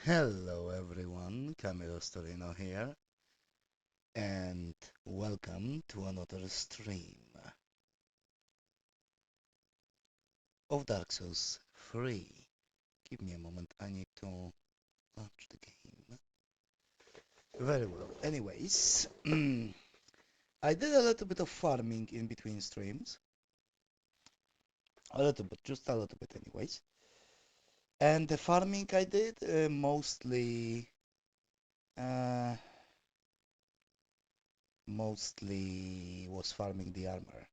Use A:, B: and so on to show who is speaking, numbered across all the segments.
A: Hello everyone, Camilo Storino here, and welcome to another stream of Dark Souls 3. Give me a moment, I need to launch the game. Very well. Anyways, I did a little bit of farming in between streams. A little bit, just a little bit anyways. And the farming I did uh, mostly was farming the armor.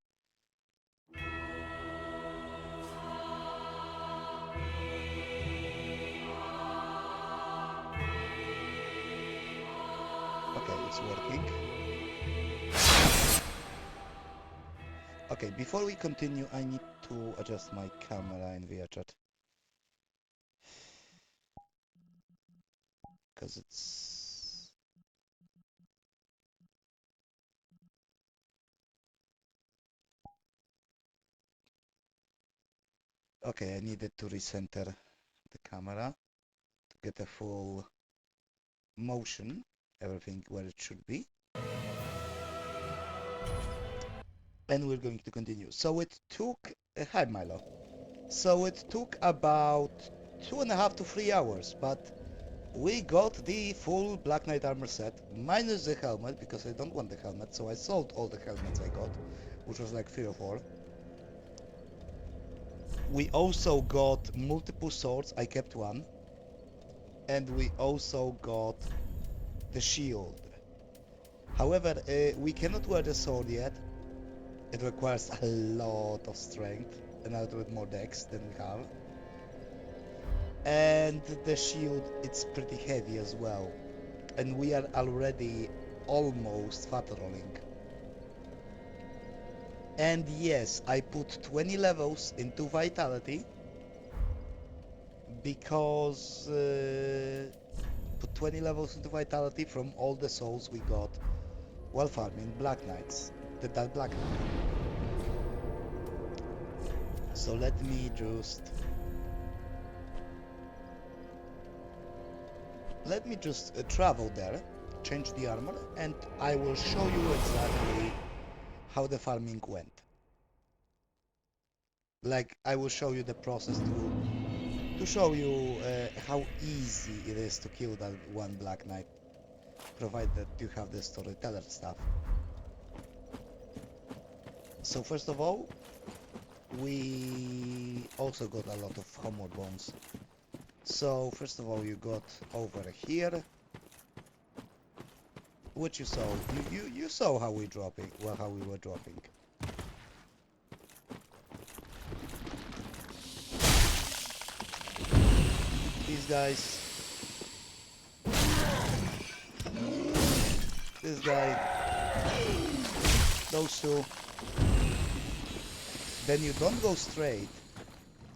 A: Okay, it's working. Okay, before we continue, I need to adjust my camera in VRChat. Because it's... Okay, I needed to recenter the camera to get a full motion, everything where it should be. And we're going to continue. So it took... hi, Milo. So it took about 2.5 to 3 hours, but we got the full Black Knight armor set, minus the helmet, because I don't want the helmet, so I sold all the helmets I got, which was like 3 or 4. We also got multiple swords, I kept one, and we also got the shield. However, we cannot wear the sword yet. It requires a lot of strength and a little bit more dex than we have. And the shield, it's pretty heavy as well. And we are already almost fat rolling. And yes, I put 20 levels into Vitality because put 20 levels into Vitality from all the souls we got while farming Black Knights, that Black Knight. So let me just travel there, change the armor, and I will show you exactly how the farming went. Like, I will show you the process to show you how easy it is to kill that one Black Knight, provided you have the storyteller stuff. So first of all, we also got a lot of homeward bones. So first of all, you got over here, which you saw. You saw how we dropping, well, how we were dropping. These guys, this guy, those two. Then you don't go straight.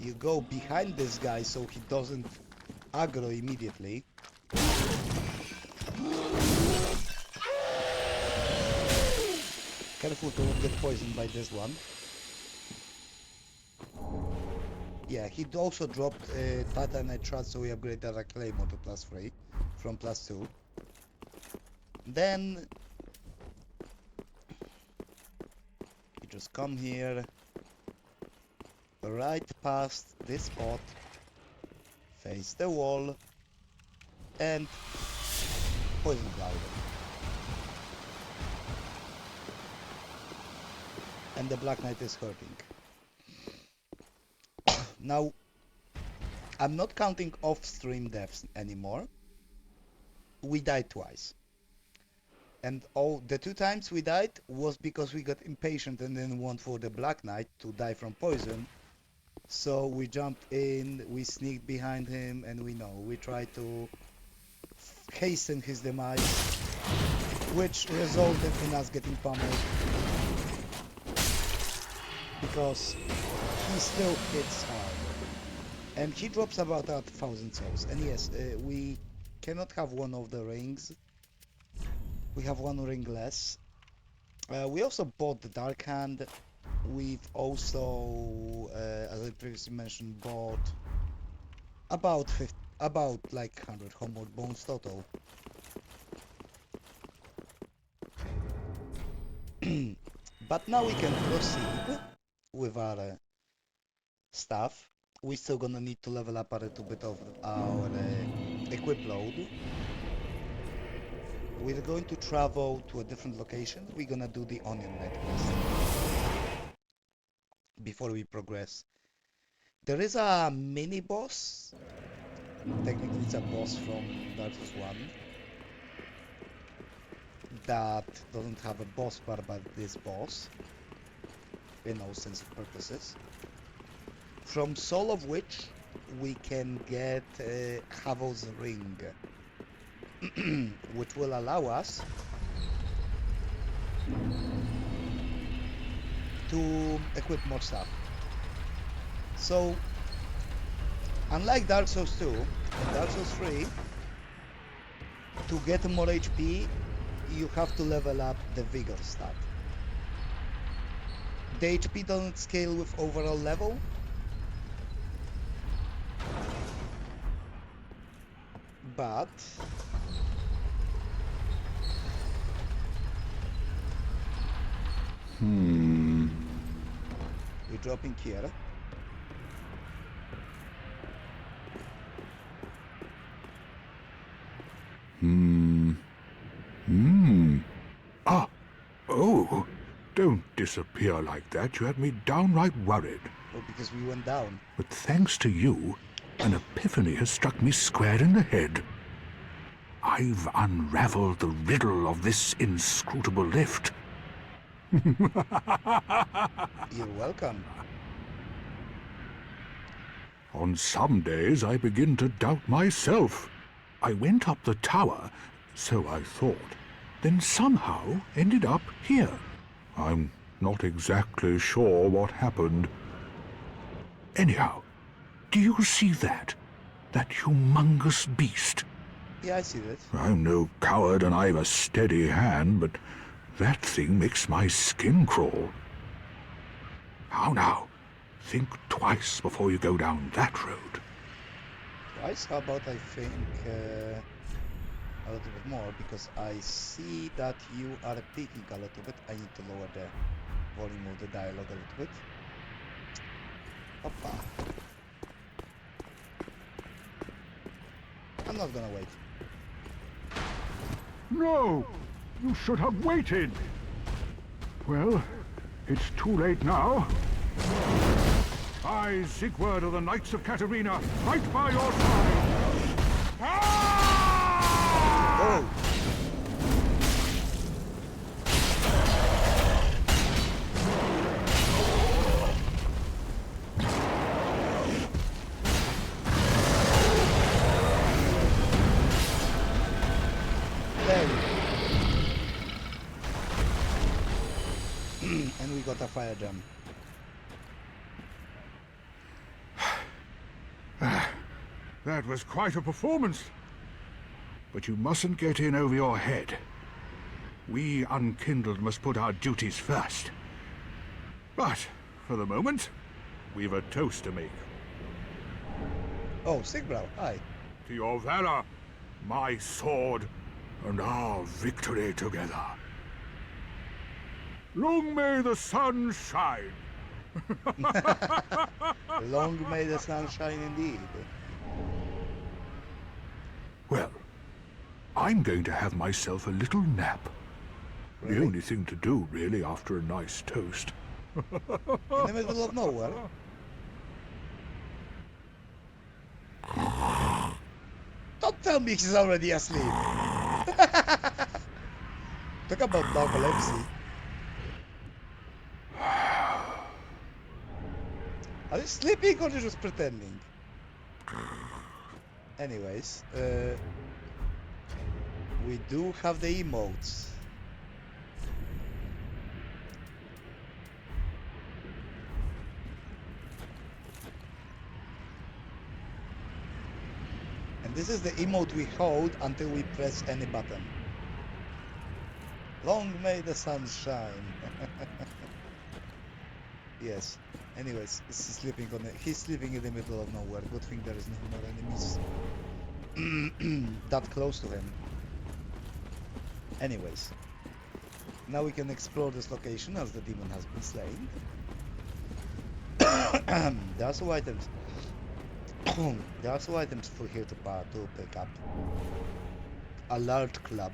A: You go behind this guy so he doesn't aggro immediately. Careful to not get poisoned by this one. Yeah, he also dropped Titanite Shroud, so we upgraded our Claymore to +3 from +2. Then you just come here, right past this spot, face the wall, and poison cloud. And the Black Knight is hurting. Now, I'm not counting off-stream deaths anymore. We died twice. And all the 2 times we died was because we got impatient and didn't want for the Black Knight to die from poison. So we jumped in, we sneaked behind him, and we tried to hasten his demise, which resulted in us getting pummeled. Because he still hits hard. And he drops about 1,000 souls. And yes, we cannot have one of the rings. We have one ring less. We also bought the Dark Hand. We've also, as I previously mentioned, bought about About like 100 homeward bones total. But now we can proceed with our stuff. We're still gonna need to level up a little bit of our equip load. We're going to travel to a different location. We're gonna do the Onion Knight quest before we progress. There is a mini boss. Technically, it's a boss from Dark Souls 1 that doesn't have a boss bar, but this boss, in all sense of purposes. From Soul of which we can get Havel's Ring, which will allow us to equip more stuff. So, unlike Dark Souls 2 and Dark Souls 3, to get more HP, you have to level up the Vigor stat. The HP doesn't scale with overall level, but we're dropping here.
B: Ah, oh, don't disappear like that. You had me downright worried.
A: Well, because we went down.
B: But thanks to you, an epiphany has struck me square in the head. I've unraveled the riddle of this inscrutable lift.
A: You're welcome.
B: On some days I begin to doubt myself. I went up the tower, so I thought, then somehow ended up here. I'm not exactly sure what happened. Anyhow, do you see that? That humongous beast?
A: Yeah, I see that.
B: I'm no coward and I've a steady hand, but that thing makes my skin crawl. How now? Think twice before you go down that road.
A: Twice? How about I think a little bit more, because I see that you are peaking a little bit. I need to lower the volume of the dialogue a little bit. Hoppa. I'm not gonna wait.
B: No! You should have waited! Well, it's too late now. I, Sigurd of the Knights of Katarina, fight by your side!
A: Oh! There we go. And we got a fire jam.
B: That was quite a performance. But you mustn't get in over your head. We unkindled must put our duties first. But, for the moment, we've a toast to make.
A: Oh, Sigbrow, hi.
B: To your valor, my sword, and our victory together. Long may the sun shine.
A: Long may the sun shine indeed.
B: Well, I'm going to have myself a little nap.
A: Really?
B: The only thing to do, really, after a nice toast.
A: In the middle of nowhere? Don't tell me she's already asleep. Talk about narcolepsy. Are you sleeping or are you just pretending? Anyways, we do have the emotes. And this is the emote we hold until we press any button. Long may the sun shine. Yes. Anyways, he's sleeping in the middle of nowhere. Good thing there is no more enemies. that close to him. Anyways, now we can explore this location as the demon has been slain. There are some items. There are some items for here to pick up. A large club.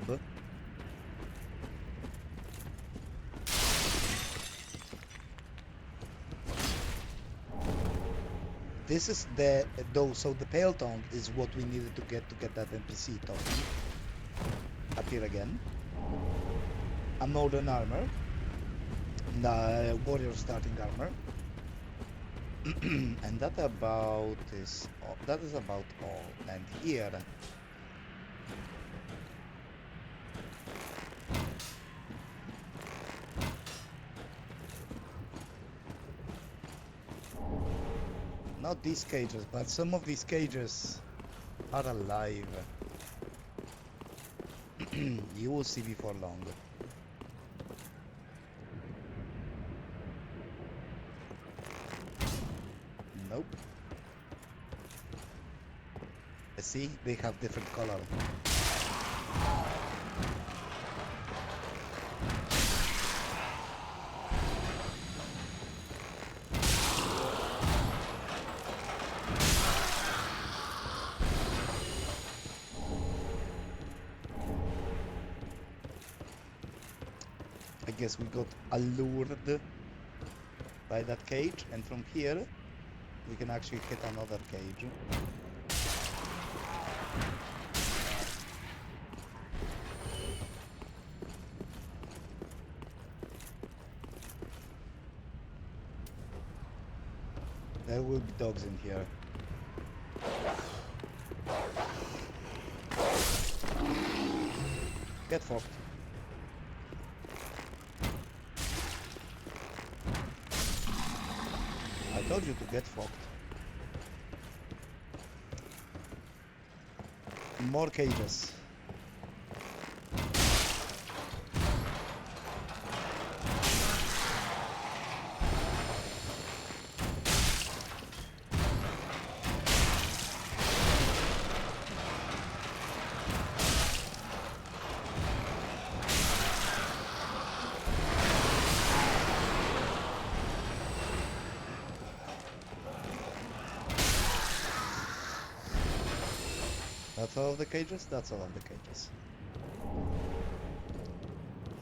A: This is the so the pale tongue is what we needed to get that NPC token. Appear again. A northern armor. The warrior starting armor. And that is about all. And here not these cages, but some of these cages are alive. You will see before long. Nope. See, they have different color. I guess we got allured by that cage, and from here we can actually hit another cage. There will be dogs in here. Get fucked. I told you to get fucked. More cages. That's all of the cages? That's all of the cages.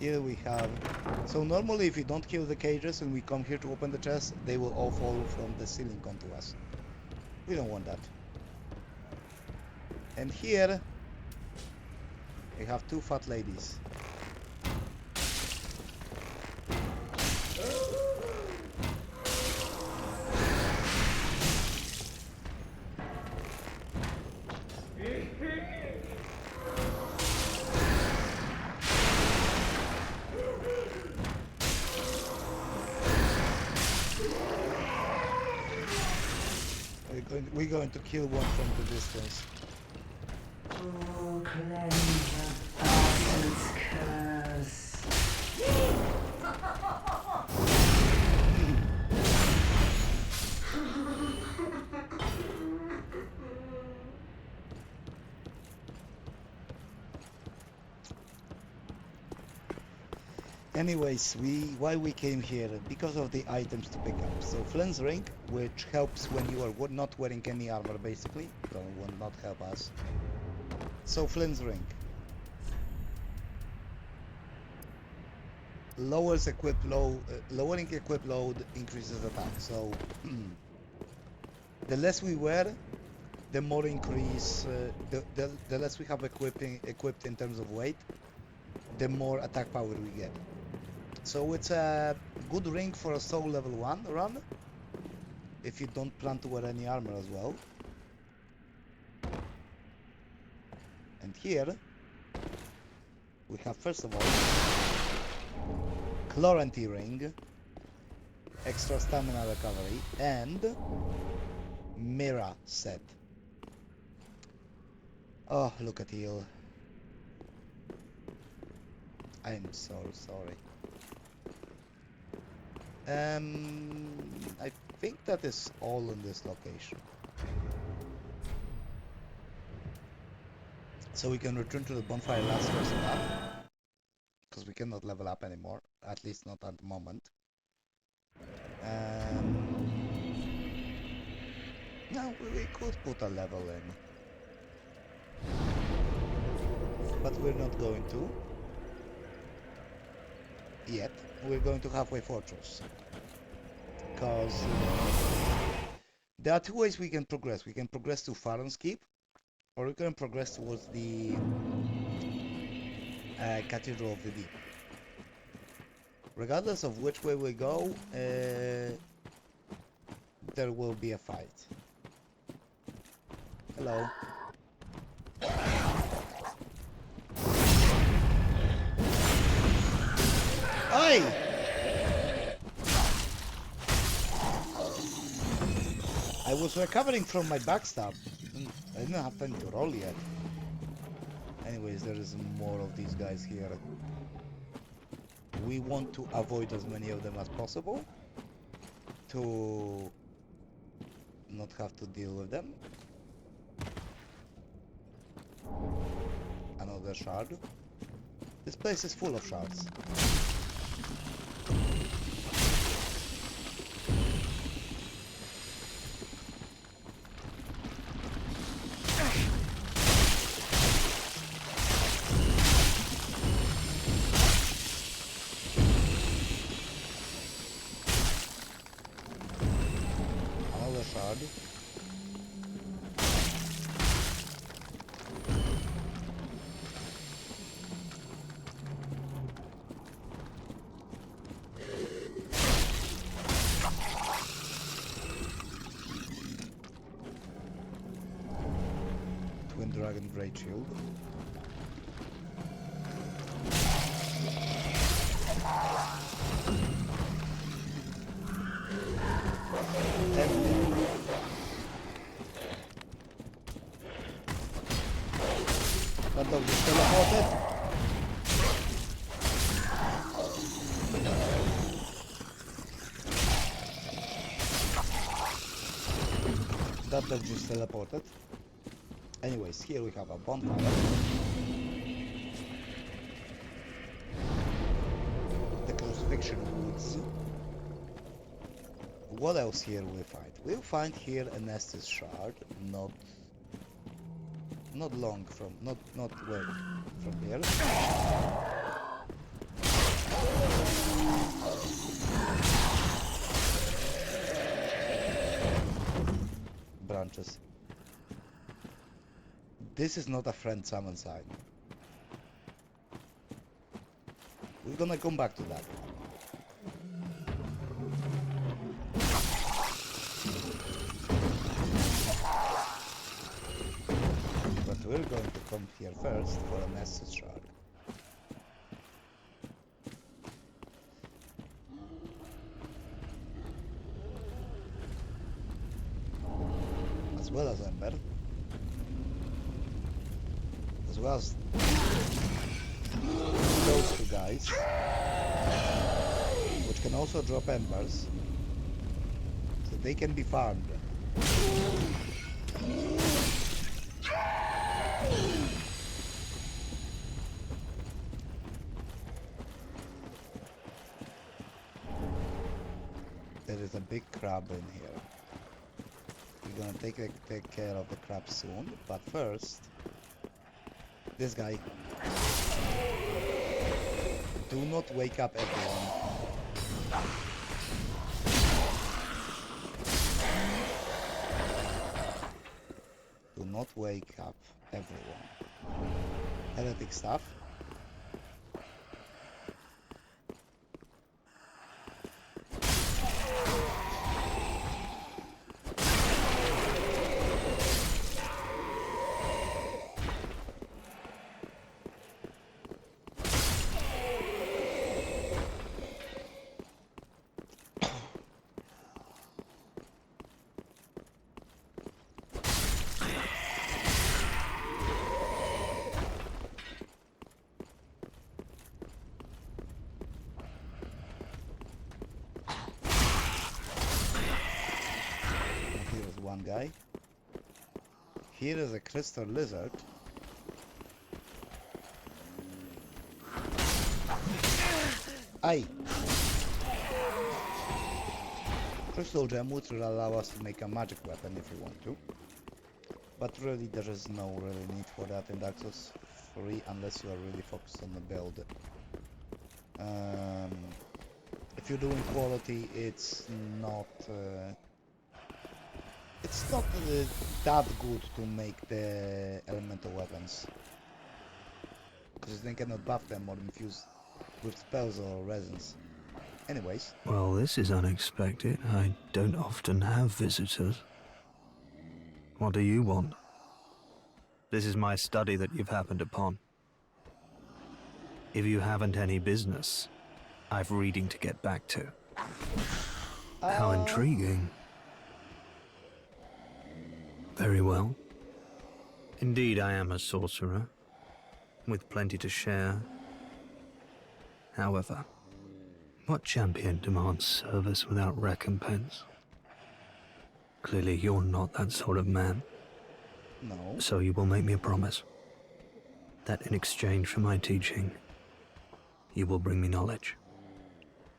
A: Here we have... So normally if we don't kill the cages and we come here to open the chest, they will all fall from the ceiling onto us. We don't want that. And here we have two fat ladies. We're going to kill one from the distance.
C: Oh, cleanse the bastard's curse.
A: Anyways, why we came here? Because of the items to pick up. So Flynn's ring, which helps when you are not wearing any armor, basically. So will not help us. So Flynn's ring. Lowers equip load, lowering equip load increases attack. So the less we wear, the more increase, the less we have equipped in terms of weight, the more attack power we get. So it's a good ring for a soul level 1 run, if you don't plan to wear any armor as well. And here, we have first of all, Chlorantine ring, extra stamina recovery, and mirror set. Oh, look at heal. I'm so sorry. I think that is all in this location. So we can return to the bonfire last first up, because we cannot level up anymore, at least not at the moment. Now we could put a level in, but we're not going to yet. We're going to halfway fortress, because there are two ways we can progress. We can progress to Farron's Keep, or we can progress towards the Cathedral of the Deep. Regardless of which way we go, there will be a fight. Hello. Oi! I was recovering from my backstab. I didn't have time to roll yet. Anyways, there is more of these guys here. We want to avoid as many of them as possible to not have to deal with them. Another shard. This place is full of shards. Another shard. Twin Dragon Great Shield. That dog just teleported. That dog just teleported. Anyways, here we have a bonfire. The crucifixion woods. What else here we find? We'll find here an Estes shard, not long from, not way from here. Branches. This is not a friend summon sign. We're gonna come back to that. But we're going to come here first for a message shard. As well as Ember. As well as those two guys, which can also drop embers, so they can be farmed. There is a big crab in here. We're gonna take care of the crab soon, but first, this guy. Do not wake up everyone. Do not wake up everyone. Heretic stuff. One guy. Here is a crystal lizard. Aye. Crystal gem would allow us to make a magic weapon if we want to. But really there is no really need for that in Dark Souls 3 unless you are really focused on the build. If you're doing quality, it's not that good to make the elemental weapons, because they cannot buff them or infuse with spells or resins. Anyways,
D: Well, this is unexpected. I don't often have visitors. What do you want? This is my study that you've happened upon. If you haven't any business, I've reading to get back to. How intriguing. Very well. Indeed, I am a sorcerer, with plenty to share. However, what champion demands service without recompense? Clearly, you're not that sort of man.
A: no.
D: So you will make me a promise that in exchange for my teaching, you will bring me knowledge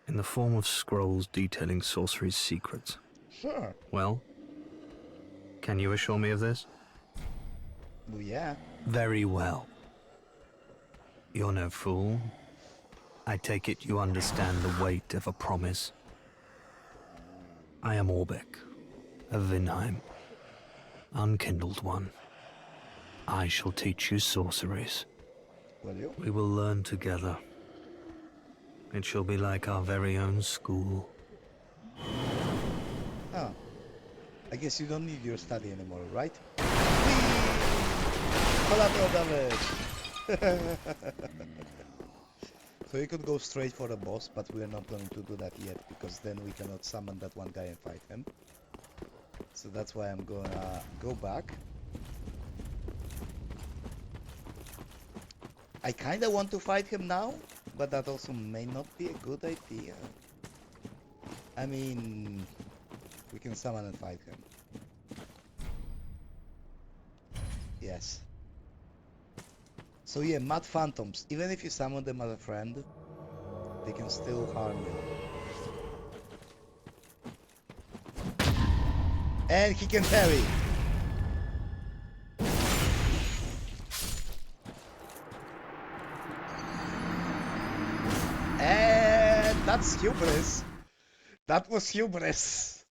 D: in the form of scrolls detailing sorcery's secrets.
A: Sure.
D: Well, can you assure me of this?
A: Well, yeah.
D: Very well. You're no fool. I take it you understand the weight of a promise. I am Orbeck, of Vinheim, unkindled one. I shall teach you sorceries.
A: Will you?
D: We will learn together. It shall be like our very own school.
A: Oh. I guess you don't need your study anymore, right? Collateral damage! So you could go straight for the boss, but we're not going to do that yet, because then we cannot summon that one guy and fight him. So that's why I'm gonna go back. I kinda want to fight him now, but that also may not be a good idea. I mean, we can summon and fight him. Yes. So yeah, mad phantoms. Even if you summon them as a friend, they can still harm you. And he can parry. And that's hubris. That was hubris.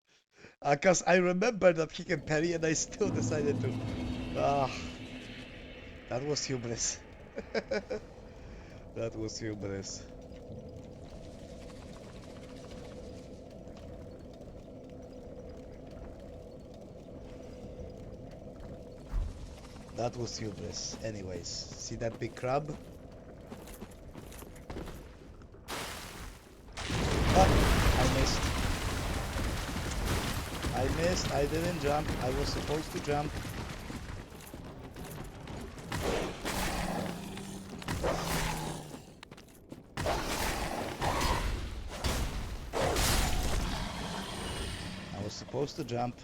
A: Because I remember that he can parry and I still decided to... that was hubris. That was hubris. That was hubris. Anyways, see that big crab? Oh, I missed. I didn't jump. I was supposed to jump. Supposed to jump.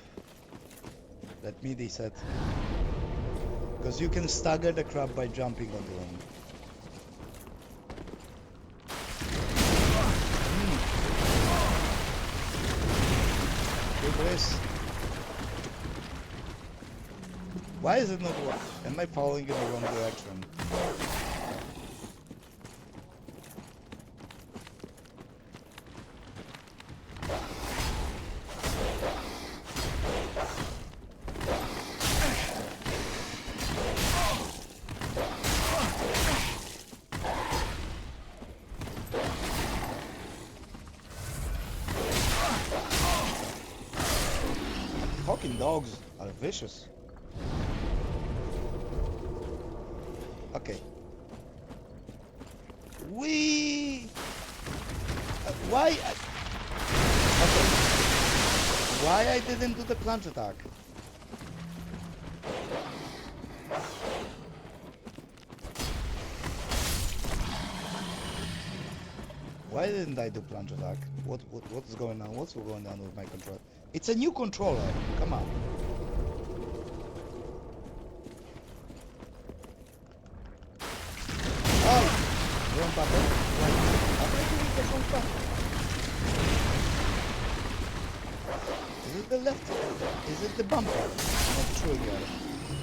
A: Let me reset. Because you can stagger the crab by jumping onto him. Hubris. Why is it not working? Am I following in the wrong direction? Fucking dogs are vicious. Okay. Why? Okay. Why I didn't do the plunge attack? Why didn't I do plunge attack? What's going on? What's going on with my controller? It's a new controller. Come on. Oh, wrong button. Right. Am I doing the wrong button? Is it the left? Is it the bumper? Not trigger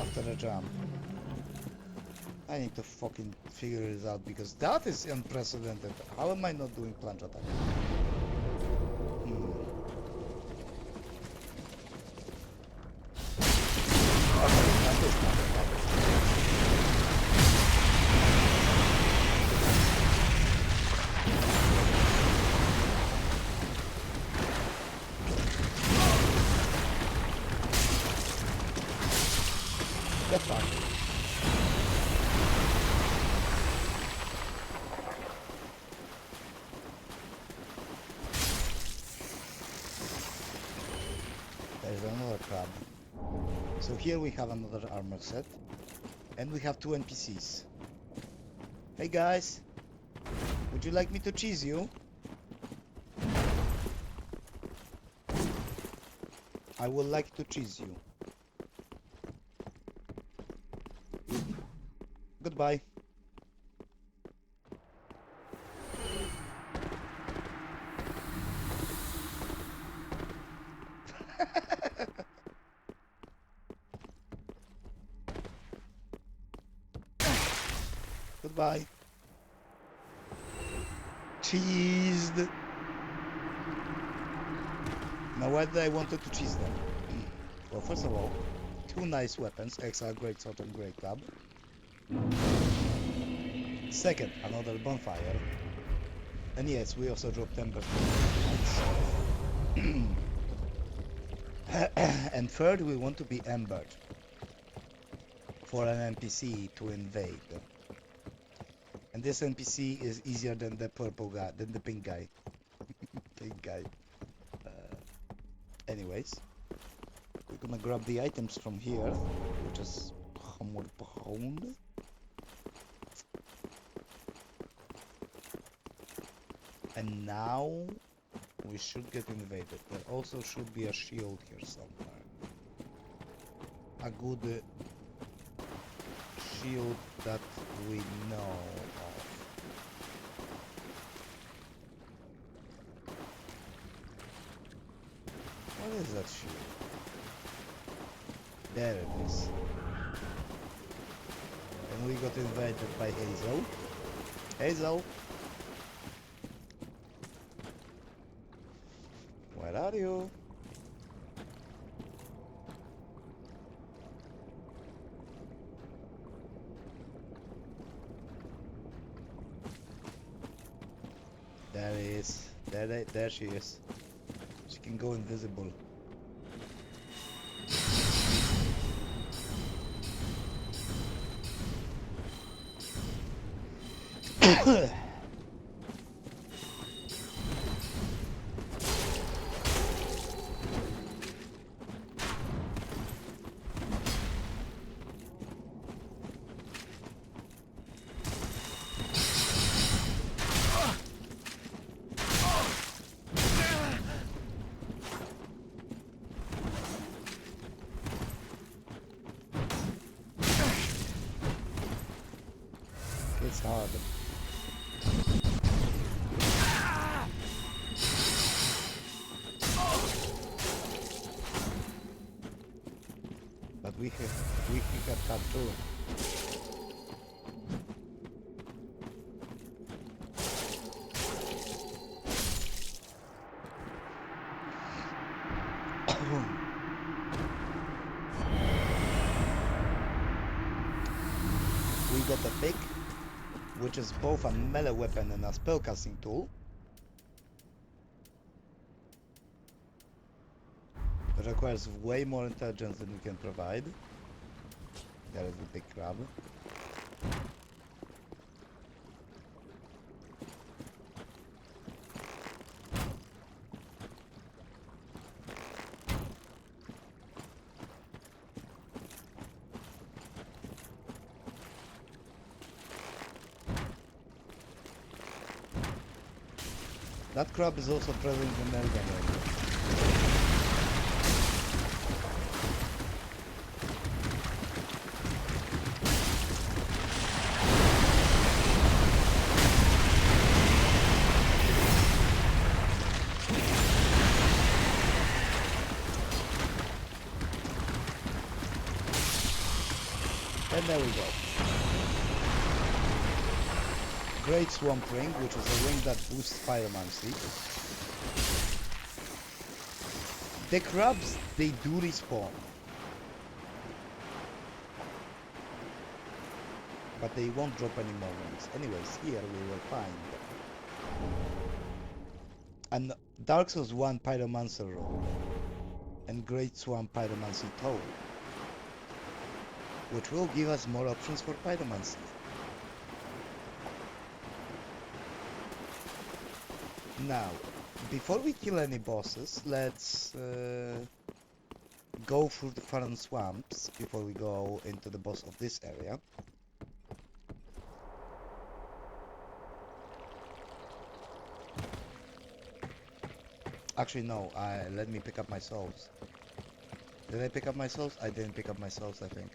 A: after the jump. I need to fucking figure this out because that is unprecedented. How am I not doing plunge attack? Hmm. Okay, that is not a problem. That's fine. There's another crab. So here we have another armor set. And we have two NPCs. Hey guys! Would you like me to cheese you? I would like to cheese you. Goodbye. Goodbye. Cheesed. Now why did I wanted to cheese them? Well, first of all, two nice weapons, Exile Greatsword and Great Club. Second, another bonfire. And yes, we also dropped 10%. And third, we want to be embered for an NPC to invade. And this NPC is easier than the purple guy, than the pink guy. Pink guy. Anyways, we're gonna grab the items from here, which is Hammer Pound. And now we should get invaded. There also should be a shield here somewhere. A good shield that we know of. What is that shield? There it is. And we got invaded by Hazel. Hazel! Where are you? There he is. There she is. She can go invisible. It's hard. But we have cut too. We got a pick, which is both a melee weapon and a spellcasting tool. It requires way more intelligence than we can provide. There is the big crab. That crab is also present in Elden Ring. there we go. Great Swamp Ring, which is a ring that boosts pyromancy. The crabs, they do respawn. But they won't drop any more rings. Anyways, here we will find an Dark Souls 1 Pyromancer roll and Great Swamp Pyromancy Toll, which will give us more options for pyromancy. Now, before we kill any bosses, let's go through the Farron Swamps before we go into the boss of this area. Actually, no, let me pick up my souls. Did I pick up my souls? I didn't pick up my souls, I think.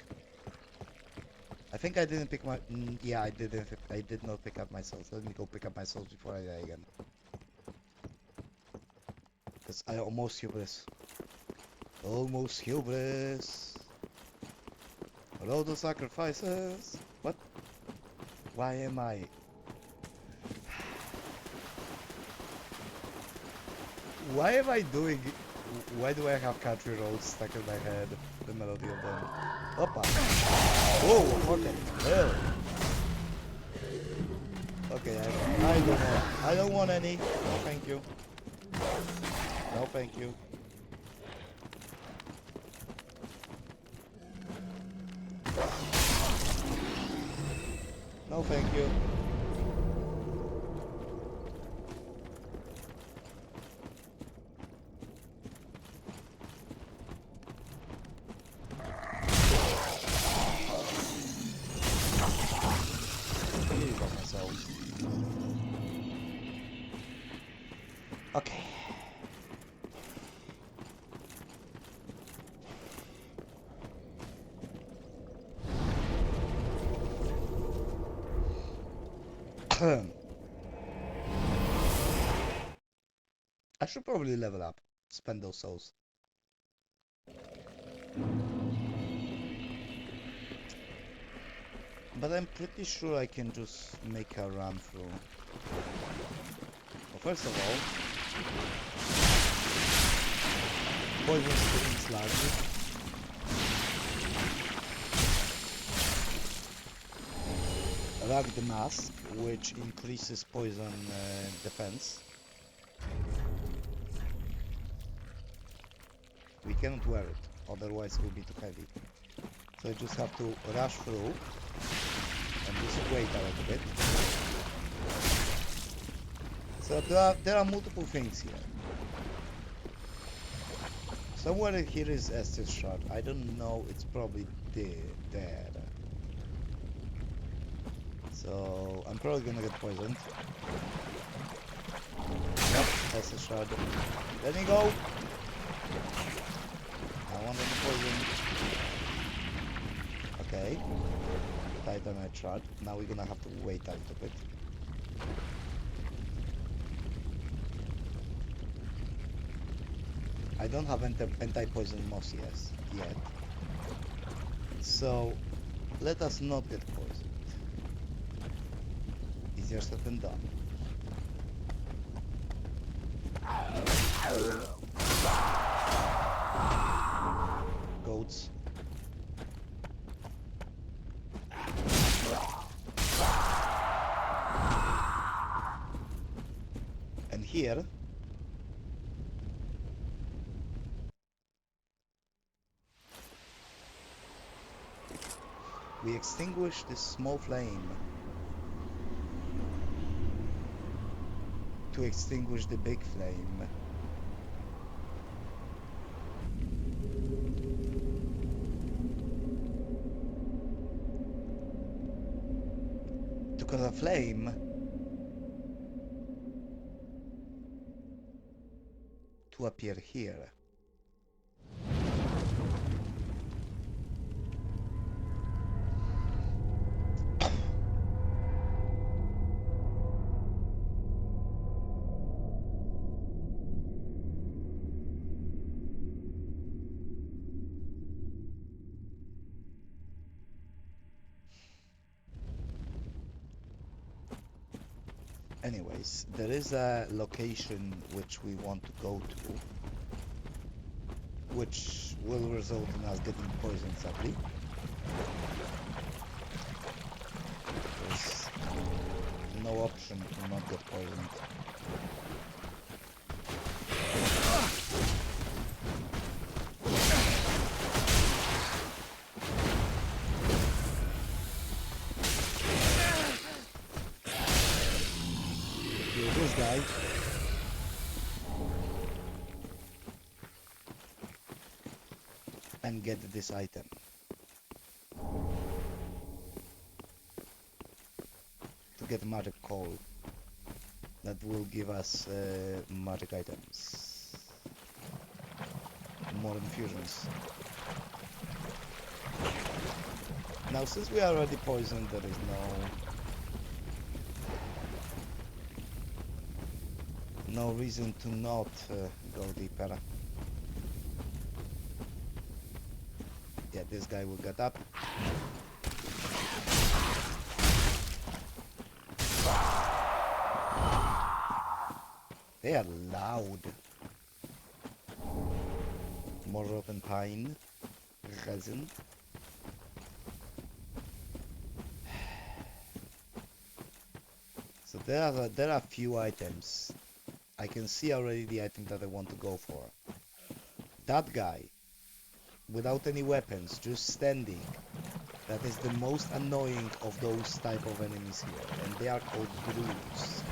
A: I think I didn't pick my... yeah, I didn't. I did not pick up my souls. Let me go pick up my souls before I die again. Because I almost hubris. Almost hubris. All the sacrifices. What? Why am I... Why am I doing... Why do I have country roads stuck in my head? The melody of them. Opa! Whoa, fucking hell! Okay, I don't want any. No, thank you. No, thank you. No, thank you. Here you go, myself. Okay. I should probably level up. Spend those souls. But I'm pretty sure I can just make a run through. Well, first of all, poison sticking sludge. Rugged Mask, which increases poison defense. We cannot wear it, otherwise it will be too heavy. So I just have to rush through and just wait a little bit. So there are multiple things here. Somewhere here is Estes Shard. I don't know, it's probably there. So I'm probably gonna get poisoned. Yep, Estes Shard. Let me go! I want any poison. Okay. Titanite Shard. Now we're gonna have to wait a little bit. I don't have anti-poison moss yet. So let us not get poisoned. Easier said than done. Goats. And here we extinguish this small flame to extinguish the big flame. To cause a flame to appear here. Anyways, there is a location which we want to go to, which will result in us getting poisoned, sadly. There's no option to not get poisoned. Kill this guy. And get this item. To get magic coal. That will give us magic items. More infusions. Now, since we are already poisoned, there is no reason to not go deeper. Yeah, this guy will get up. They are loud. More rotten pine, resin. So there are few items. I can see already the item that I want to go for. That guy, without any weapons, just standing. That is the most annoying of those type of enemies here, and they are called brutes.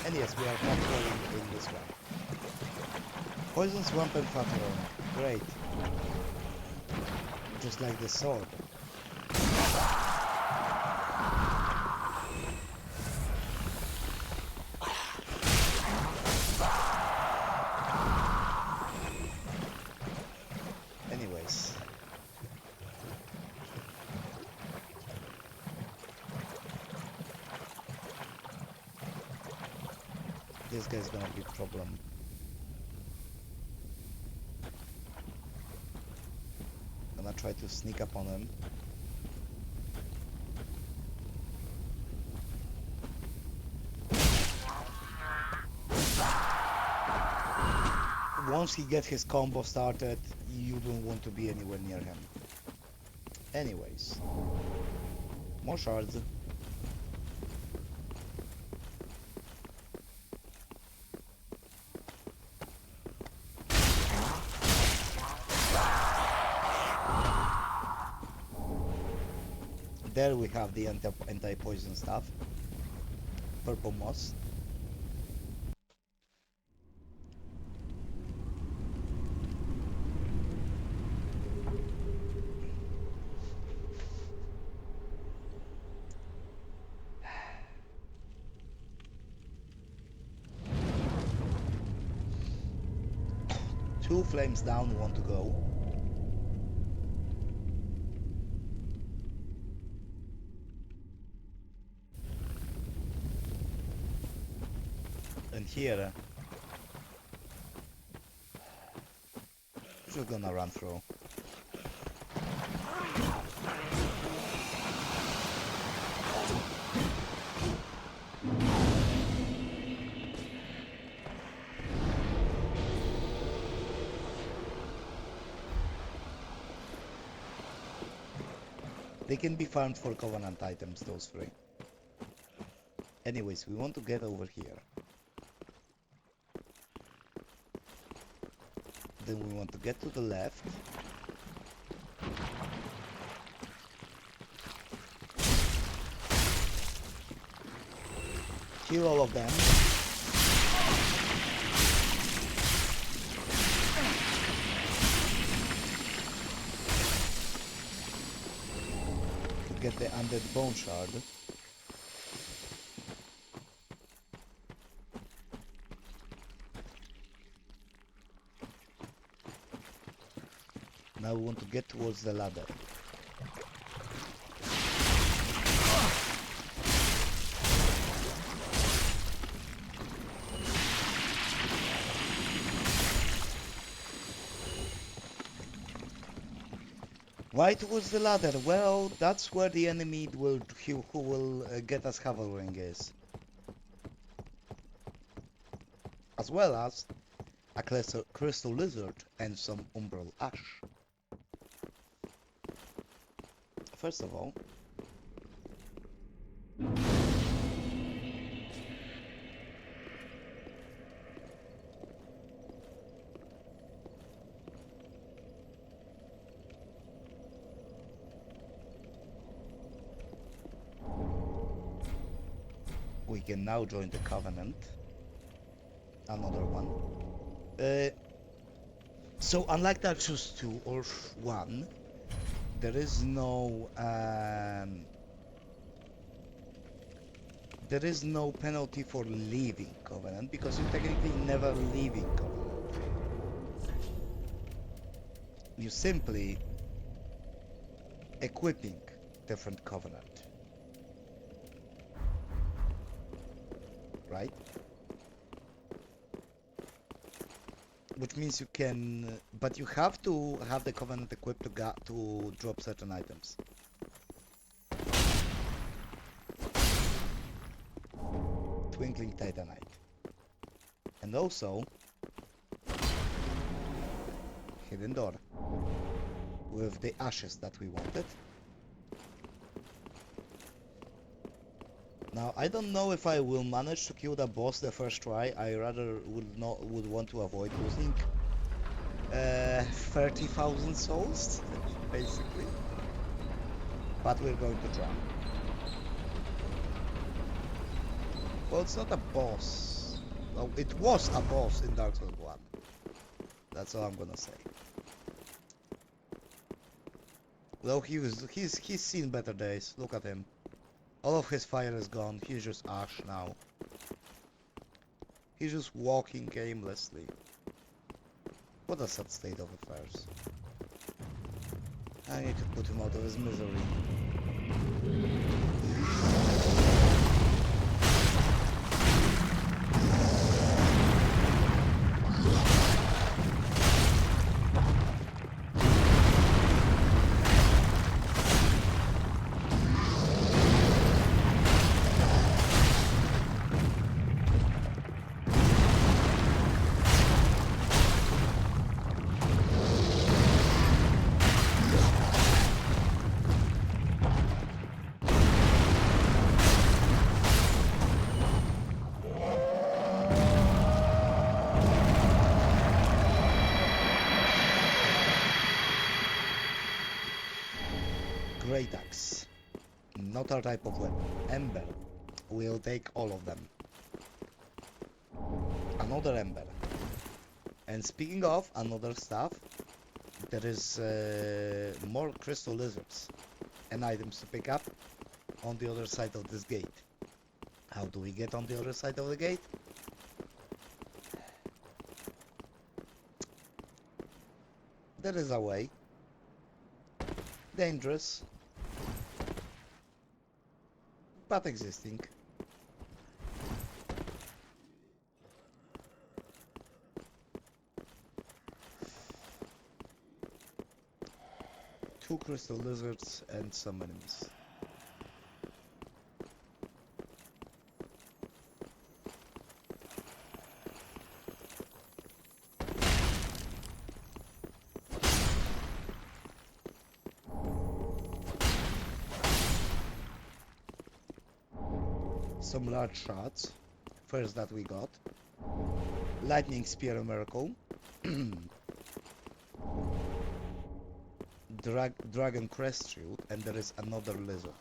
A: And yes, we are controlling in this one. Poison swamp and Fatron. Great. Just like the sword. Anyways. This guy's gonna be a problem. Gonna try to sneak up on him. Once he gets his combo started, you don't want to be anywhere near him. Anyways. More shards. There we have the anti-poison stuff. Purple moss. Two flames down, want to go. And here, just gonna run through. They can be farmed for Covenant items, those three. Anyways, we want to get over here. Then we want to get to the left. Kill all of them. To get the undead bone shard. Now we want to get towards the ladder. Why towards the ladder? Well, that's where the enemy who will get us hovering is. as well as a crystal lizard and some umbral ash. First of all, we can now join the Covenant. Another one. So unlike Dark Souls 2 or 1, there is no penalty for leaving Covenant because you're technically never leaving Covenant. You simply equipping different Covenant, right? Which means you can, but you have to have the Covenant equipped to drop certain items. Twinkling Titanite. And also, hidden door with the ashes that we wanted. Now I don't know if I will manage to kill the boss the first try. I rather would want to avoid losing 30,000 souls, basically. But we're going to try. Well, it's not a boss. Well, it was a boss in Dark Souls 1. That's all I'm gonna say. Though he's seen better days. Look at him. All of his fire is gone. He's just ash now. He's just walking aimlessly. What a sad state of affairs. I need to put him out of his misery. Great axe. Not our type of weapon. Ember. We'll take all of them. Another ember. And speaking of another stuff, there is more crystal lizards and items to pick up on the other side of this gate. How do we get on the other side of the gate? There is a way. Dangerous, but existing. Two crystal lizards and some enemies. Some large shots. First that we got. Lightning Spear Miracle. Dragon Crest Shield, and there is another lizard.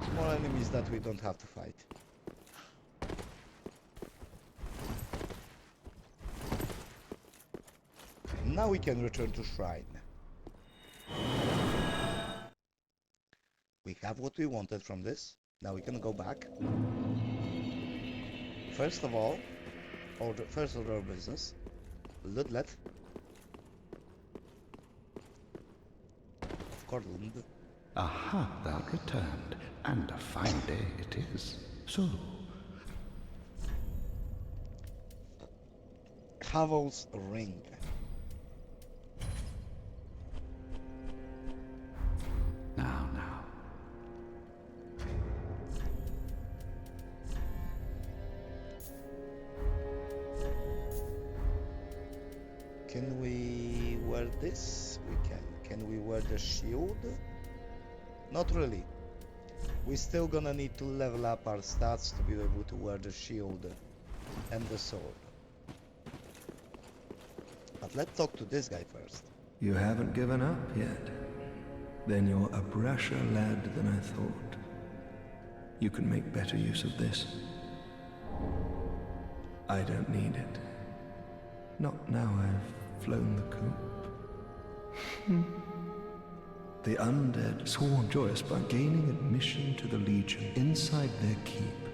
A: Small enemies that we don't have to fight. Now we can return to Shrine. We have what we wanted from this. Now we can go back. First of all, first order of business, Ludlet of Cortland.
E: Aha, thou returned, and a fine day it is. So,
A: Havel's ring.
E: now.
A: Can we wear this? We can. Can we wear the shield? Not really. We're still gonna need to level up our stats to be able to wear the shield and the sword. But let's talk to this guy first.
F: You haven't given up yet? Then you're a brasher lad than I thought. You can make better use of this. I don't need it. Not now I've flown the coop. The undead sworn joyous by gaining admission to the Legion inside their keep,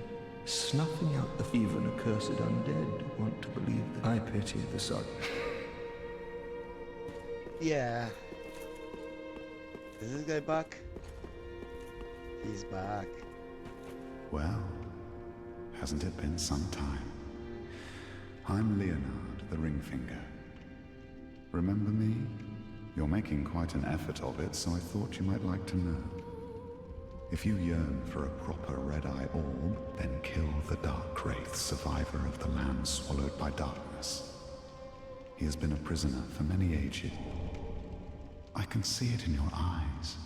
F: snuffing out the even accursed undead want to believe that I pity the son.
A: Yeah. Is this guy back? He's back.
E: Well, hasn't it been some time? I'm Leonard, the Ringfinger. Remember me? You're making quite an effort of it, so I thought you might like to know. If you yearn for a proper red-eye orb, then kill the Dark Wraith, survivor of the land swallowed by darkness. He has been a prisoner for many ages. I can see it in your eyes.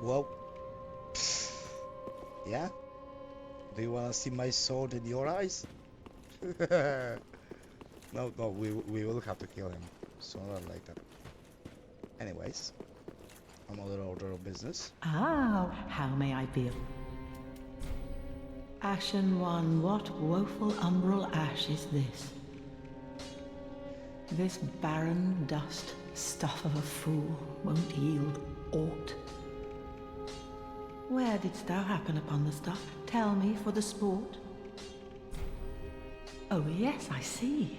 A: Well, yeah? Do you wanna see my sword in your eyes? No, we will have to kill him sooner or later. Anyways, another order of business.
C: Ah, how may I be? Ashen one, what woeful umbral ash is this? This barren dust, stuff of a fool, won't yield aught. Where didst thou happen upon the stuff? Tell me for the sport. Oh yes, I see.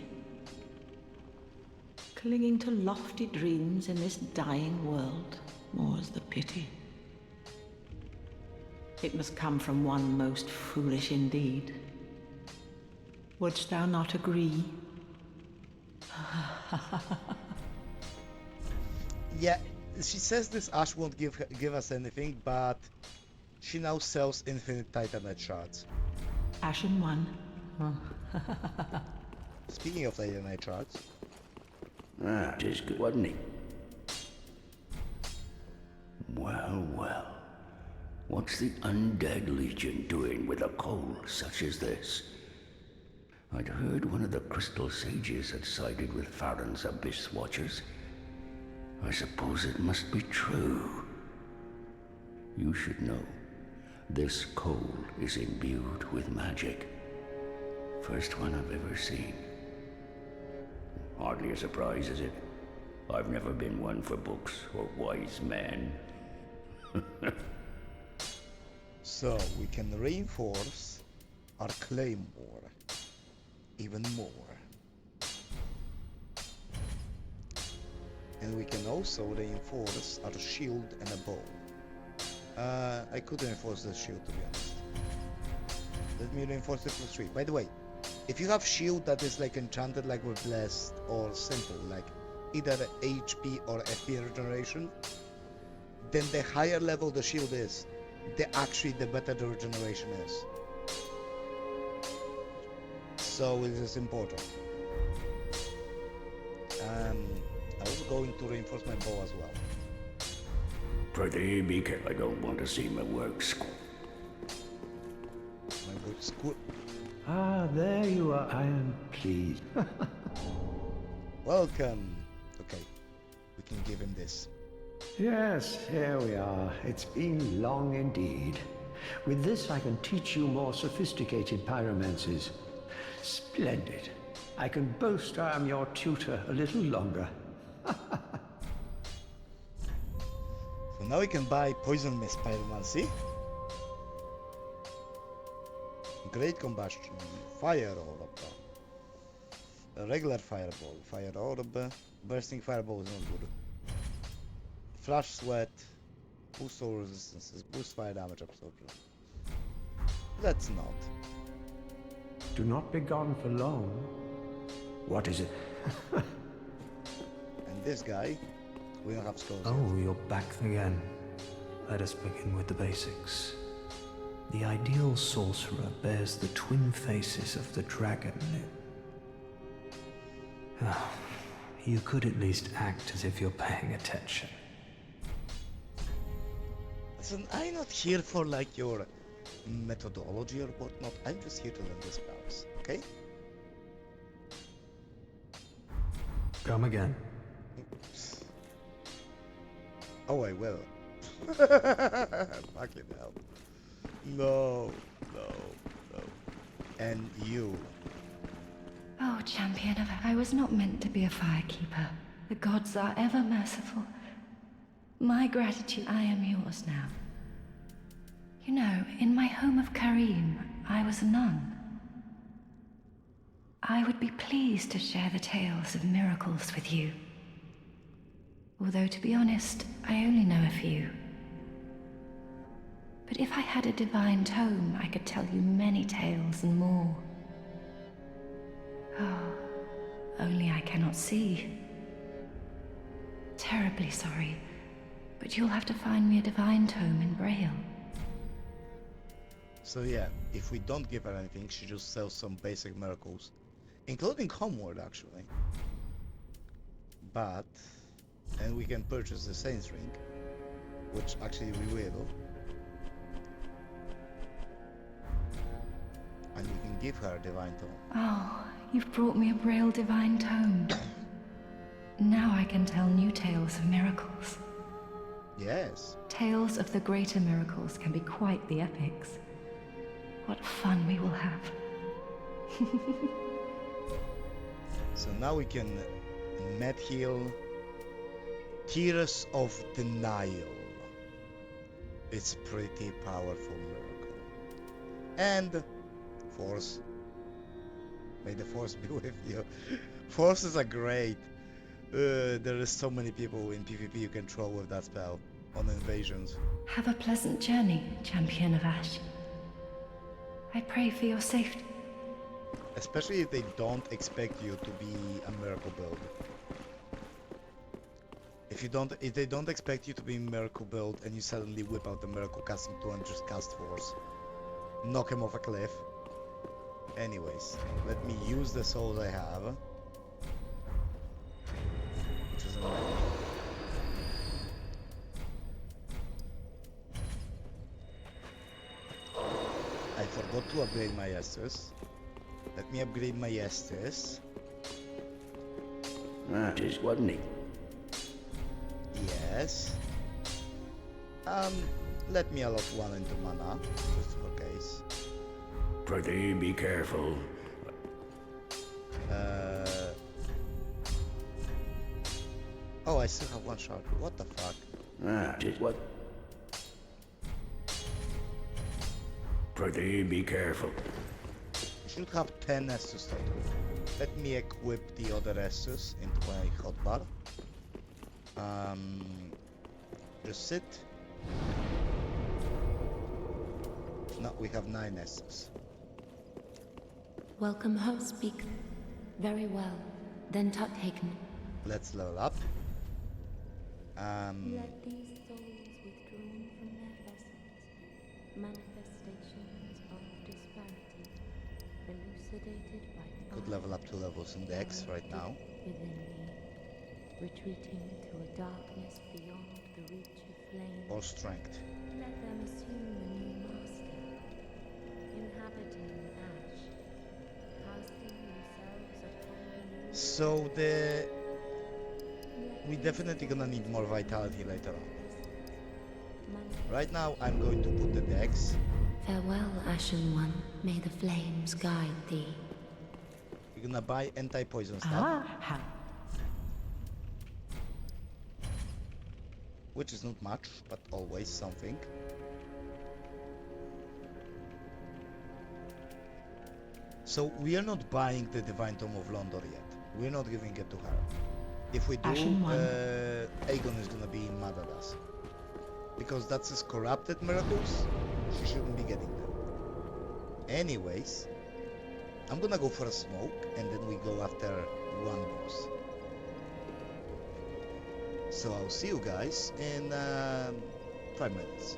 C: Clinging to lofty dreams in this dying world, more's the pity. It must come from one most foolish indeed. Wouldst thou not agree?
A: Yeah, she says this ash won't give us anything, but she now sells infinite titanite shards.
C: Ashen one.
A: Speaking of titanite shards,
G: Ah, 'tis good, wasn't he? Well. What's the Undead Legion doing with a coal such as this? I'd heard one of the Crystal Sages had sided with Farron's Abyss Watchers. I suppose it must be true. You should know, this coal is imbued with magic. First one I've ever seen. Hardly a surprise, is it? I've never been one for books or wise men.
A: so we can reinforce our claymore even more. And we can also reinforce our shield and a bow. I could reinforce the shield, to be honest. Let me reinforce it +3. By the way, if you have shield that is like enchanted, like with blessed, or simple, like either HP or FP regeneration, then the higher level the shield is, the better the regeneration is. So it is important. I was going to reinforce my bow as well.
G: Pretty be careful. I don't want to see my work school.
A: My bow is good.
H: Ah, there you are. I am pleased.
A: Welcome. Okay, we can give him this.
H: Yes, here we are. It's been long indeed. With this, I can teach you more sophisticated pyromancies. Splendid. I can boast I am your tutor a little longer.
A: So now we can buy Poison Mist Pyromancy, Great Combustion, Fire Aura, A regular fireball, fire orb, bursting fireball is not good. Flash sweat, boost all resistances, boost fire damage absorption. Let's not.
H: Do not be gone for long. What is it?
A: And this guy, we don't have skulls
D: Oh, you're back again. Let us begin with the basics. The ideal sorcerer bears the twin faces of the dragon. Ah, you could at least act as if you're paying attention.
A: Listen, I'm not here for like your methodology or whatnot. I'm just here to learn the spells, okay?
D: Come again.
A: Oh, I will. Fucking hell. No, no, no. And you.
I: Oh, champion of I was not meant to be a firekeeper. The gods are ever merciful. My gratitude, I am yours now. You know, in my home of Karim, I was a nun. I would be pleased to share the tales of miracles with you. Although, to be honest, I only know a few. But if I had a divine tome, I could tell you many tales and more. Oh, only I cannot see. Terribly sorry, but you'll have to find me a divine tome in Braille.
A: So yeah, if we don't give her anything, she just sells some basic miracles, including Homeward actually. But, and we can purchase the Saint's Ring, which actually we will. And we can give her a divine tome.
I: Oh, you've brought me a Braille divine tome. Now I can tell new tales of miracles.
A: Yes.
I: Tales of the greater miracles can be quite the epics. What fun we will have.
A: So now we can med heal Tears of Denial. It's a pretty powerful miracle. And Force. May the Force be with you. Forces are great. There is so many people in PvP you can troll with that spell on invasions.
I: Have a pleasant journey, champion of Ash. I pray for your safety.
A: Especially if they don't expect you to be a miracle build. If they don't expect you to be miracle build and you suddenly whip out the miracle casting 200 cast force, knock him off a cliff. Anyways, let me use the souls I have. Which is annoying. I forgot to upgrade my Estus. Let me upgrade my Estus.
G: That is, wasn't it?
A: Yes. Let me allot one into mana, just for case.
G: Prithee, be careful.
A: Oh, I still have one shot. What the fuck?
G: That is what? Prithee, be careful.
A: I should have 10 Estus total. Let me equip the other Estus into my hotbar. Just sit. No, we have 9 Estus.
J: Welcome home, speak. Very well. Then taken.
A: Let's level up.
J: Let these souls withdrawn from their vessels, manifestations of disparity, elucidated by
A: Could level up 2 levels in Dex right now.
J: within me, retreating to a darkness beyond the reach of flame.
A: Or Strength.
J: Let them assume a new master, inhabiting ash, casting themselves upon the
A: So we definitely gonna need more vitality later on. Right now I'm going to put the Dex.
J: Farewell, Ashen One. May the flames guide thee.
A: We're gonna buy anti-poison stuff. Which is not much, but always something. So we are not buying the Divine Tome of Londor yet. We're not giving it to her. If we do,
C: Ashen one.
A: Aegon is gonna be mad at us. Because that's his corrupted miracles. She shouldn't be getting them. Anyways, I'm gonna go for a smoke and then we go after one boss. So I'll see you guys in 5 minutes.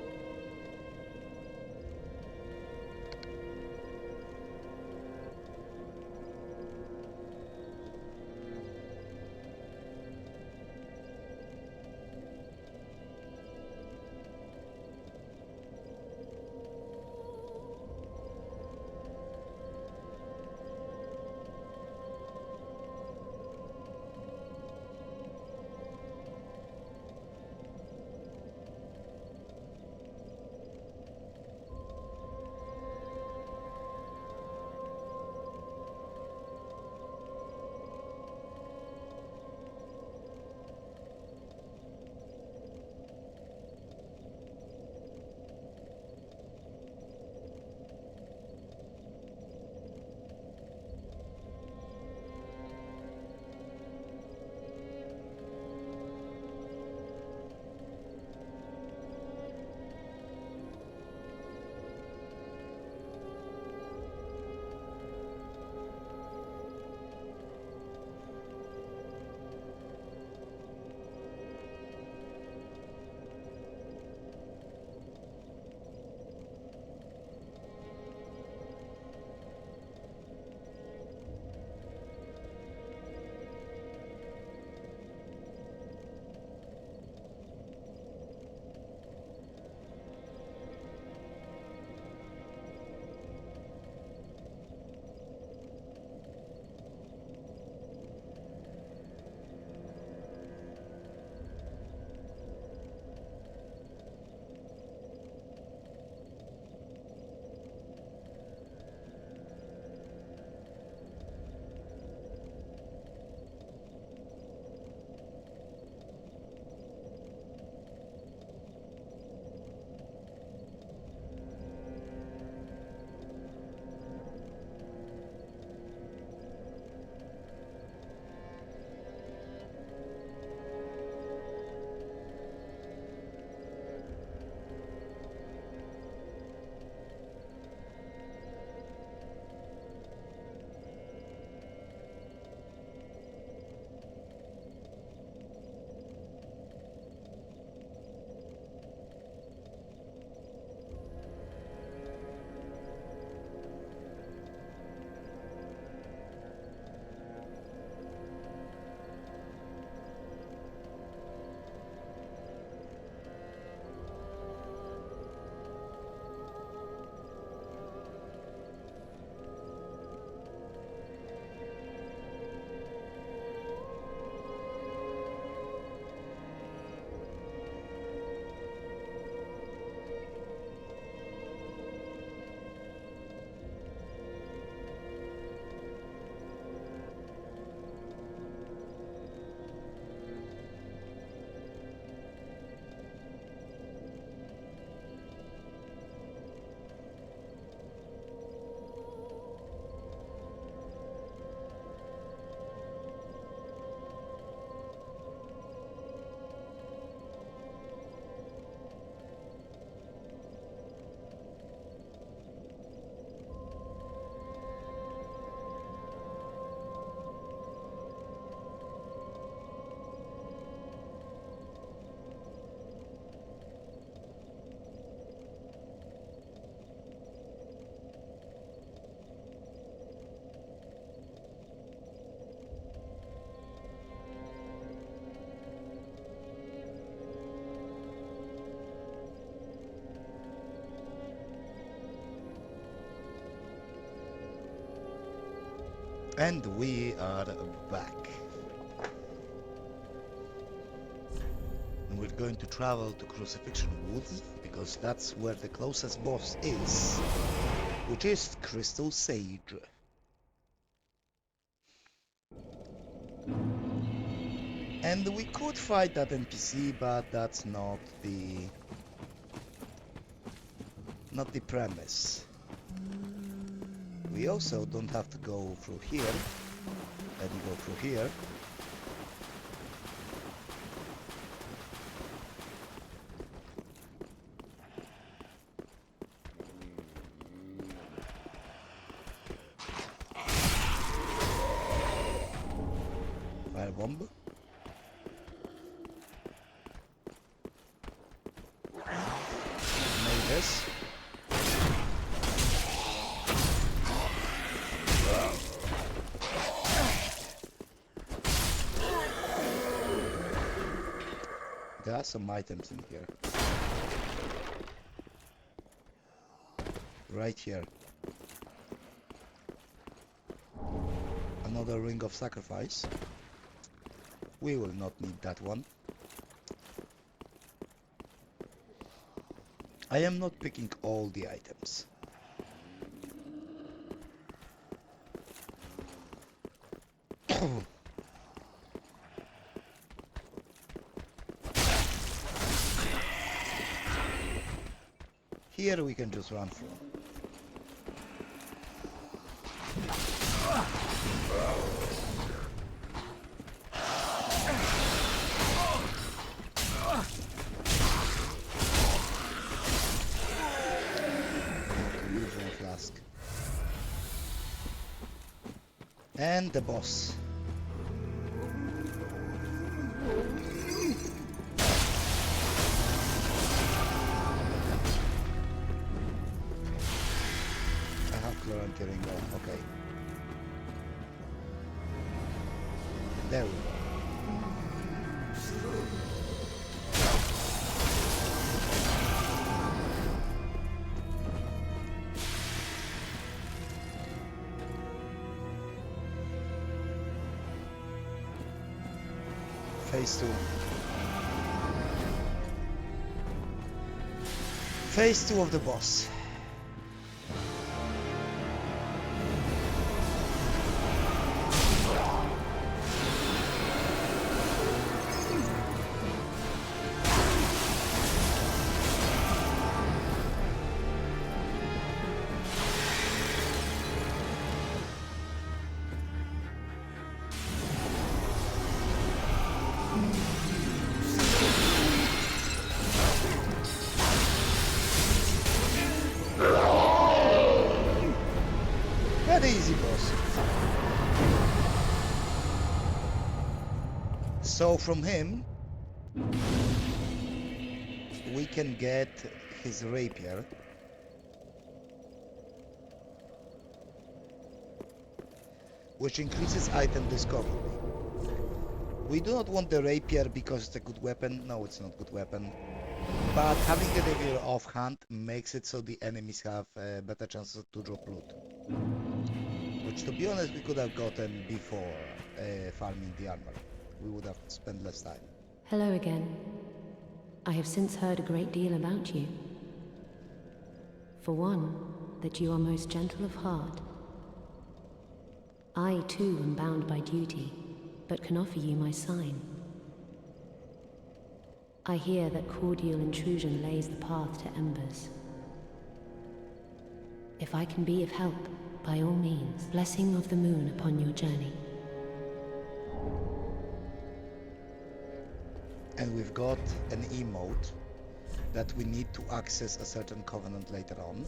A: And we are back. And we're going to travel to Crucifixion Woods, because that's where the closest boss is, which is Crystal Sage. And we could fight that NPC, but that's not the premise. We also don't have to go through here. Let me go through here. Firebomb. Make this. There are some items in here. Right here. Another ring of sacrifice. We will not need that one. I am not picking all the items. Here we can just run through. Illusion flask. And the boss. Ring on. Okay. There we go. Phase 2. Phase 2 of the boss. Very easy boss. So from him we can get his rapier. Which increases item discovery. We do not want the rapier because it's a good weapon. No, it's not a good weapon. But having the rapier offhand makes it so the enemies have better chances to drop loot. Which, to be honest, we could have gotten before farming the armor. We would have spent less time.
J: Hello again. I have since heard a great deal about you. For one, that you are most gentle of heart. I, too, am bound by duty, but can offer you my sign. I hear that cordial intrusion lays the path to embers. If I can be of help, by all means, blessing of the moon upon your journey.
A: And we've got an emote that we need to access a certain covenant later on.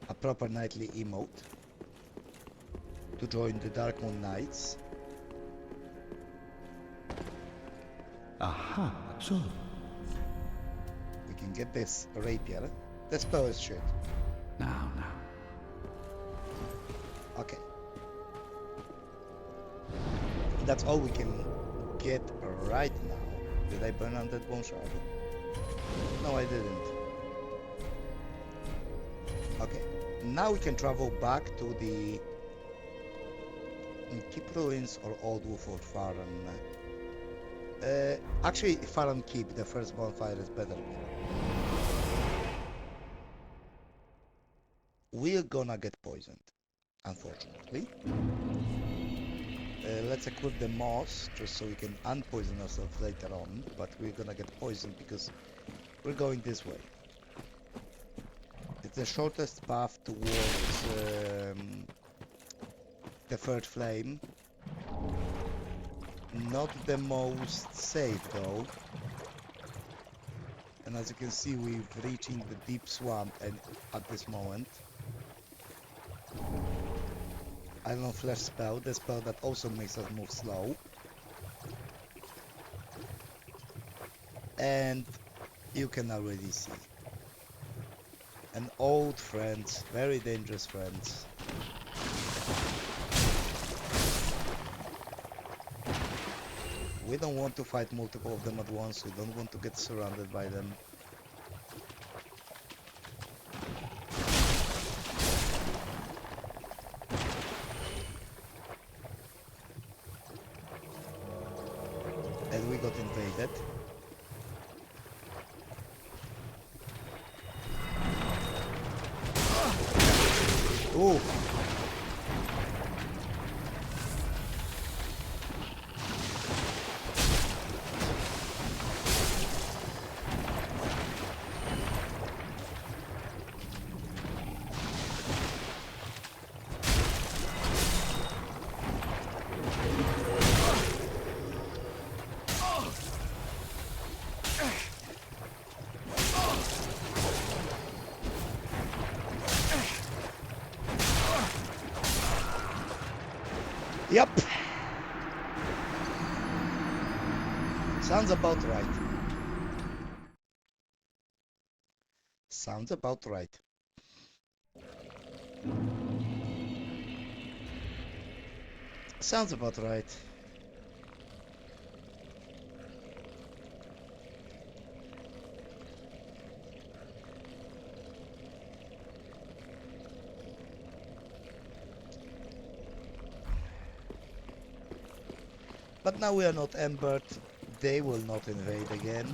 A: A proper nightly emote to join the Dark Moon Knights.
H: Aha, so.
A: We can get this rapier. The spell is shit.
H: Now.
A: Okay. That's all we can get right now. Did I burn on that bone shard? No, I didn't. Okay. Now we can travel back to the Keep Ruins or Old Wolford Farm. Actually, Farm Keep, the first bonfire is better. We're gonna get poisoned, unfortunately. let's equip the moss just so we can unpoison ourselves later on, but we're gonna get poisoned because we're going this way. It's the shortest path towards the third flame. Not the most safe though. And as you can see, we're reaching the deep swamp and at this moment. I don't know, flash spell, the spell that also makes us move slow. And you can already see. An old friend, very dangerous friends. We don't want to fight multiple of them at once, we don't want to get surrounded by them. And we got invaded. Ooh! Yep. Sounds about right. Sounds about right. Sounds about right. But now we are not embered, they will not invade again.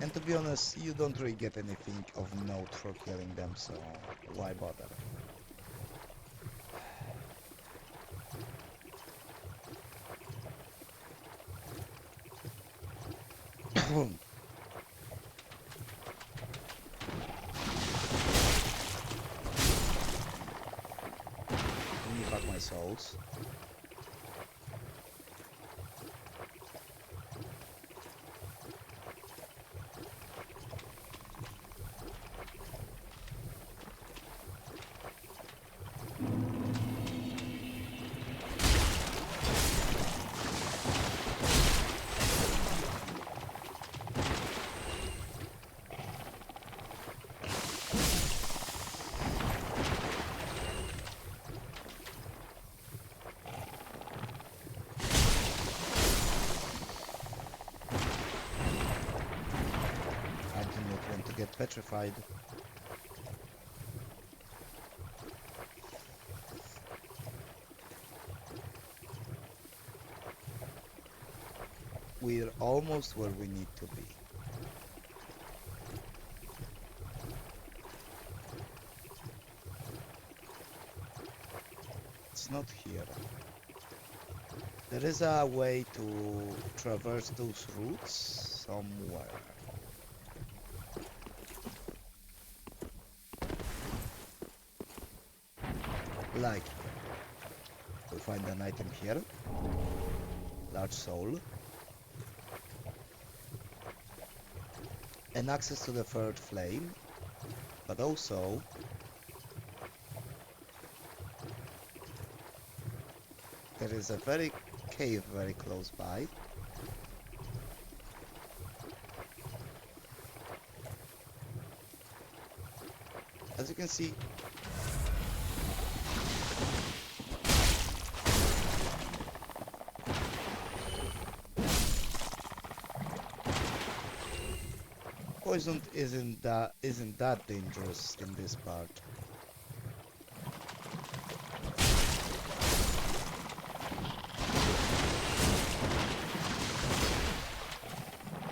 A: And to be honest, you don't really get anything of note for killing them, so why bother? Let me back my souls. Get petrified. We're almost where we need to be. It's not here. There is a way to traverse those routes somewhere. Like, we find an item here, large soul, and access to the third flame, but also there is a very cave very close by. As you can see, poison isn't that dangerous in this part.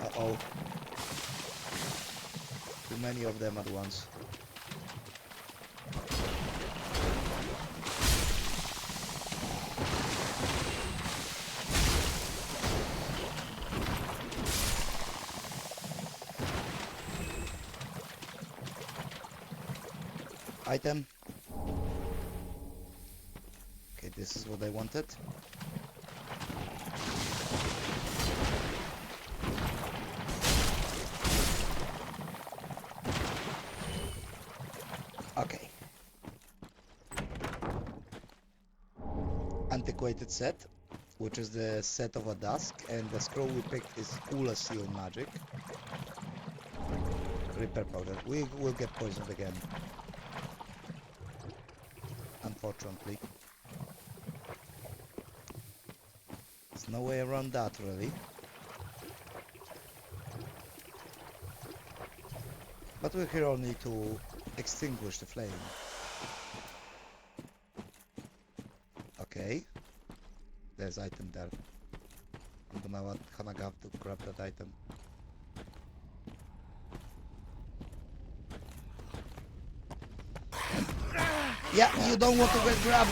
A: Uh-oh. Too many of them at once. Item. Okay, this is what I wanted. Okay. Antiquated set, which is the set of a dusk, and the scroll we picked is Ula Seal Magic. Repair powder. We will get poisoned again. Unfortunately. There's no way around that, really. But we're here only to extinguish the flame. Okay. There's item there. I'm gonna have to grab that item. Yeah, you don't want to get grabbed.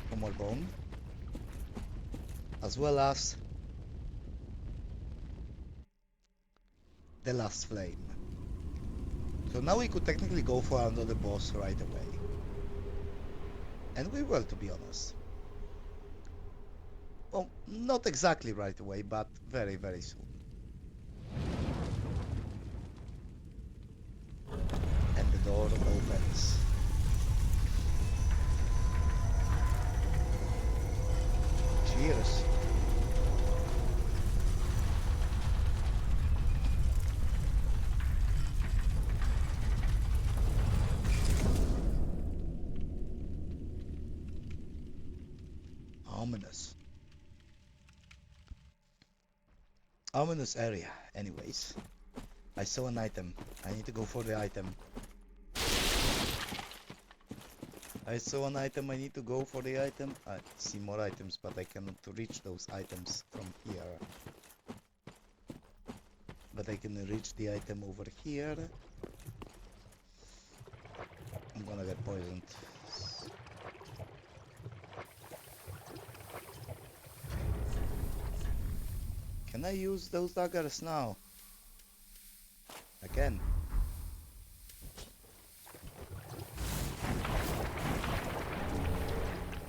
A: One more bone. As well as the last flame. So now we could technically go for another boss right away. And we will, to be honest. Well, not exactly right away, but very, very soon. And the door opens. Cheers. Ominous. Ominous area. Anyways. I saw an item. I need to go for the item. I saw an item. I need to go for the item. I see more items, but I cannot reach those items from here. But I can reach the item over here. I'm gonna get poisoned. Can I use those daggers now? Again.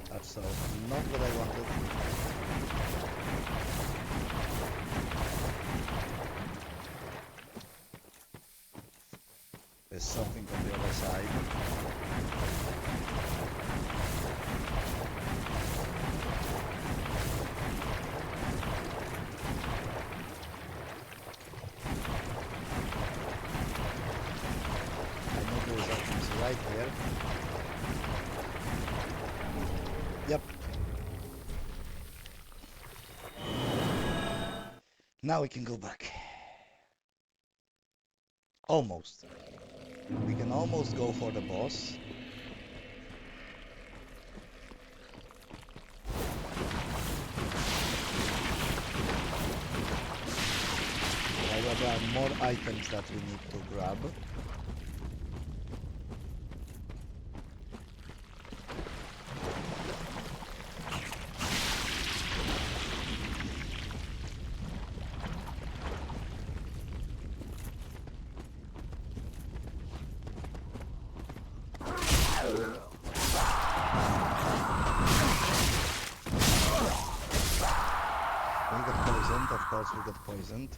A: That's not what I wanted. There's something on the other side. I know there's items right there. Yep. Now we can go back. Almost. We can almost go for the boss. However, there are more items that we need to grab. Of course we got poisoned.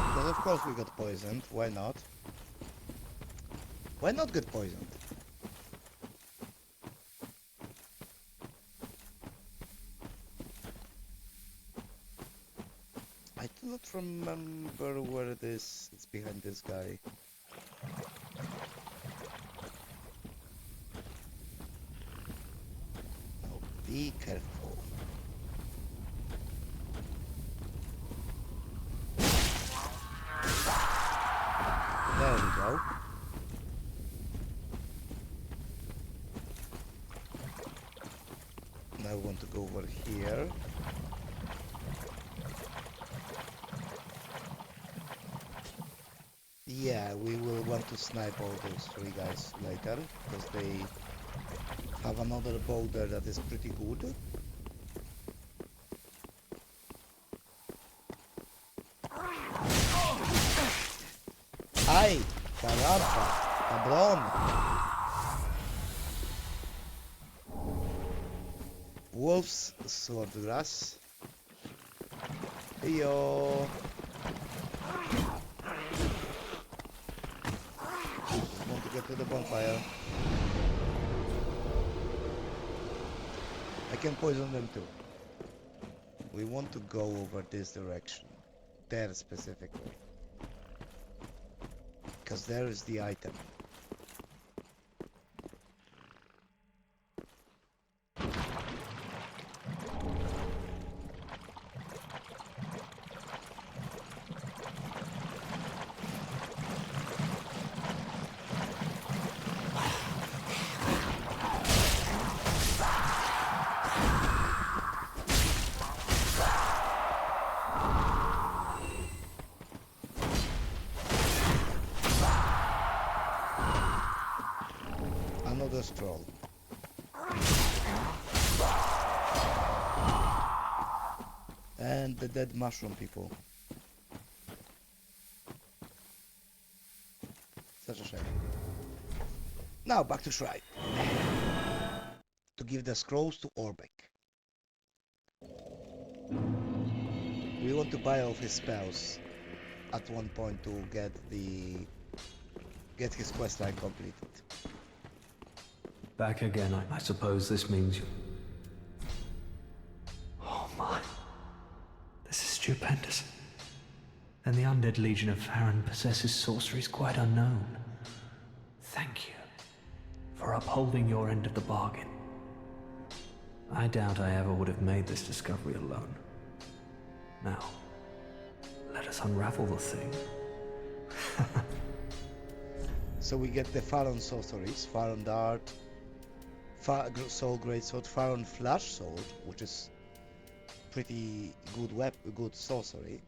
A: Because of course we got poisoned, why not? Why not get poisoned? I do not remember where it is. It's behind this guy. Be careful. There we go. I want to go over here. Yeah, we will want to snipe all those three guys later, because they have another bow there that is pretty good. ¡Ay! ¡Caramba! ¡Cabrón! Wolf's Swordgrass. Yo. Want to get to the bonfire. I can poison them too. We want to go over this direction. There specifically. Because there is the item. Another stroll. And the dead mushroom people. Such a shame. Now back to Shrine. To give the scrolls to Orbeck. We want to buy all his spells at one point to get his questline completed.
F: Back again, I suppose this means you... Oh my. This is stupendous. And the undead legion of Farron possesses sorceries quite unknown. Thank you for upholding your end of the bargain. I doubt I ever would have made this discovery alone. Now, let us unravel the thing.
A: So we get the Farron sorceries, Farron Dart, Soul Greatsword, Farron Flash Sword, which is pretty good sorcery.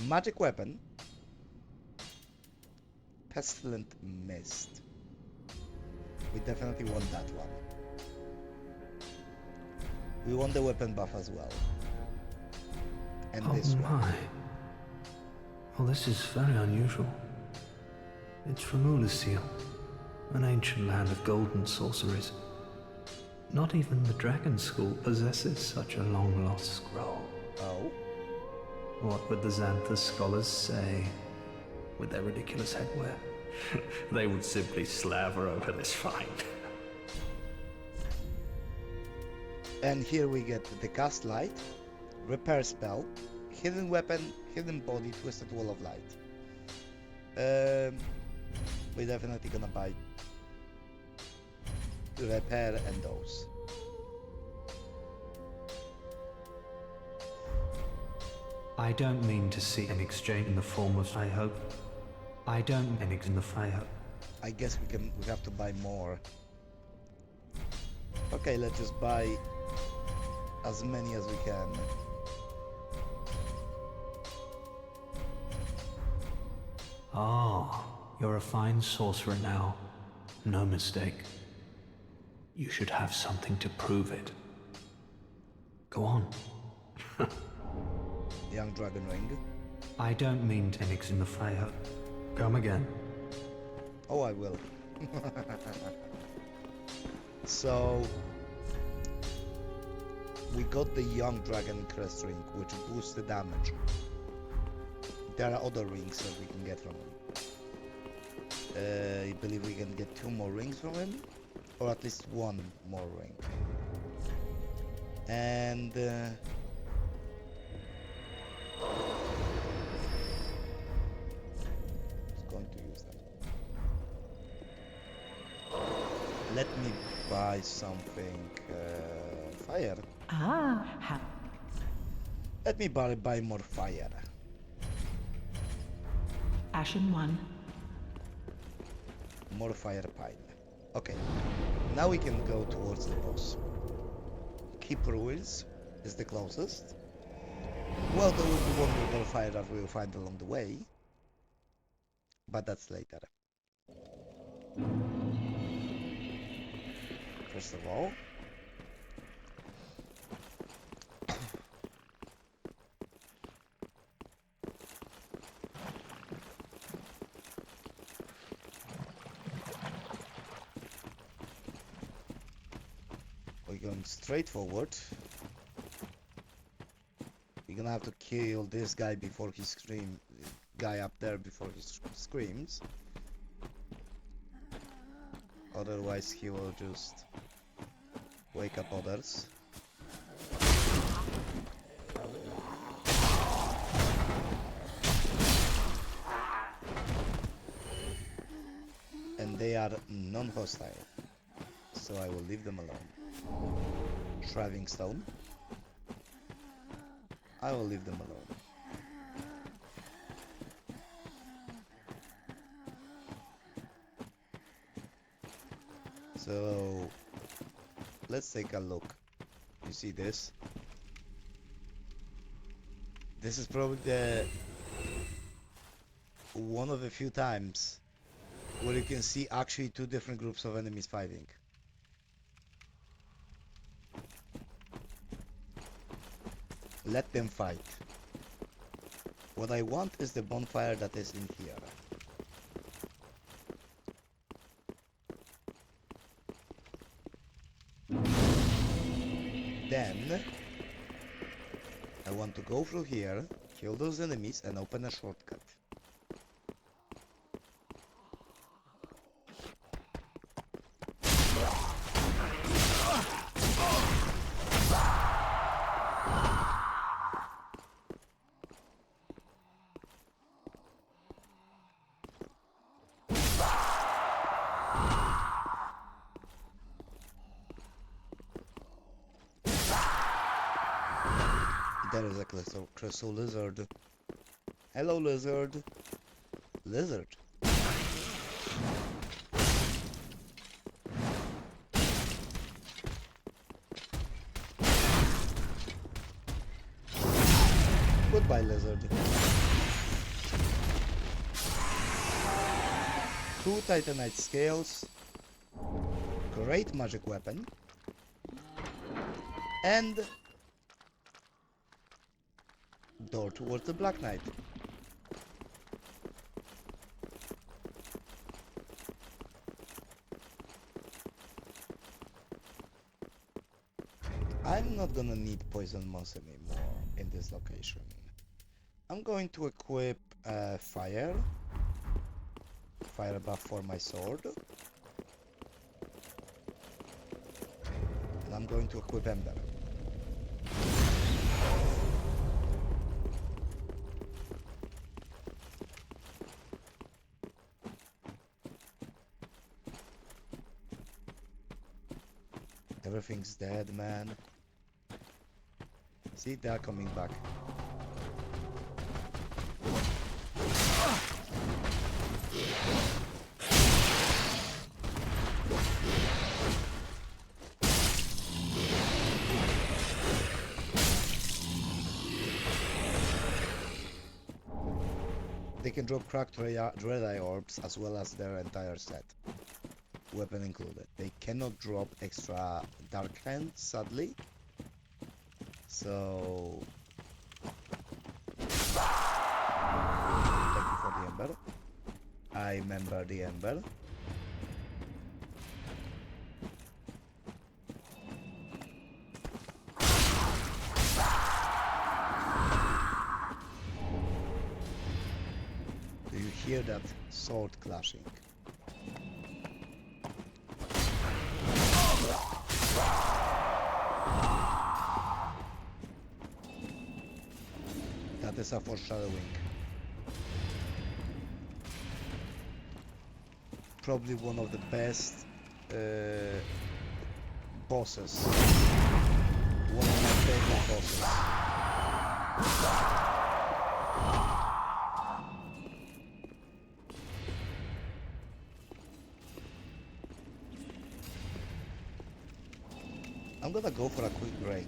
A: Magic Weapon, Pestilent Mist. We definitely want that one. We want the weapon buff as well. And this one.
F: Oh my. Well, this is very unusual. It's from Ulasil, an ancient land of golden sorceries. Not even the Dragon School possesses such a long-lost scroll.
A: Oh?
F: What would the Xanthus scholars say with their ridiculous headwear? They would simply slaver over this find.
A: And here we get the Cast Light, Repair Spell, Hidden Weapon, Hidden Body, Twisted Wall of Light. We're definitely gonna buy Repair and those.
F: I don't mean to see an exchange in the form of I hope. I don't mean in the fire.
A: I guess we have to buy more. Okay, let's just buy as many as we can.
F: Ah, you're a fine sorcerer now. No mistake. You should have something to prove it. Go on.
A: Young Dragon Ring.
F: I don't mean to mix in the fire. Come again.
A: Oh, I will. So we got the Young Dragon Crest Ring, which boosts the damage. There are other rings that we can get from him. I believe we can get 2 more rings from him, or at least 1 more ring. And it's going to use them. Let me buy something fire. Let me buy more fire.
C: Ashen 1.
A: More fire pile. Okay. Now we can go towards the boss. Keep Ruins is the closest. Well, there will be one more bonfire that we'll find along the way, but that's later. First of all, we're going straight forward. We're gonna have to kill this guy before he screams. Guy up there before he screams. Otherwise, he will just wake up others. And they are non-hostile, so I will leave them alone. Shriving Stone. I will leave them alone. So let's take a look. You see this? This is probably the one of the few times where you can see actually two different groups of enemies fighting. Let them fight. What I want is the bonfire that is in here. Then I want to go through here, kill those enemies, and open a shortcut. There is a crystal lizard. Hello, lizard. Lizard. Goodbye, lizard. 2 titanite scales. Great magic weapon. And door towards the Black Knight. I'm not gonna need poison moss anymore in this location. I'm going to equip fire buff for my sword, and I'm going to equip ember. Everything's dead, man. See, they're coming back. They can drop cracked Dreadeye orbs as well as their entire set, weapon included. They cannot drop extra Dark Hand, sadly. So thank you for the ember. I remember the ember. Do you hear that sword clashing? That is a foreshadowing. Probably one of the best bosses. One of my favorite bosses. I'm gonna go for a quick break.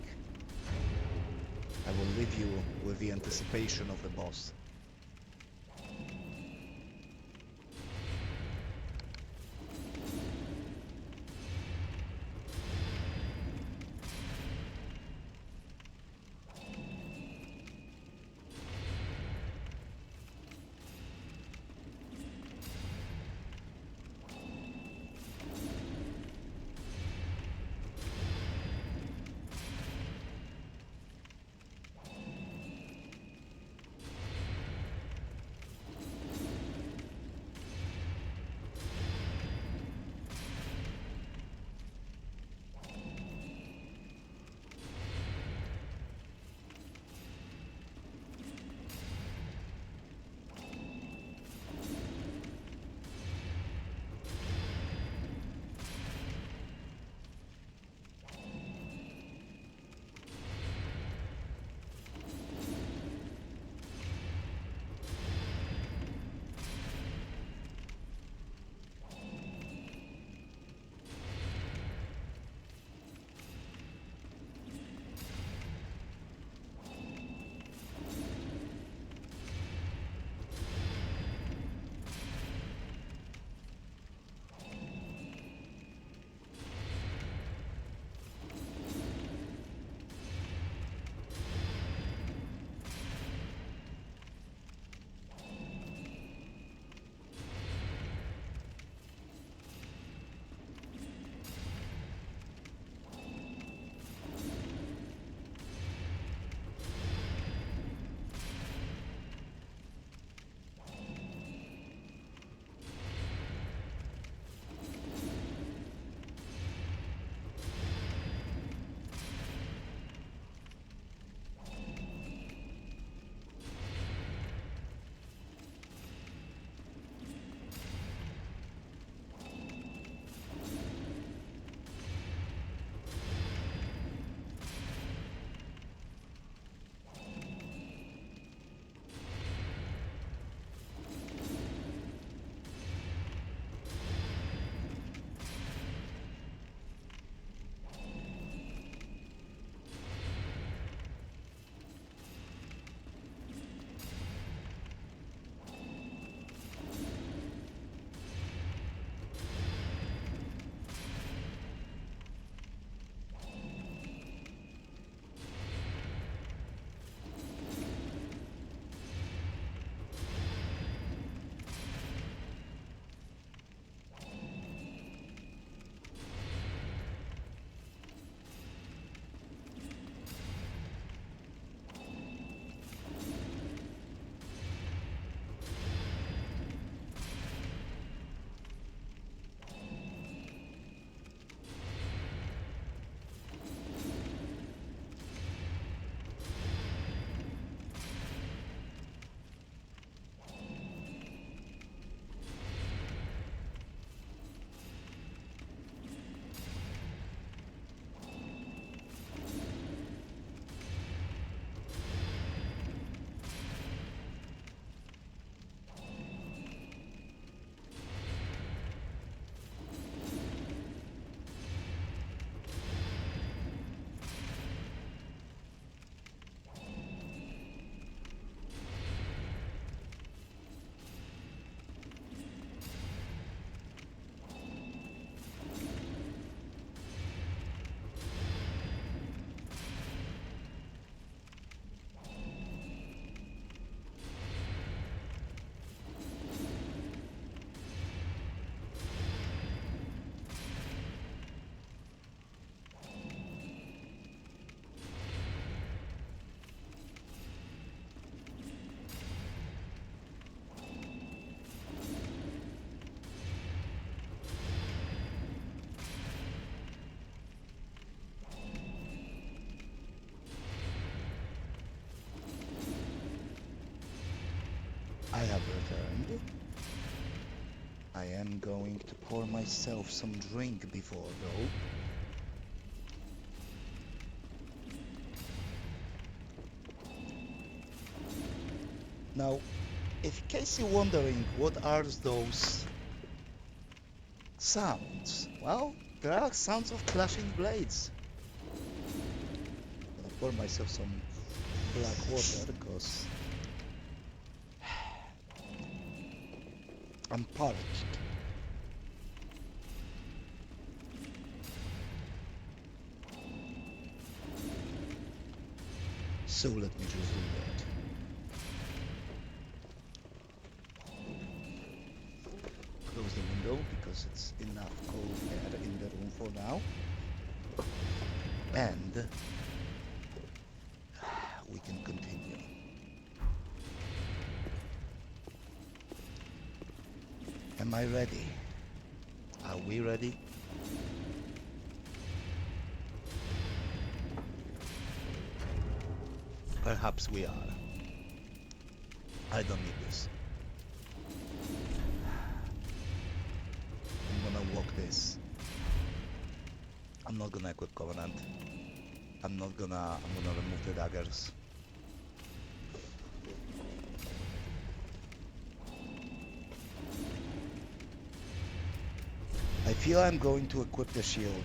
A: I will leave you with the anticipation of the boss. I have returned. I am going to pour myself some drink before though. Now, if in case you're wondering what are those sounds, well, there are sounds of clashing blades. pour myself some black water, because I'm parched. So let me just do that. Close the window because it's enough cold air in the room for now. And we can continue. Am I ready? Are we ready? Perhaps we are. I don't need this. I'm gonna walk this. I'm not gonna equip Covenant. I'm gonna remove the daggers. I feel I'm going to equip the shield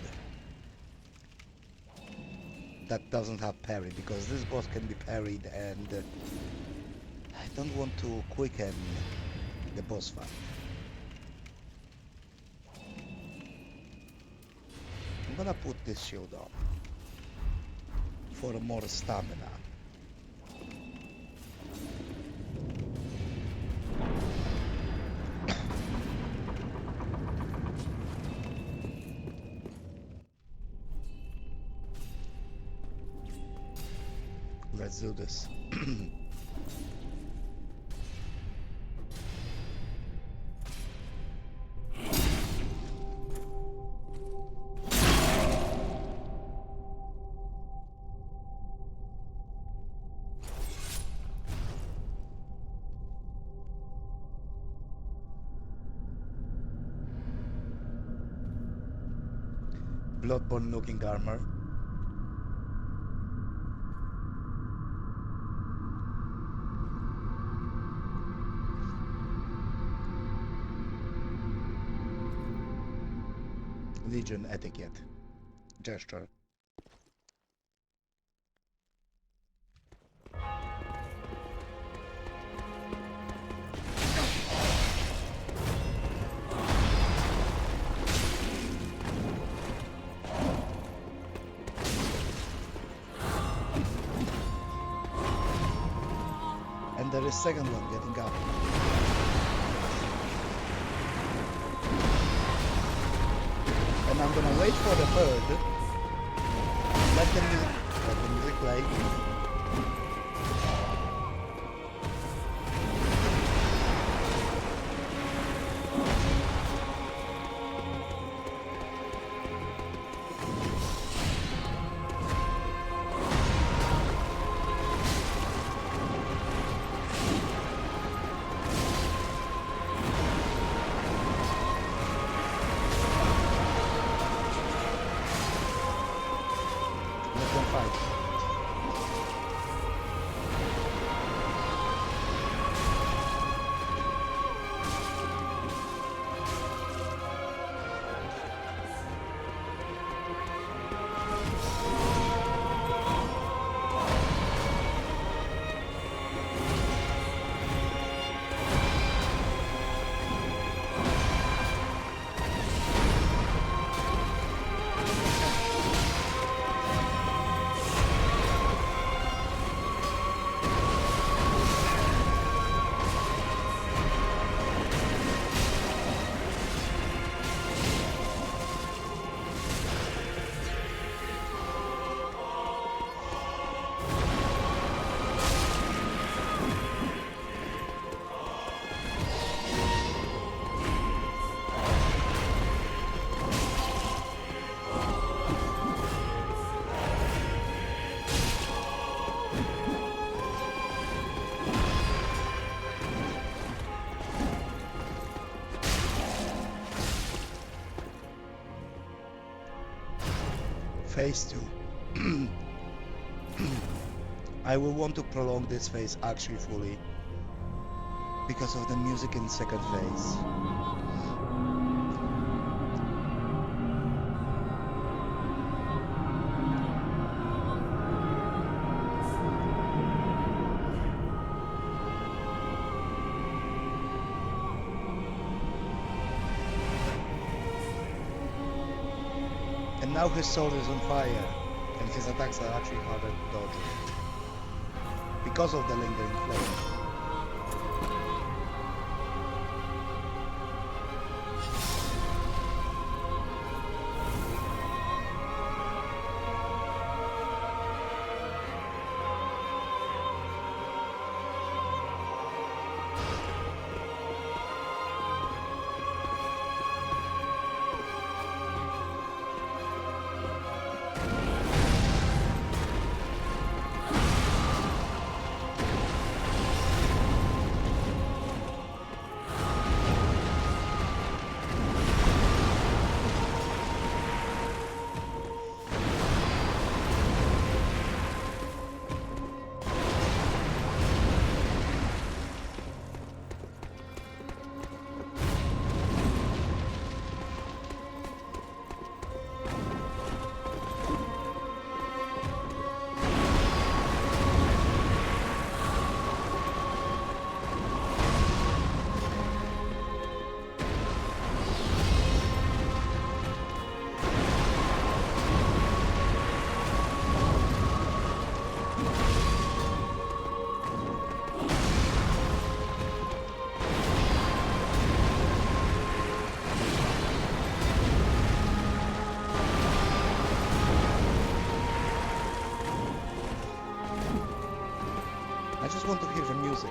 A: that doesn't have parry, because this boss can be parried, and I don't want to quicken the boss fight. I'm gonna put this shield on for more stamina. Let's do this. Bloodborne looking armor. Legion etiquette. Gesture. And there is second one getting up. And I'm gonna wait for the third. Let the music play. Let them fight. Phase 2. I will want to prolong this phase actually fully because of the music in second phase. And now his sword is on fire, and his attacks are actually harder to dodge because of the lingering flame. I just want to hear the music.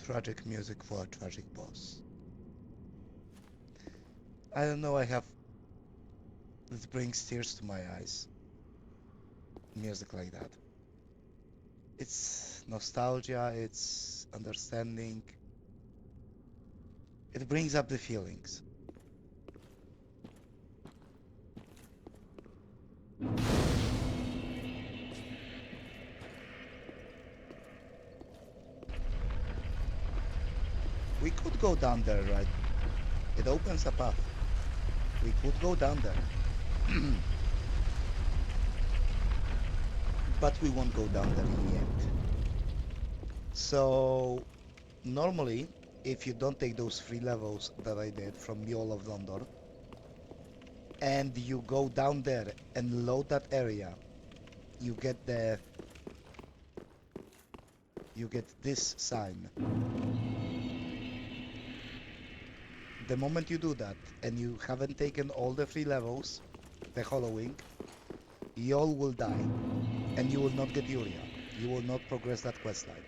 A: Tragic music for a tragic boss. I don't know, this brings tears to my eyes. Music like that. It's nostalgia, it's understanding. It brings up the feelings. We could go down there, right? It opens a path. We could go down there. But we won't go down there in the end. So, normally, if you don't take those 3 levels that I did from Mule of Londor, and you go down there and load that area, you get this sign. The moment you do that, and you haven't taken all the 3 levels, the Hollowing, you all will die, and you will not get Yuria. You will not progress that questline.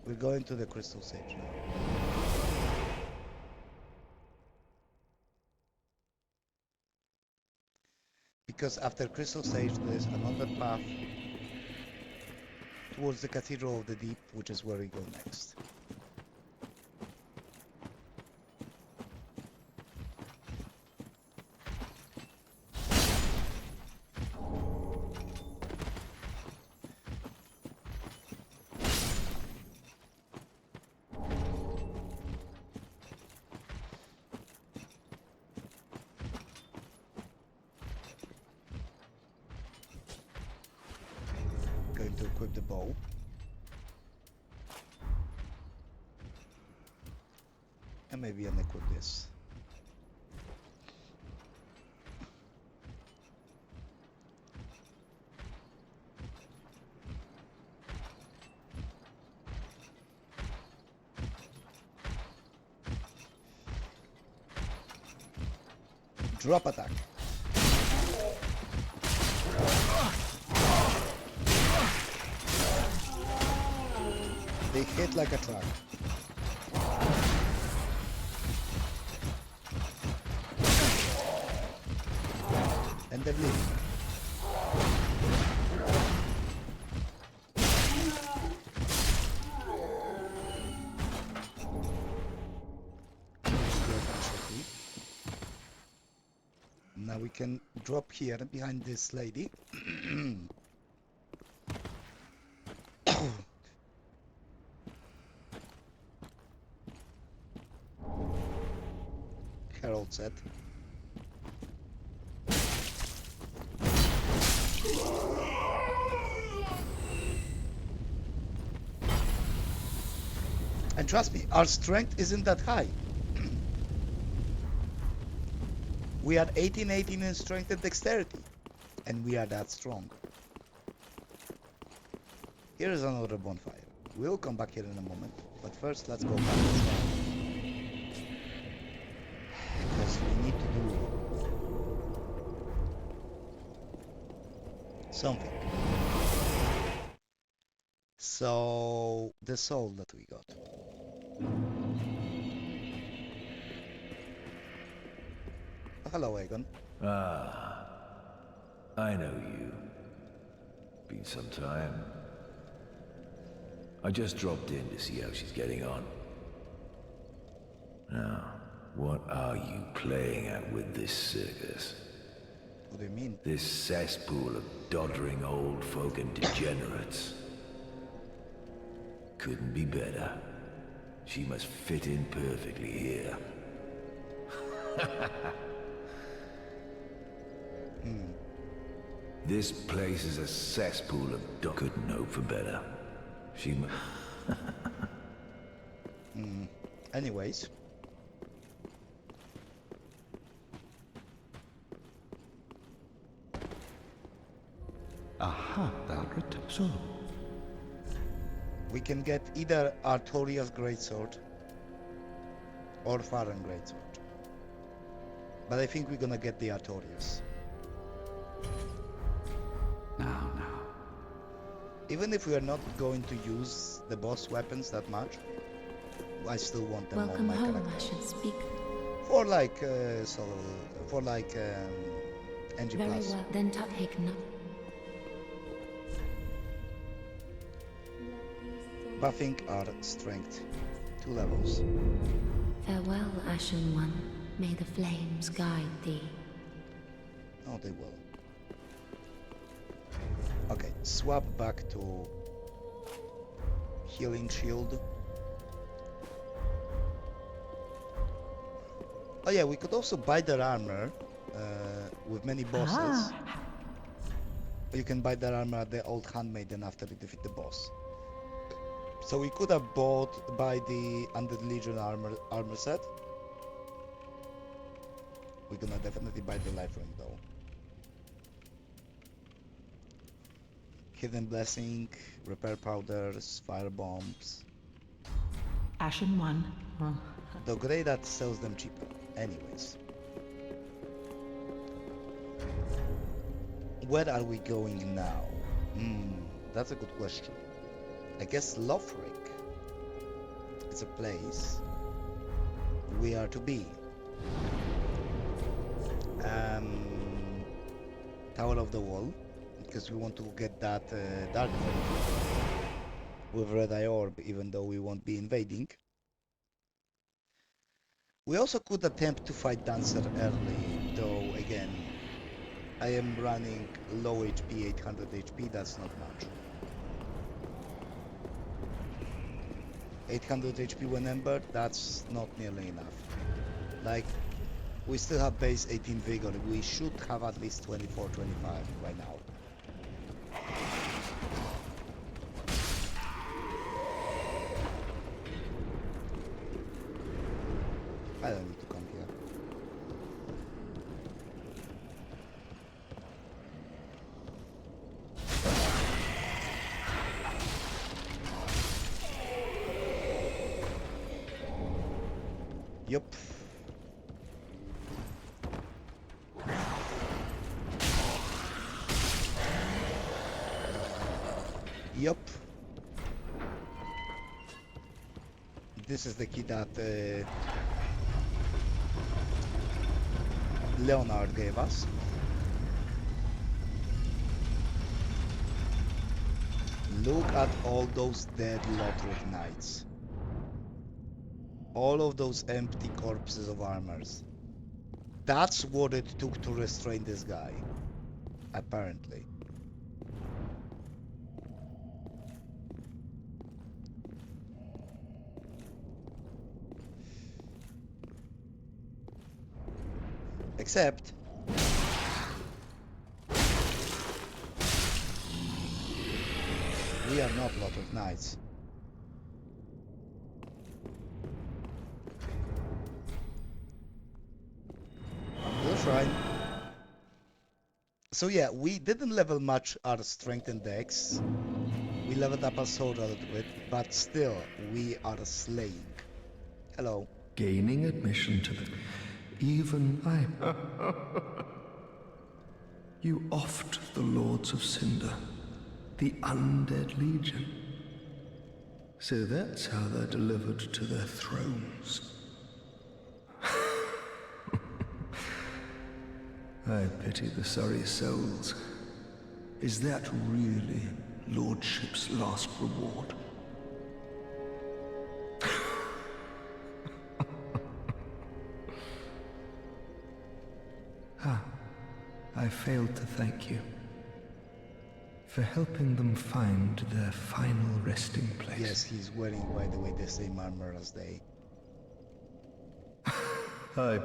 A: We're going to the Crystal Sage now. Because after Crystal Sage, there's another path towards the Cathedral of the Deep, which is where we go next. to equip the bow. And maybe unequip this. Drop attack. They hit like a truck. And they're leaving. Now we can drop here behind this lady. Harold said. And trust me, our strength isn't that high. We are 18 in strength and dexterity, and we are that strong. Here is another bonfire. We'll come back here in a moment, but first let's go back to Star. Because we need to do something. So, the soul that we got. Hello, Aegon.
K: Ah, I know you. Been some time. I just dropped in to see how she's getting on. Now, what are you playing at with this circus?
A: What do you mean?
K: This cesspool of doddering old folk and degenerates. Couldn't be better. She must fit in perfectly here. This place is a cesspool of couldn't hope for better. She
A: Anyways.
F: Aha, thou returned. So,
A: We can get either Artorias Greatsword or Farron Greatsword. But I think we're gonna get the Artorias.
F: now.
A: Even if we are not going to use the boss weapons that much, I still want them on
J: Welcome
A: my
J: home,
A: character.
J: I should speak.
A: For like, NG+.
J: Very well, then Tuthaken.
A: Buffing our strength 2 levels.
J: Farewell, Ashen One. May the flames guide thee.
A: Oh, they will. Okay, swap back to healing shield. Oh yeah, we could also buy their armor with many bosses. You can buy their armor at the old handmaiden after you defeat the boss. So we could have buy the Undead Legion armor set. We're gonna definitely buy the life ring though. Hidden blessing, repair powders, fire bombs.
C: Ashen One.
A: The grey that sells them cheaper. Anyways. Where are we going now? That's a good question. I guess Lothric is a place we are to be. Tower of the Wall, because we want to get that Dark Fate with Red Eye Orb, even though we won't be invading. We also could attempt to fight Dancer early, though again, I am running low HP, 800 HP, that's not much. 800 HP when Ember, that's not nearly enough. Like, we still have base 18 Vigor, we should have at least 24, 25 right now. Yup. This is the key that Leonard gave us. Look at all those dead Lothric knights. All of those empty corpses of armors. That's what it took to restrain this guy. Apparently. Except we are not Lothric knights. We'll try. So yeah, we didn't level much our strength and dex. We leveled up our sword a little bit, but still, we are slaying. Hello.
F: Gaining admission to the... Even I... You offed the Lords of Cinder, the Undead Legion. So that's how they're delivered to their thrones. I pity the sorry souls. Is that really Lordship's last reward? I failed to thank you for helping them find their final resting place.
A: Yes, he's wearing, by the way, the same armor as they.
F: I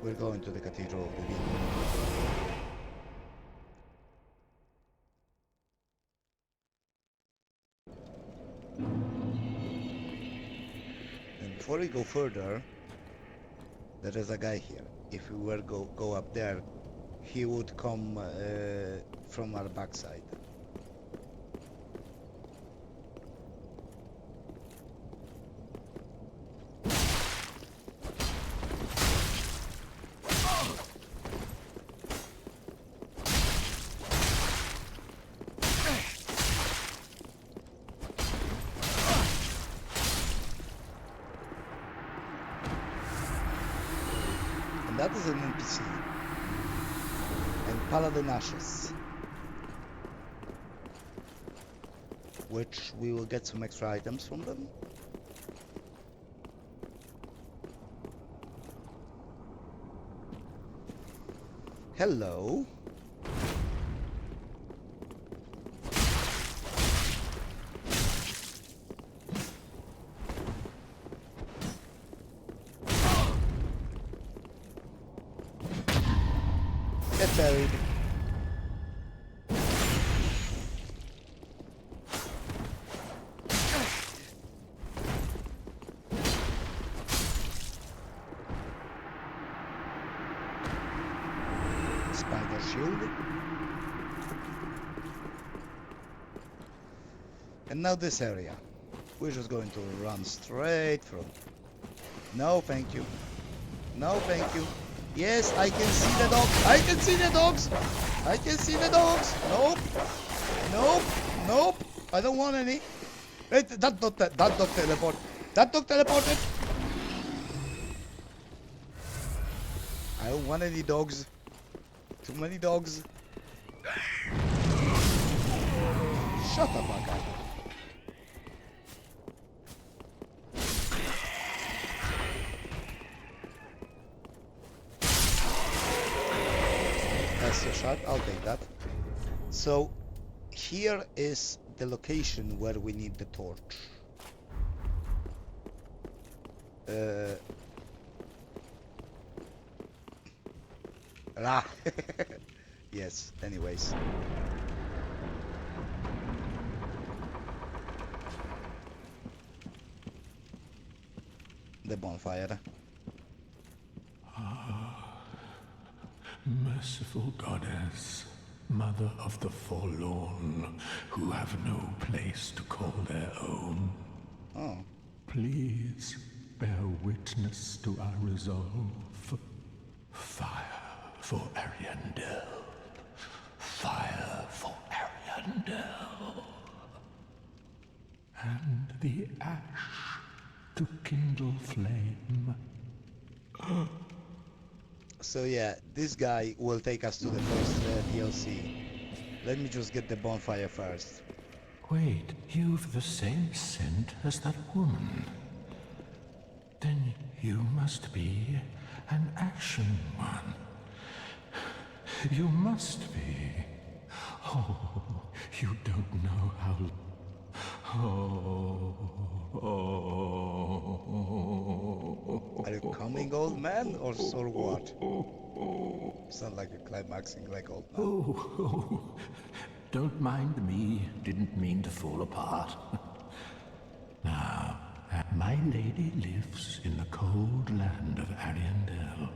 A: We're going to the Cathedral of the Demon. And before we go further, there is a guy here. If we were go up there, he would come from our backside. That is an NPC. And Paladin Ashes. Which we will get some extra items from them. Hello. Get buried. Spider shield. And now this area. We're just going to run straight through. No, thank you. No, thank you. Yes, I can see the dogs. I can see the dogs. I can see the dogs. Nope. Nope. Nope. I don't want any. Wait, that dog teleport. That dog teleported. I don't want any dogs. Too many dogs. Shut up, Baka. That's your shot. I'll take that. So, here is the location where we need the torch. Ah. Yes, anyways. The bonfire.
B: Merciful goddess, mother of the forlorn, who have no place to call their own,
A: Oh.
B: please bear witness to our resolve. Fire for Ariandel. Fire for Ariandel. And the ash to kindle flame.
A: So yeah, this guy will take us to the first DLC. Let me just get the bonfire first.
B: Wait, you've the same scent as that woman. Then you must be an action one. You must be. Oh, you don't know how...
A: Are you coming, old man, or what? Sound like you're climaxing like old man.
B: Oh, don't mind me. Didn't mean to fall apart. Now, my lady lives in the cold land of Ariandel.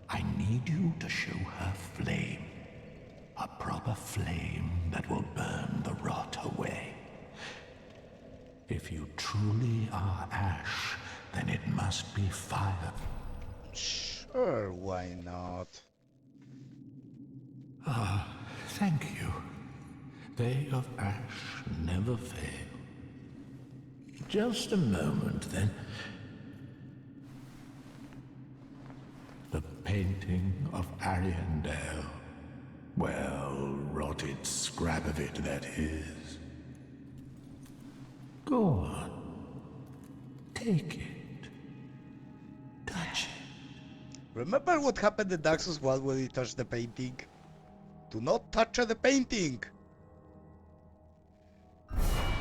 B: I need you to show her flame. A proper flame that will burn the rot away. If you truly are ash, then it must be fire.
A: Sure, why not?
B: Thank you. They of ash never fail. Just a moment, then. The painting of Ariandel. Well, rotted scrap of it, that is. Go on. Take it. Touch it.
A: Remember what happened in Dark Souls 1 when we touched the painting? Do not touch the painting!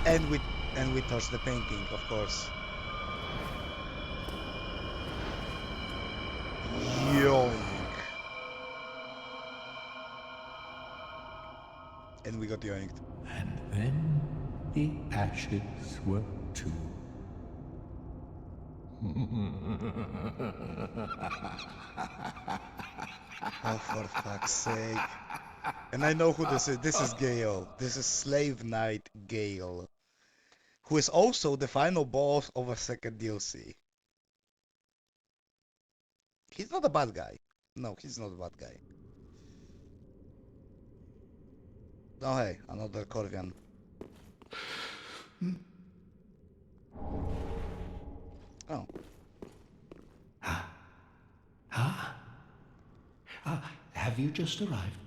A: And we touched the painting, of course. Yoink! And we got yoinked.
B: And then the ashes were too.
A: Oh, for fuck's sake. And I know who this is. This is Gale. This is Slave Knight Gale. Who is also the final boss of a second DLC. He's not a bad guy. No, he's not a bad guy. Oh hey, another Corvian. Oh.
H: Have you just arrived?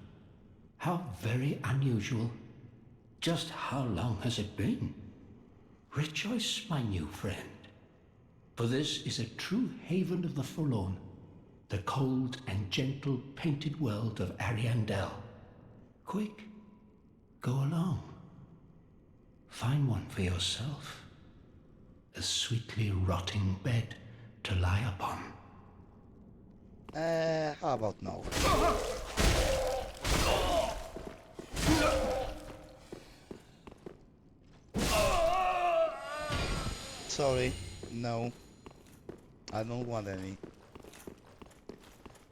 H: How very unusual. Just how long has it been? Rejoice, my new friend. For this is a true haven of the forlorn, the cold and gentle painted world of Ariandel. Quick, go along. Find one for yourself. A sweetly rotting bed to lie upon.
A: How about no? Sorry, no. I don't want any.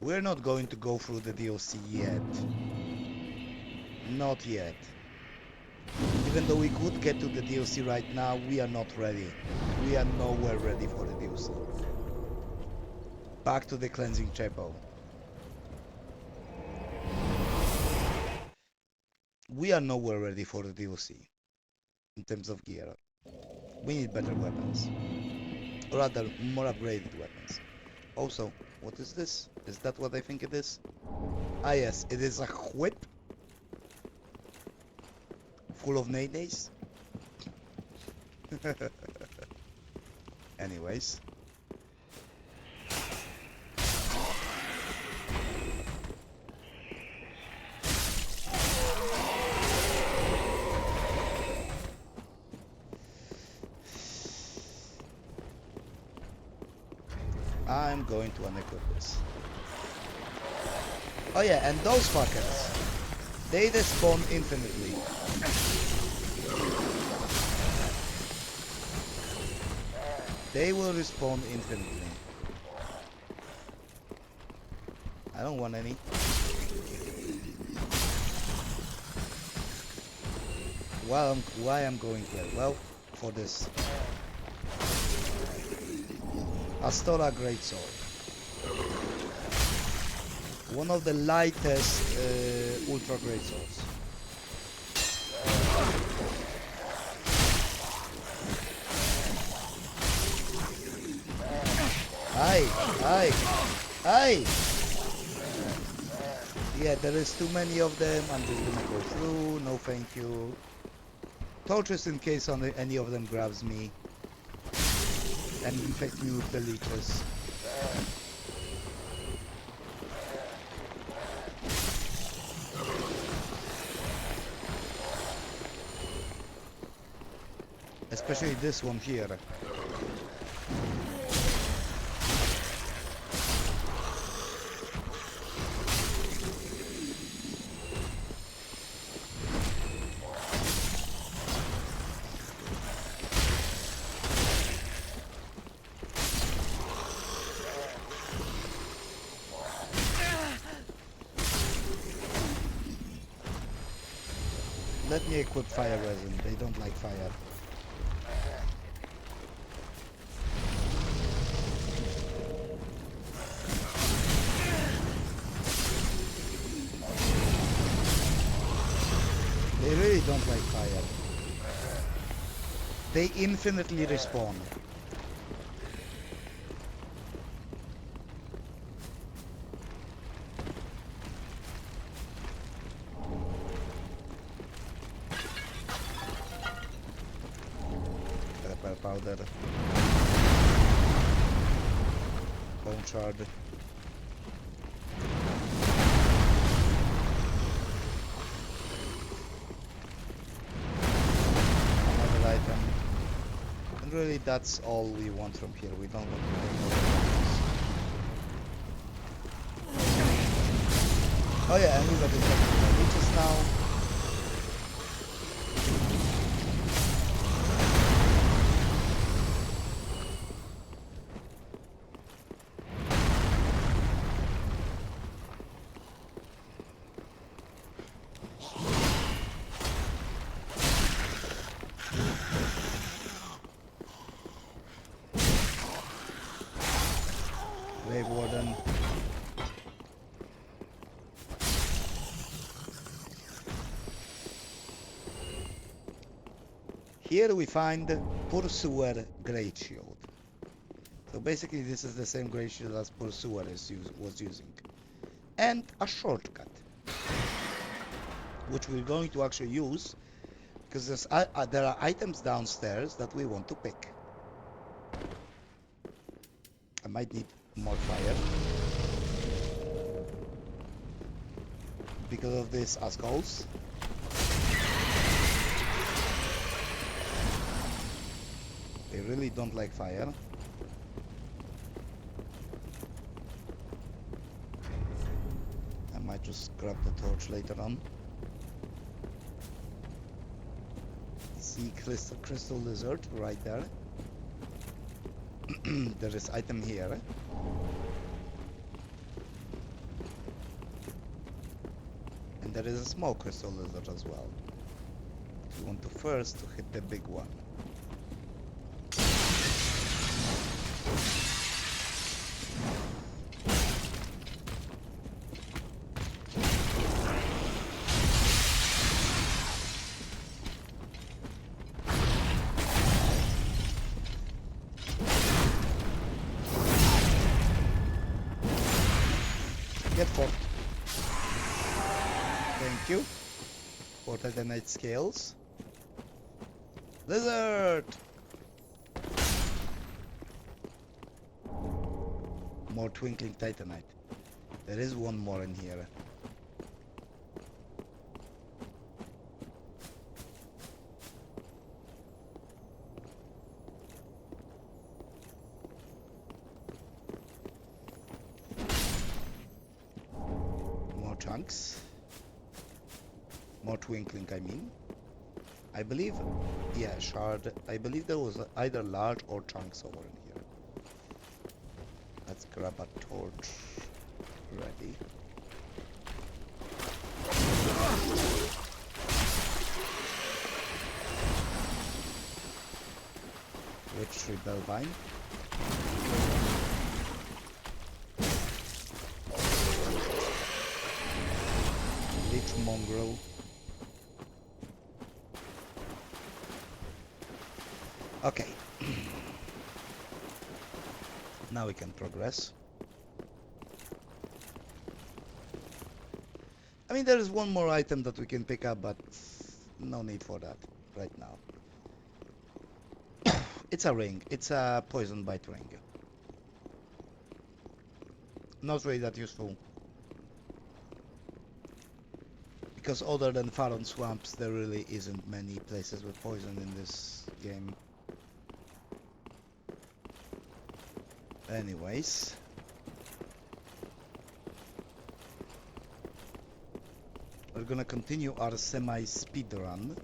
A: We're not going to go through the DLC yet. Not yet. Even though we could get to the DLC right now, we are not ready. We are nowhere ready for the DLC. Back to the cleansing chapel. We are nowhere ready for the DLC. In terms of gear. We need better weapons. Or rather, more upgraded weapons. Also, what is this? Is that what I think it is? Ah yes, it is a whip. Full of nays. Anyways. I'm going to unequip this. Oh yeah, and those fuckers, they respawn infinitely. They will respawn infinitely. I don't want any. Why I'm going here? Well, for this. Astora Greatsword. One of the lightest Ultra Greatswords. Aye, aye, aye! Yeah, there is too many of them. I'm just gonna go through. No thank you. Torches in case any of them grabs me and infect me with the leeches. Especially this one here. Let me equip fire resin. They don't like fire. They really don't like fire. They infinitely respawn. Pepper powder. Bone shard. Another item. And really that's all we want from here. We don't want to take more items. Oh yeah, and we got infected by leeches now. Grave Warden. Here we find Pursuer Great Shield. So basically this is the same Great Shield as Pursuer was using. And a shortcut. Which we're going to actually use because there are items downstairs that we want to pick. I might need more fire because of these assholes. They really don't like fire. I might just grab the torch later on. See crystal lizard right there. There is item here. And there is a small crystal lizard as well. We want to first hit the big one. Get forked. Thank you. For titanite scales. Lizard! More twinkling titanite. There is one more in here. More chunks. More twinkling, I mean. I believe, yeah, shard. I believe there was either large or chunks over in here. Let's grab a torch. Ready. Witch tree bellvine. Lich mongrel. Okay. Now we can progress. I mean, there is one more item that we can pick up, but no need for that right now. It's a ring. It's a poison bite ring. Not really that useful. Because other than Faron swamps, there really isn't many places with poison in this game. Anyways. We're gonna continue our semi-speed run.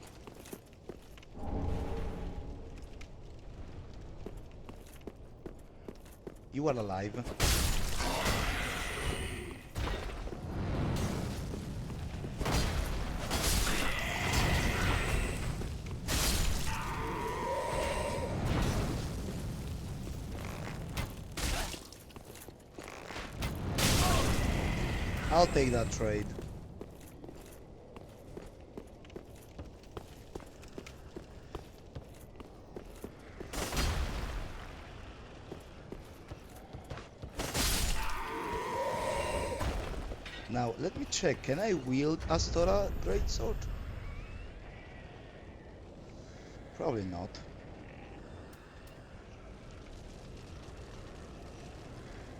A: You are alive. I'll take that trade. Now, let me check. Can I wield Astora Greatsword? Probably not.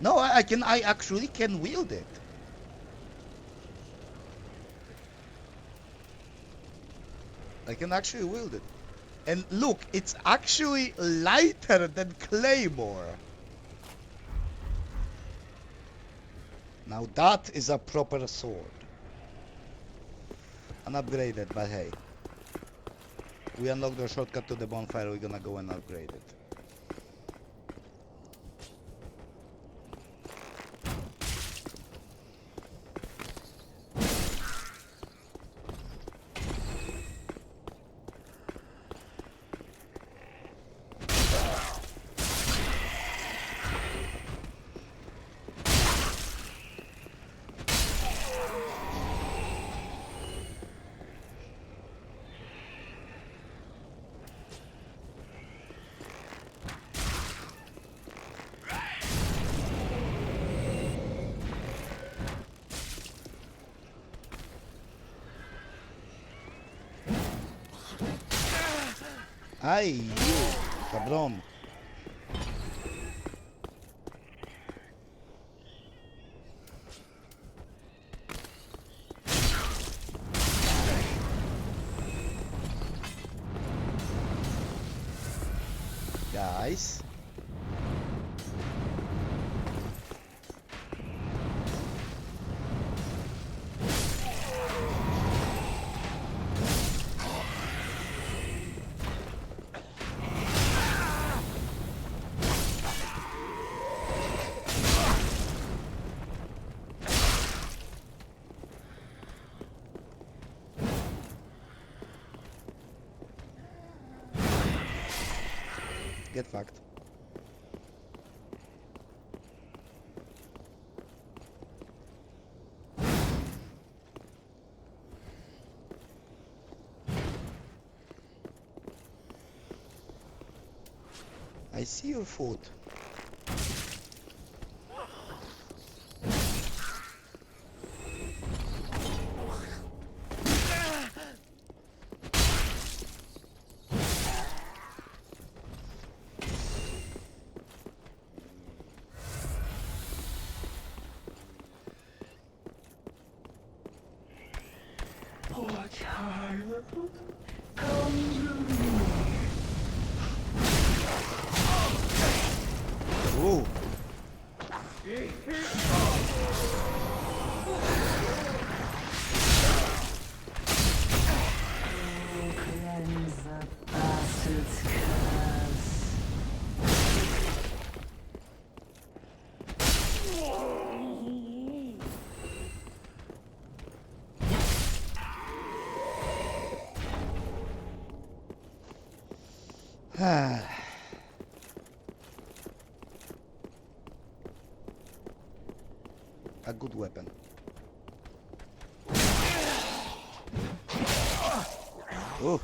A: No, I can. I actually can wield it. I can actually wield it. And look, it's actually lighter than Claymore. Now that is a proper sword. Unupgraded, but hey. We unlocked the shortcut to the bonfire, we're gonna go and upgrade it. ¡Ay, you, cabrón! Guys. Get fucked. I see your foot. Ooh. A good weapon. Oh.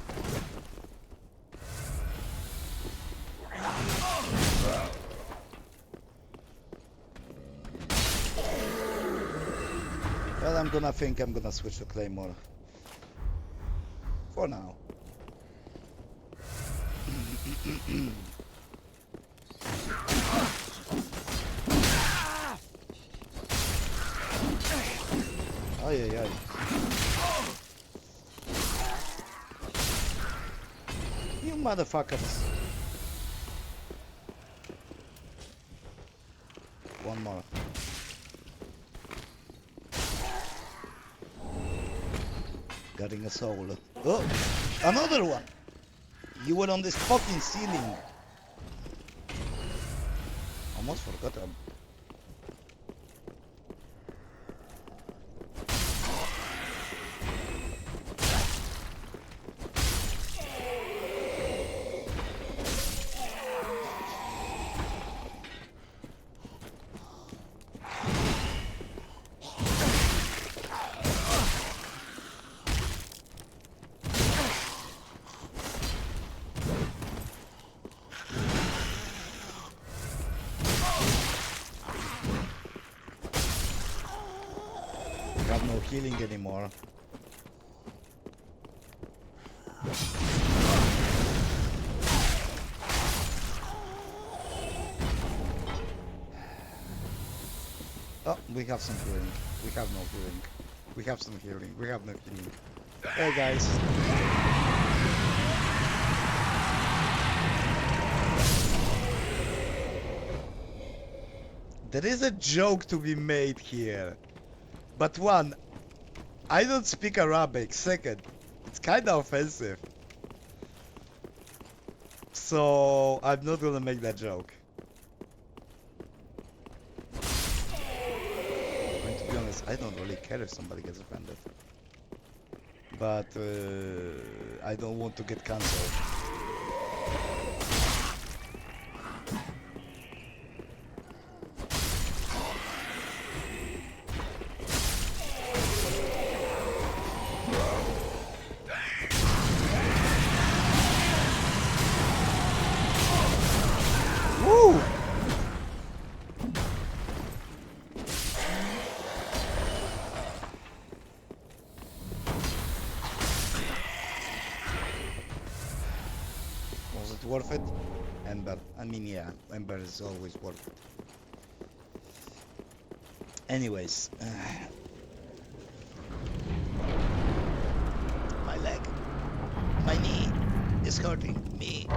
A: Well, I'm gonna switch to Claymore. For now. Ay, ay, ay. You motherfuckers. One more. Getting a soul. Oh! Another one! You were on this fucking ceiling. Almost forgot them. Got no healing anymore. Oh, we have some healing. We have no healing. We have some healing. We have no healing. Hey guys. There is a joke to be made here. But one, I don't speak Arabic. Second, it's kind of offensive. So I'm not gonna make that joke. And to be honest, I don't really care if somebody gets offended. But I don't want to get cancelled. Woo! Was it worth it? Ember. I mean, yeah, Ember is always worth it. Anyways. My leg. My knee is hurting me.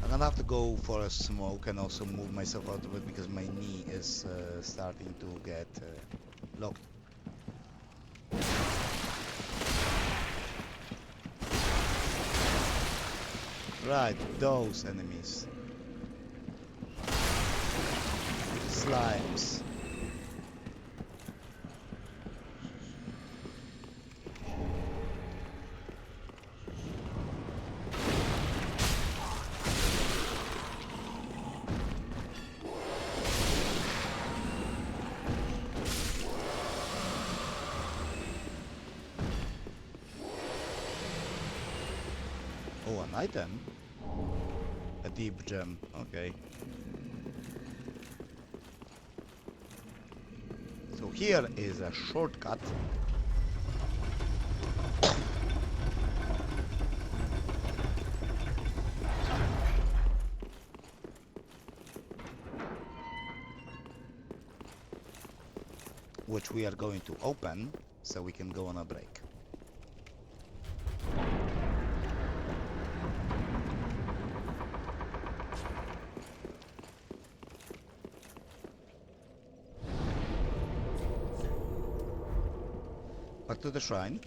A: I'm gonna have to go for a smoke and also move myself out of it because my knee is starting to get locked. Right, those enemies. Slimes. Oh, an item? A deep gem, okay. So here is a shortcut. Which we are going to open so we can go on a break. Back to the shrine.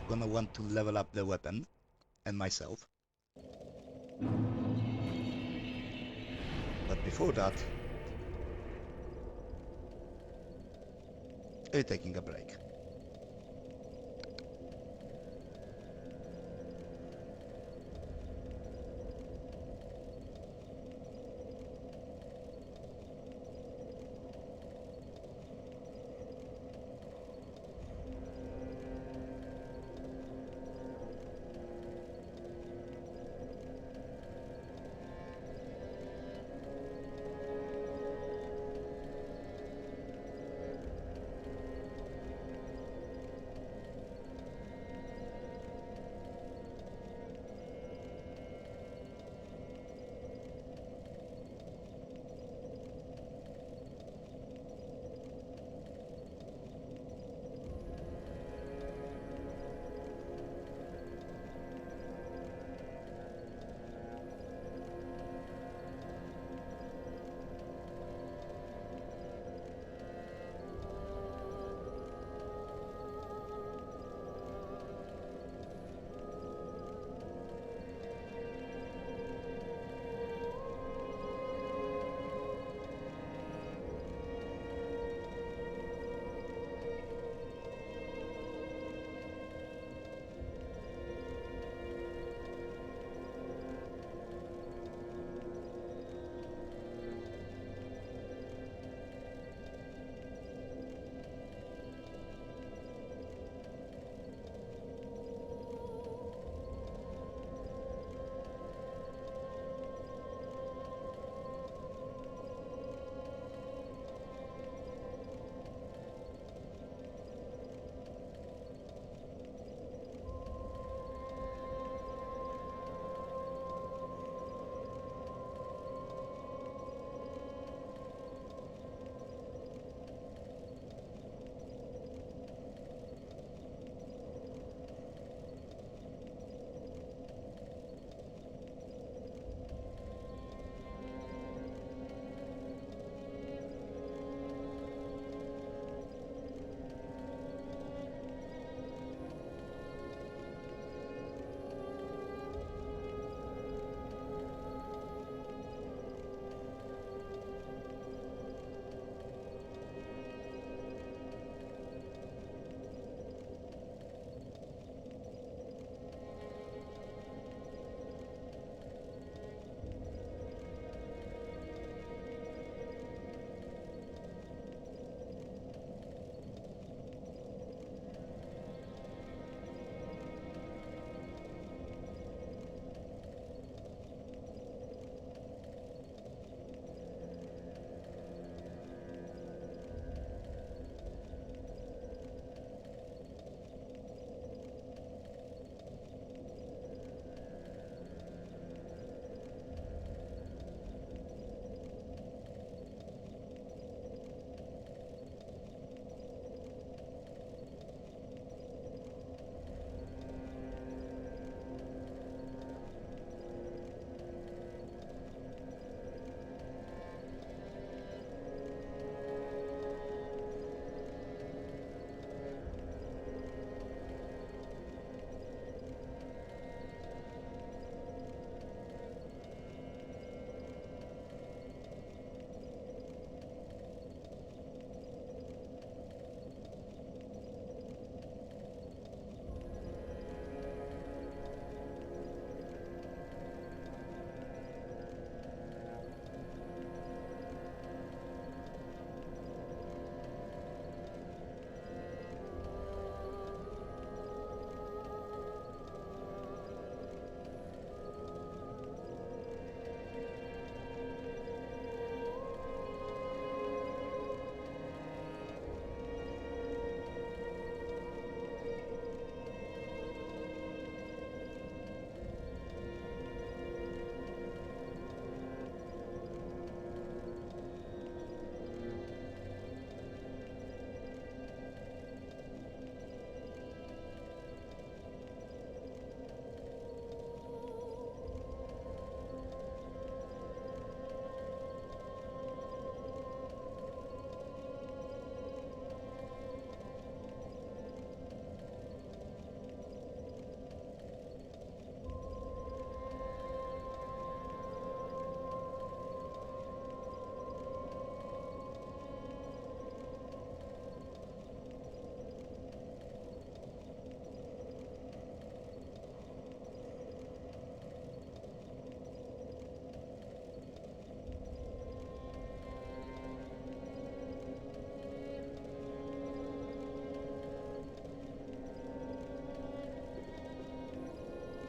A: Gonna want to level up the weapon and myself. But before that, we're taking a break.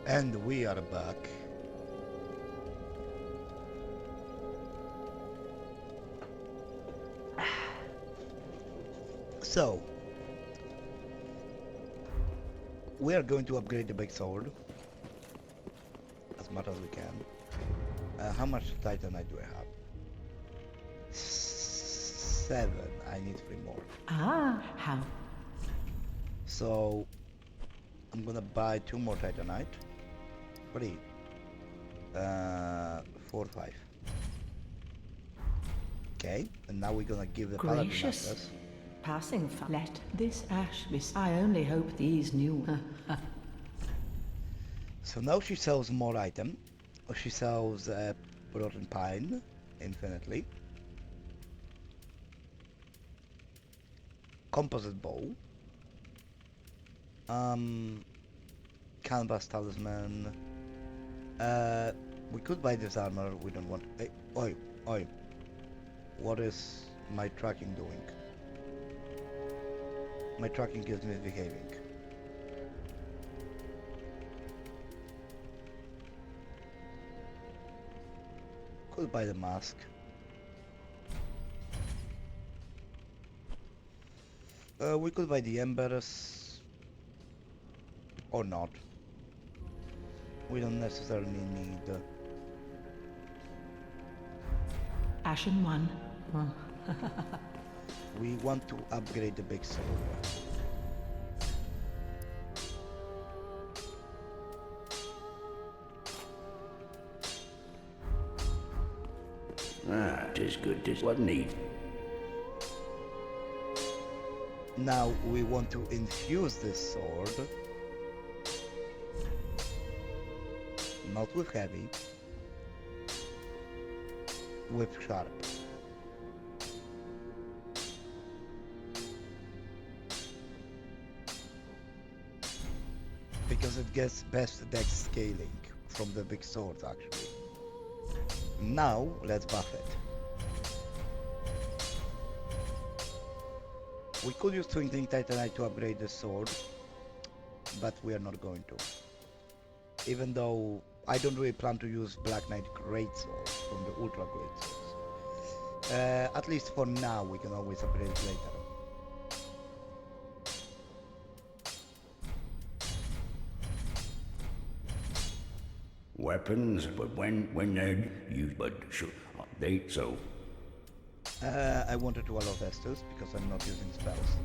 A: And we are back. So, we are going to upgrade the big sword as much as we can. How much titanite do I have? 7. I need 3 more.
C: Ah, how?
A: So, I'm gonna buy 2 more titanite. 3. 4, 5. Okay, and now we're gonna give the paladin
C: Gracious.
A: access.
C: Passing let this ash be. I only hope these new.
A: So now she sells more item. She sells rotten pine infinitely. Composite bow. Canvas talisman. We could buy this armor. We don't want. Hey, oi, oi. What is my tracking doing? My tracking is misbehaving. Could buy the mask. We could buy the embers. Or not. We don't necessarily need...
C: Ashen one.
A: we want to upgrade the big sword.
G: Ah, 'tis good, 'tis what need.
A: Now we want to infuse this sword. Not with heavy. With sharp. Because it gets best dex scaling from the big swords actually. Now let's buff it. We could use Twinkling Titanite to upgrade the sword, but we are not going to. Even though I don't really plan to use Black Knight Great Sword from the Ultra Great Swords. At least for now, we can always upgrade it later.
G: Weapons, but when they're used, but sure, they so.
A: I wanted to allow Vestus because I'm not using spells.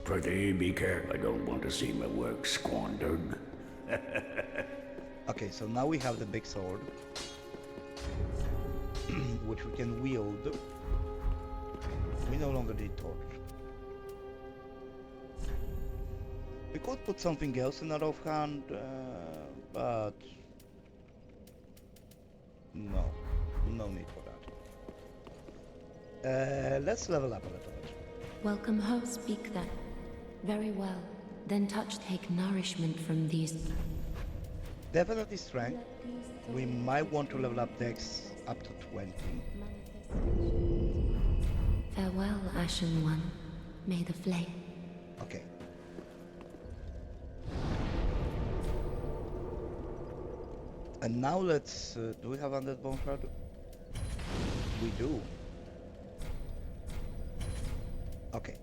G: Prithee, be careful. I don't want to see my work squandered.
A: Okay, so now we have the big sword, which we can wield. We no longer need torch. We could put something else in our offhand, but no need for that. Let's level up a little bit.
J: Welcome home, speak that. Very well. Then take nourishment from these.
A: Definitely strength. We might want to level up dex up to 20.
J: Farewell, Ashen One. May the flame.
A: Okay. And now let's... do we have Undead Bone Shard? We do. Okay.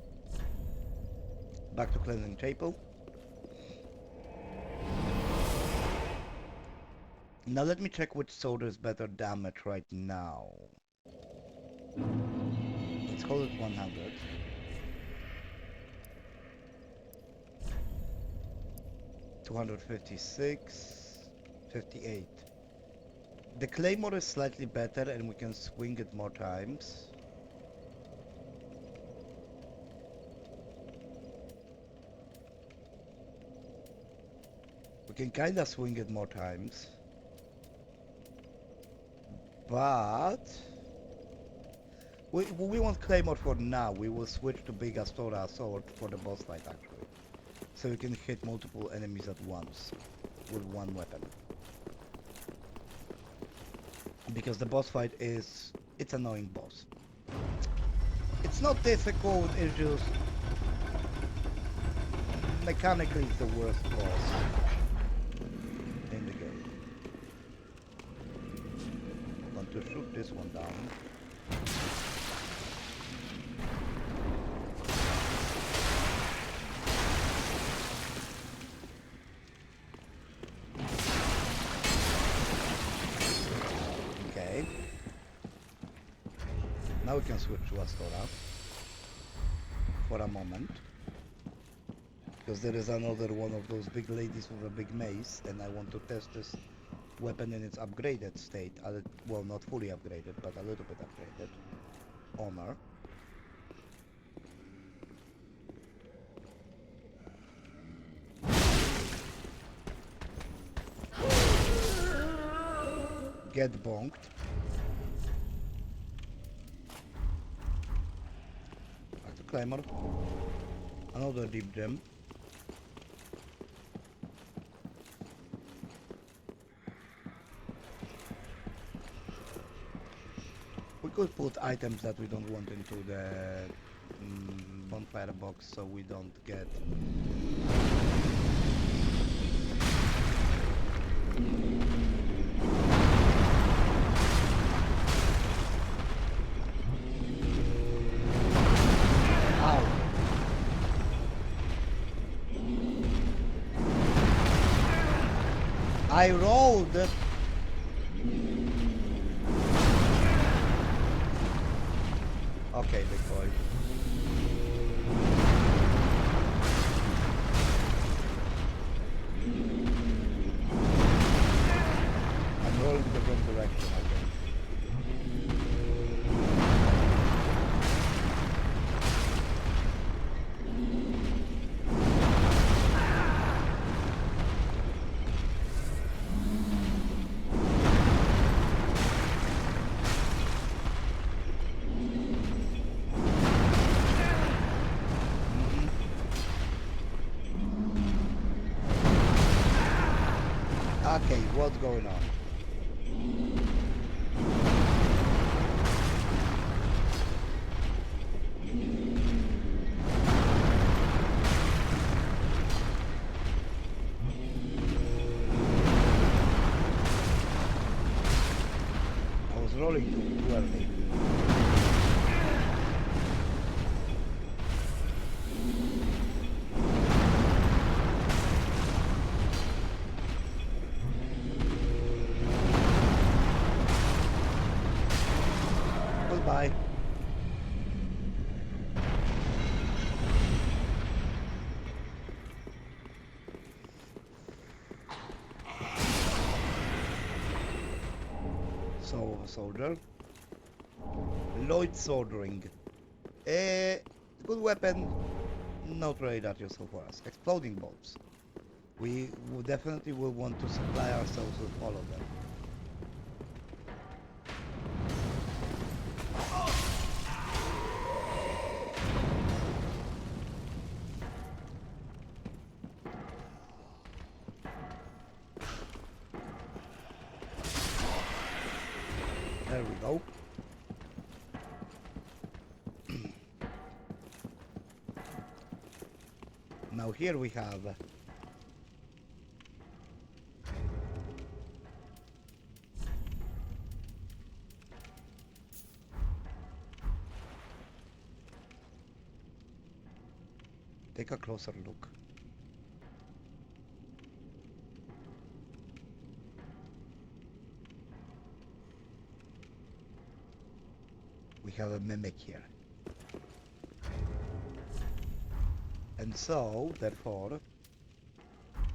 A: Back to Cleansing Chapel. Now let me check which sword is better damage right now. Let's call it 100. $256, 58. The Claymore is slightly better and we can swing it more times. We can kinda swing it more times. But we want Claymore for now. We will switch to Big Astora sword for the boss fight actually. So you can hit multiple enemies at once with one weapon. Because the boss fight is... it's an annoying boss. It's not difficult, it's just... mechanically it's the worst boss in to shoot this one down. Okay. Now we can switch to Astora for a moment. Because there is another one of those big ladies with a big mace, and I want to test this weapon in its upgraded state. Well, not fully upgraded, but a little bit upgraded. Honor. Get bonked. Back to Climber. Another deep gem. We could put items that we don't want into the bonfire box so we don't get I rolled. Okay, big boy. I'm rolling the wrong direction, I think. Okay, what's going on? I was rolling too early. Goodbye. So, soldier. Lloyd soldering. Good weapon. Not really that useful for us. Exploding bulbs. We definitely will want to supply ourselves with all of them. There we go. Now here we have take a closer look. We have a mimic here. And so, therefore,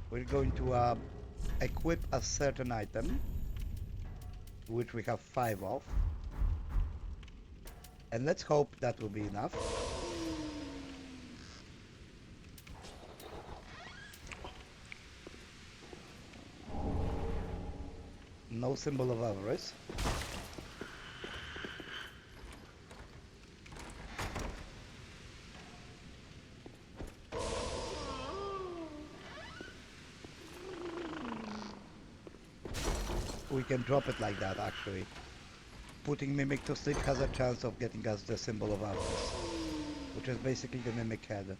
A: we're going to equip a certain item, which we have 5 of. And let's hope that will be enough. No symbol of avarice. We can drop it like that, actually. Putting Mimic to sleep has a chance of getting us the symbol of avarice, which is basically the Mimic head.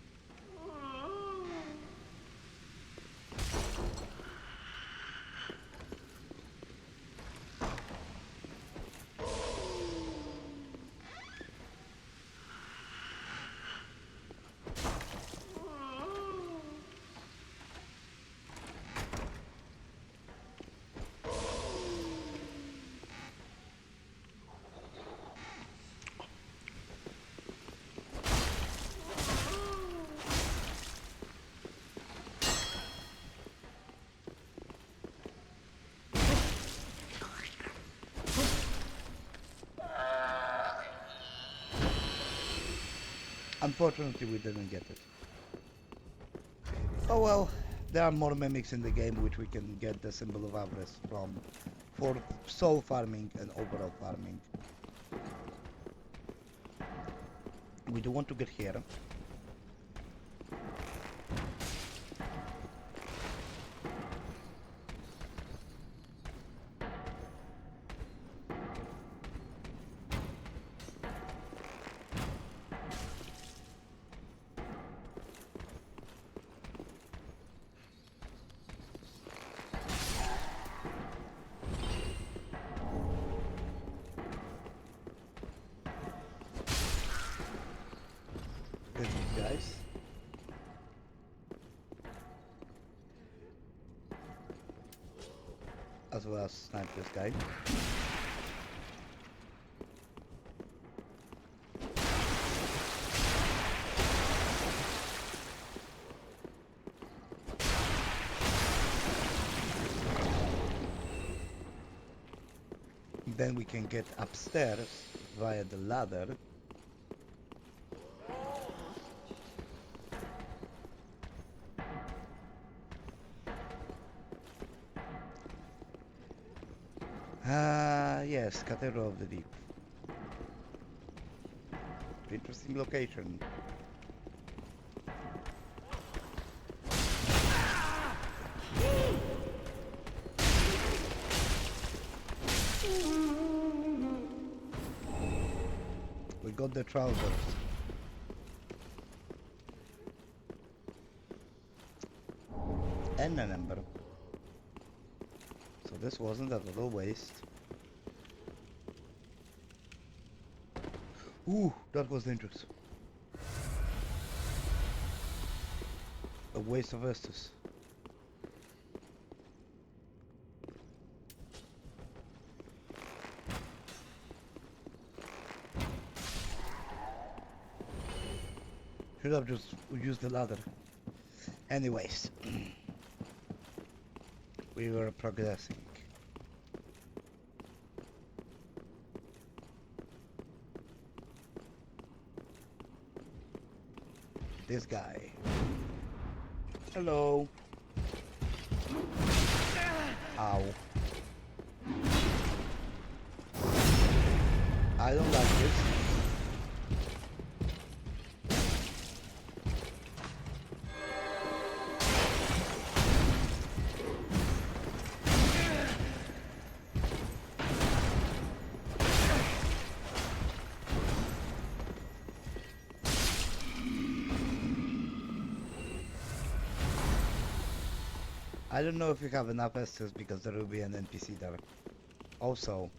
A: Unfortunately, we didn't get it. Oh well, there are more mimics in the game which we can get the symbol of avarice from for soul farming and overall farming. We do want to get here. Get these guys. As well as snipe this guy. Then we can get upstairs via the ladder. Yes, Cathedral of the Deep. Interesting location. We got the trousers. And an ember. So this wasn't a little waste. Ooh, that was dangerous. A waste of Estus. Should have just used the ladder. Anyways, we were progressing. This guy. Hello. Ow. I don't like this. I don't know if you have enough Estus because there will be an NPC there. Also,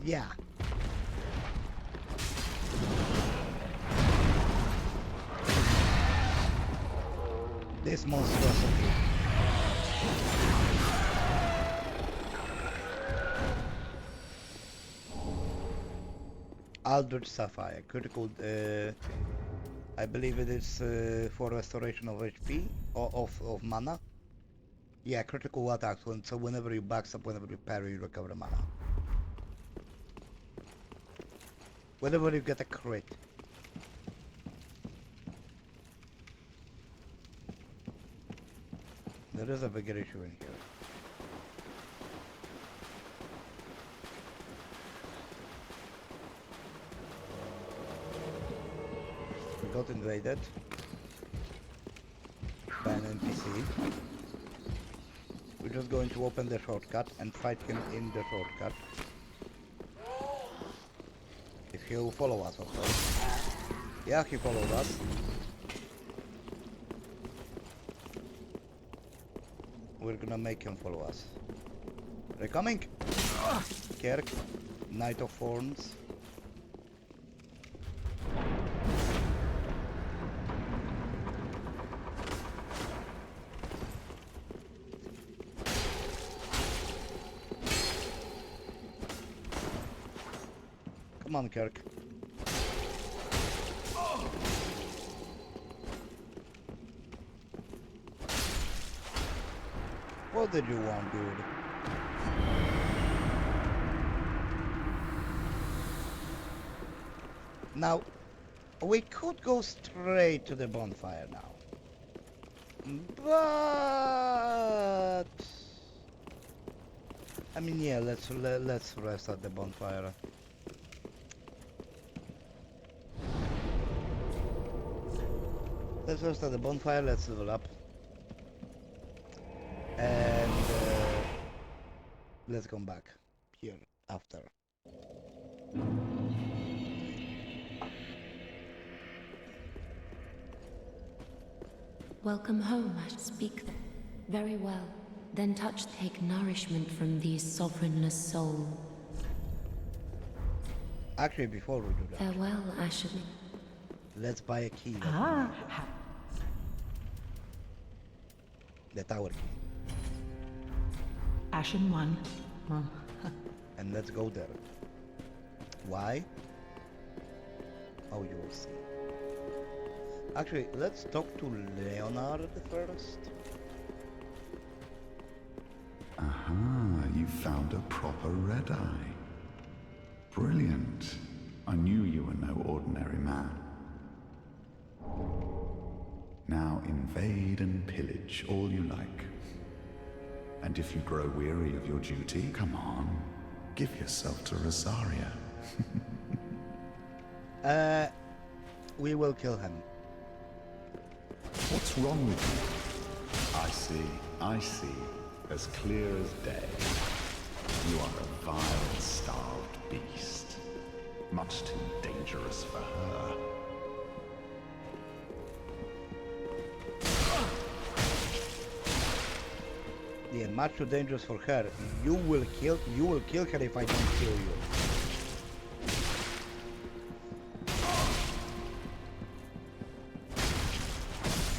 A: yeah. This monstrosity. Aldrich Sapphire, critical, I believe it is for restoration of HP, or of mana. Yeah, critical attacks, so whenever you backstab, whenever you parry, you recover mana. Whenever you get a crit. There is a bigger issue in here. We got invaded by an NPC. We're just going to open the shortcut and fight him in the shortcut. If he'll follow us, of course. Yeah, he followed us. We're gonna make him follow us. They're coming! Kerk, Knight of Thorns. Come on, Kirk. What did you want, dude? Now, we could go straight to the bonfire now. But I mean, yeah, let's rest at the bonfire. Let's rest at the bonfire. Let's level up, and let's come back here after.
J: Welcome home, I speak then. Very well. Then take nourishment from these sovereignless soul.
A: Actually, before we do that,
J: Farewell, Ashley.
A: let's buy a key. The tower key.
C: Ashen one.
A: And let's go there. Why? Oh, you will see. Actually, let's talk to Leonard first.
E: Aha, you found a proper red-eye. Brilliant. I knew you were no ordinary man. Now invade and pillage all you like. And if you grow weary of your duty, come on, give yourself to Rosaria.
A: We will kill him.
E: What's wrong with you? I see. As clear as day. You are a vile, starved beast. Much too dangerous for her.
A: Yeah, much too dangerous for her. You will kill her if I don't kill you.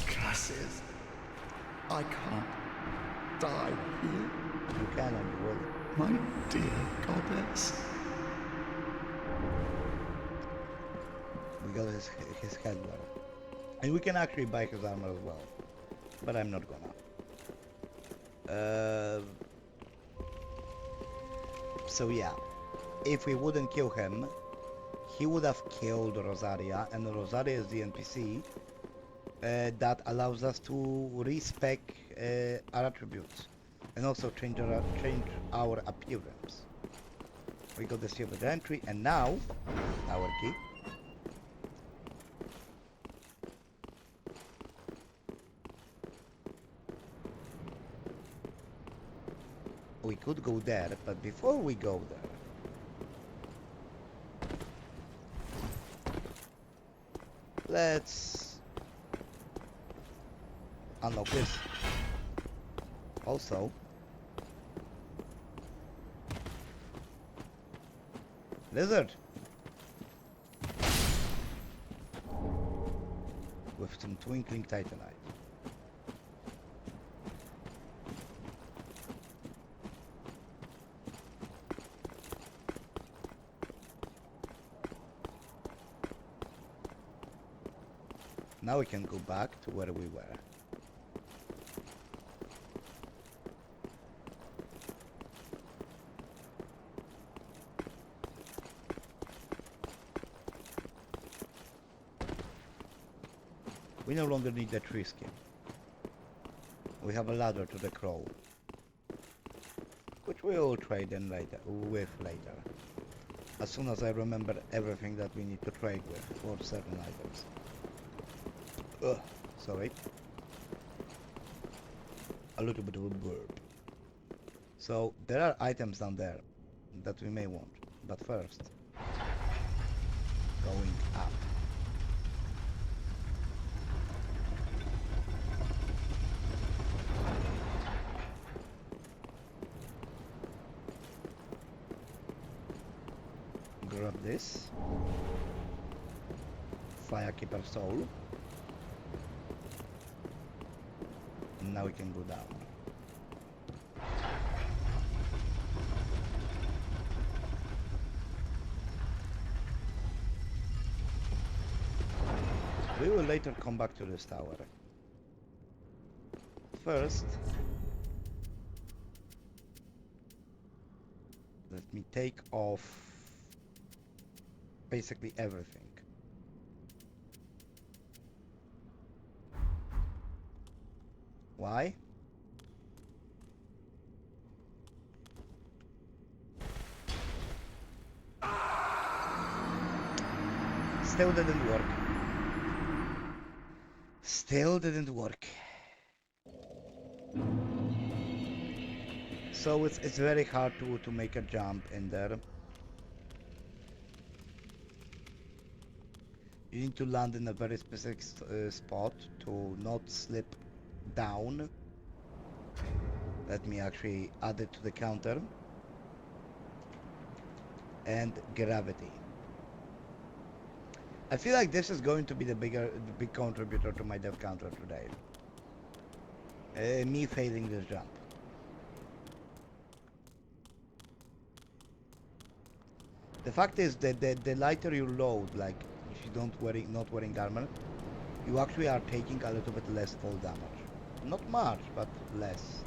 E: Curses. I can't die here.
A: You can and you will.
E: My dear goddess.
A: We got his headwear. And we can actually buy his armor as well. But I'm not gonna. So yeah, if we wouldn't kill him, he would have killed Rosaria, and Rosaria is the NPC that allows us to respec our attributes and also change our appearance. We got the silver entry, and now our key. We could go there, but before we go there, let's unlock this. Also, lizard with some twinkling titanite. Now we can go back to where we were. We no longer need the tree skin. We have a ladder to the crow, which we will trade in later, as soon as I remember everything that we need to trade with for certain items. Sorry. A little bit of a burp. So there are items down there that we may want, but first, going up. Grab this. Firekeeper soul. Now we can go down. We will later come back to this tower. First, Let me take off basically everything. Why? Still didn't work. Still didn't work. So it's very hard to make a jump in there. You need to land in a very specific spot to not slip down. Let me actually add it to the counter. And gravity. I feel like this is going to be the big contributor to my death counter today. Me failing this jump. The fact is that the lighter you load, like if you not wearing armor, you actually are taking a little bit less fall damage. Not much, but less.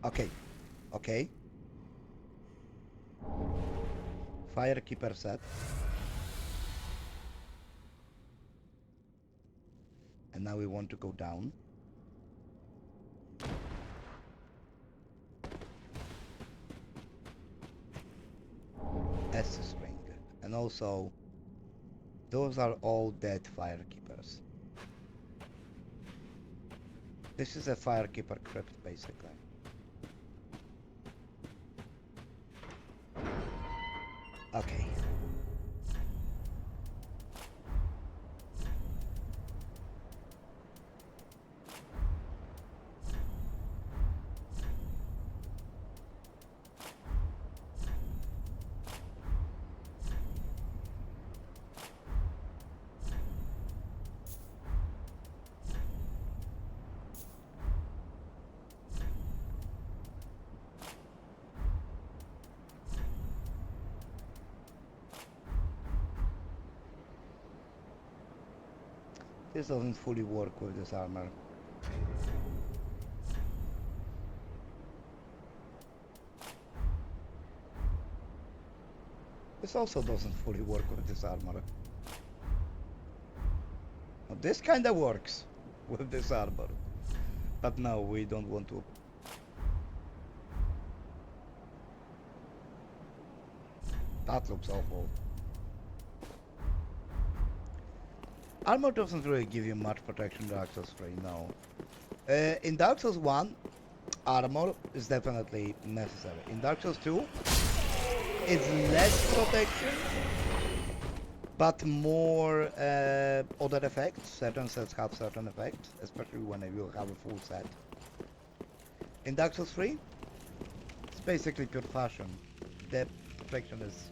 A: Okay. Okay. Firekeeper set. And now we want to go down. S string. And also, those are all dead firekeepers. This is a firekeeper crypt, basically. Okay. This doesn't fully work with this armor. This also doesn't fully work with this armor. Now, this kinda works with this armor. But no, we don't want to. That looks awful. Armor doesn't really give you much protection in Dark Souls 3, no. In Dark Souls 1, armor is definitely necessary. In Dark Souls 2, it's less protection, but more other effects. Certain sets have certain effects, especially when you have a full set. In Dark Souls 3, it's basically pure fashion. The protection is...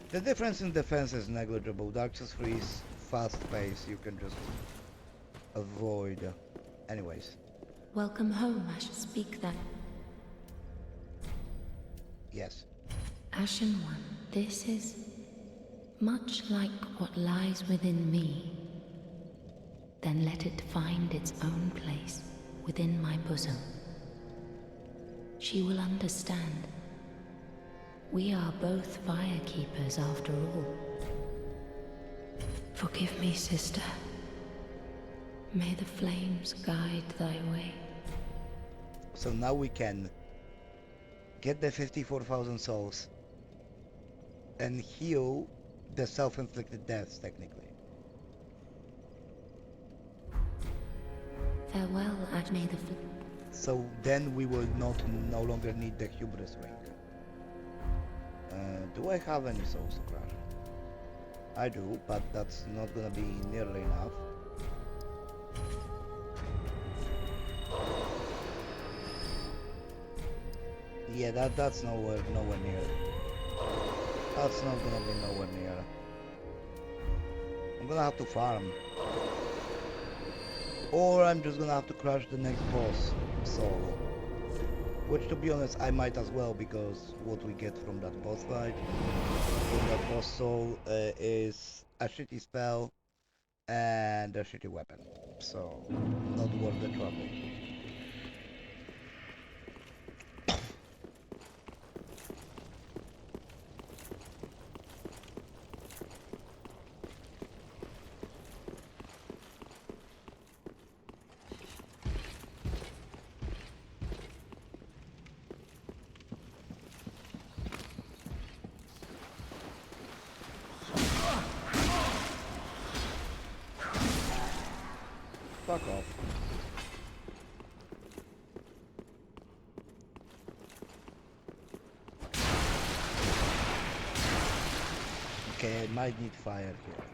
A: The difference in defense is negligible. Dark Souls 3 is fast pace, you can just avoid. Anyways.
J: Welcome home, I should speak then.
A: Yes.
J: Ashen One, this is much like what lies within me. Then let it find its own place within my bosom. She will understand. We are both firekeepers after all. Forgive me, sister. May the flames guide thy way.
A: So now we can get the 54,000 souls and heal the self-inflicted deaths, technically.
J: Farewell, may the
A: So then we will no longer need the hubris ring. Do I have any souls to crush? I do, but that's not gonna be nearly enough. Yeah, that's nowhere near. That's not gonna be nowhere near. I'm gonna have to farm. Or I'm just gonna have to crush the next boss solo. Which, to be honest, I might as well, because what we get from that boss fight, from that boss soul, is a shitty spell and a shitty weapon. So, not worth the trouble. Fuck off. Okay, I might need fire here.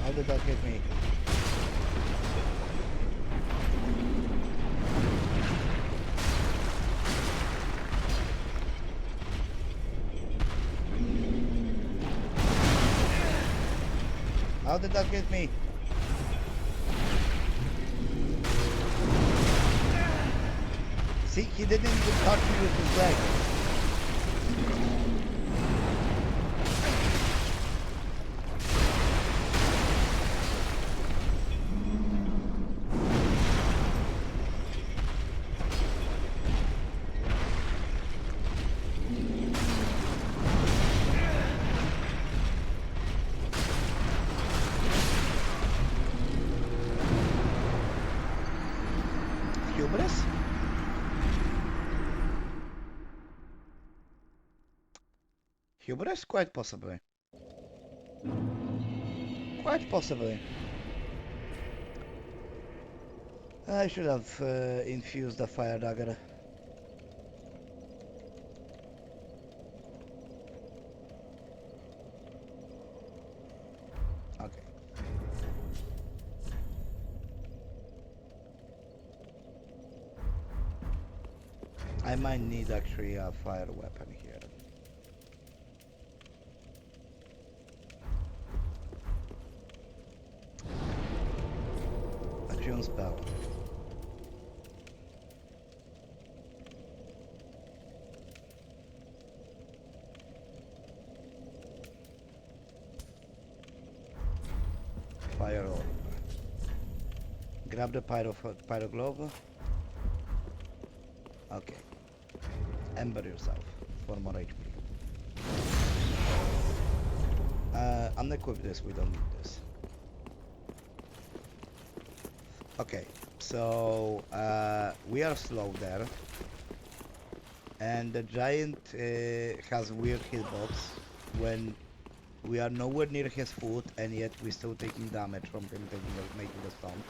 A: How did that hit me? How did that hit me? See, he didn't even touch me with his leg. Hubris? Hubris? Quite possibly. Quite possibly. I should have infused the fire dagger. Okay. I might need actually a fire weapon here. A June spell. Fire orb. Grab the pyro glove. Okay. Ember yourself for more HP. Unequip this, we don't need this. Okay, so we are slow there. And the giant has weird hitbox when we are nowhere near his foot and yet we're still taking damage from him making a stomp.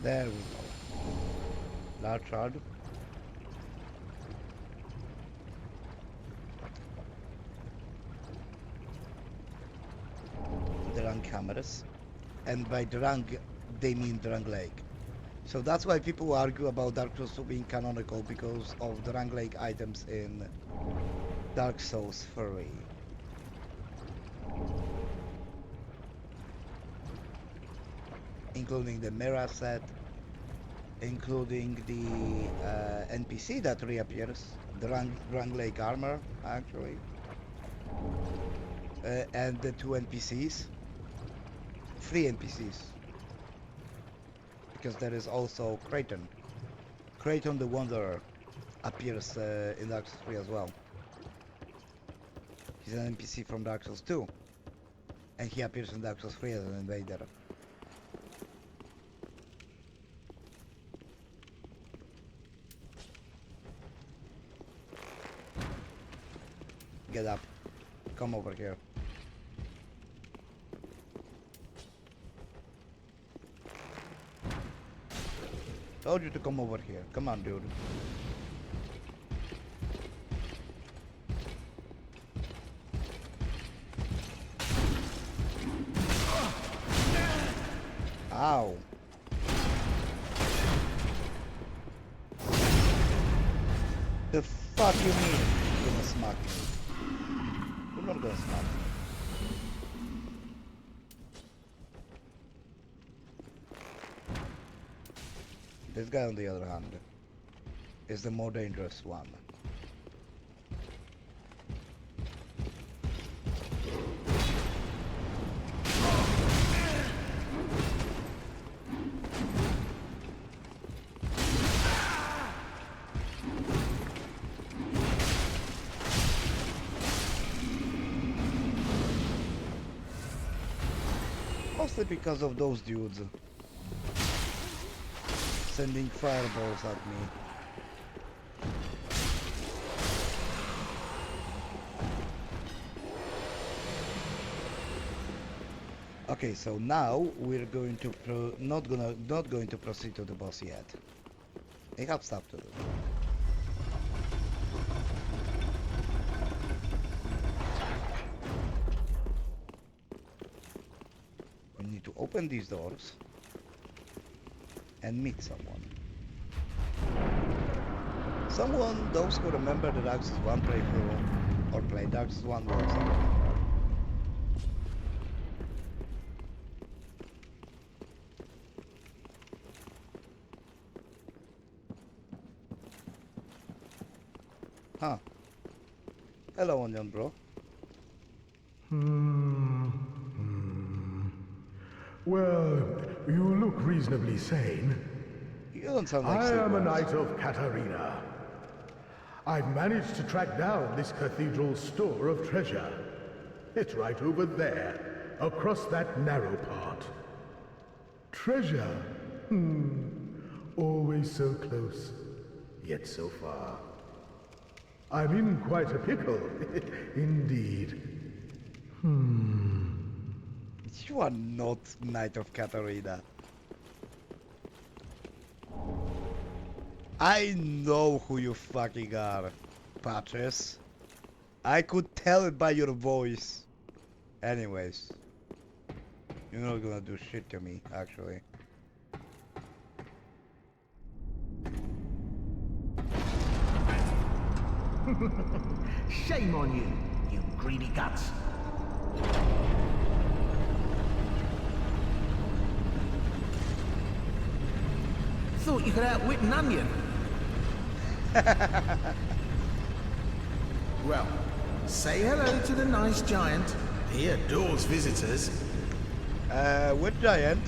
A: There we go. Large shard. Drang cameras. And by Drang, they mean Drang Lake. So that's why people argue about Dark Souls 2 being canonical, because of Drang Lake items in Dark Souls 3. Including the mirror set, including the NPC that reappears, Drang Lake armor, actually, and the 2 NPCs, 3 NPCs, because there is also Kraton. Kraton the Wanderer appears in Dark Souls 3 as well. He's an NPC from Dark Souls 2, and he appears in Dark Souls 3 as an invader. Get up. Come over here. Told you to come over here. Come on, dude. Ow. The fuck you mean you're gonna smack me? You're not gonna smack me. This guy, on the other hand, is the more dangerous one. Mostly because of those dudes sending fireballs at me. Okay, so now we're going to not going to proceed to the boss yet. I have stuff to do. We need to open these doors and meet someone. Someone, those who remember the Dark Souls 1 playthrough or played Dark Souls 1 will also remember. Huh. Hello, Onion Bro.
B: Well, you look reasonably sane.
A: You don't sound like
B: I am a
A: Silvers.
B: knight of Katarina. I've managed to track down this cathedral's store of treasure. It's right over there, across that narrow part. Treasure? Always so close, yet so far. I'm in quite a pickle, indeed.
A: You are not Knight of Katarina. I know who you fucking are, Patches. I could tell it by your voice. Anyways. You're not gonna do shit to me, actually.
L: Shame on you, you greedy guts. Thought you could outwit an onion. Well, say hello to the nice giant. He adores visitors.
A: Which giant?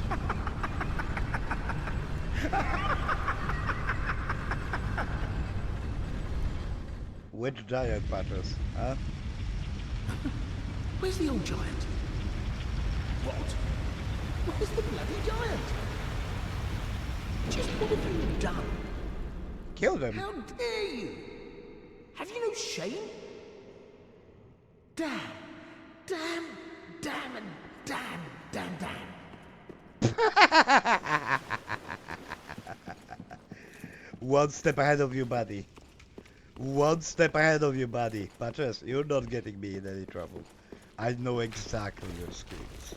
A: Which giant, Patches? Huh?
L: Where's the old giant? What? Where's the bloody giant? Just what have you done?
A: Killed him.
L: How dare you? Have you no shame? Damn, damn, damn, and damn, damn, damn.
A: One step ahead of you, buddy. One step ahead of you, buddy. Patches, you're not getting me in any trouble. I know exactly your skills.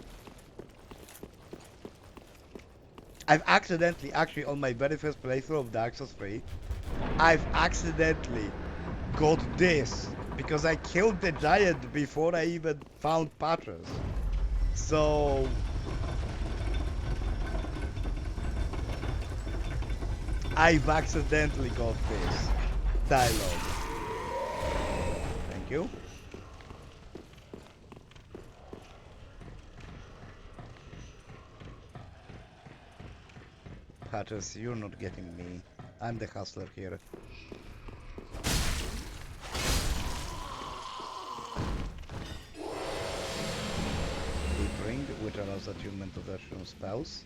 A: I've accidentally, actually on my very first playthrough of Dark Souls 3, I've accidentally got this because I killed the giant before I even found Patches. So I've accidentally got this dialogue. Thank you. Patches, you're not getting me. I'm the hustler here. Deep ring, which allows attunement to version spells.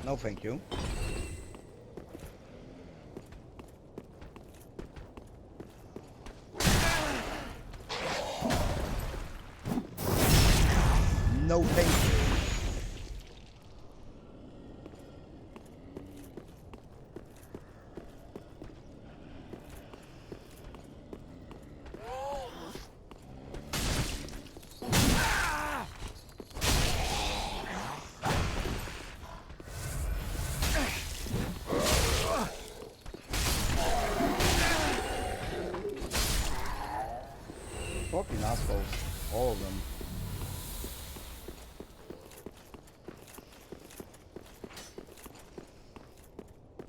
A: No, thank you. No, thank you. Fucking assholes. All of them.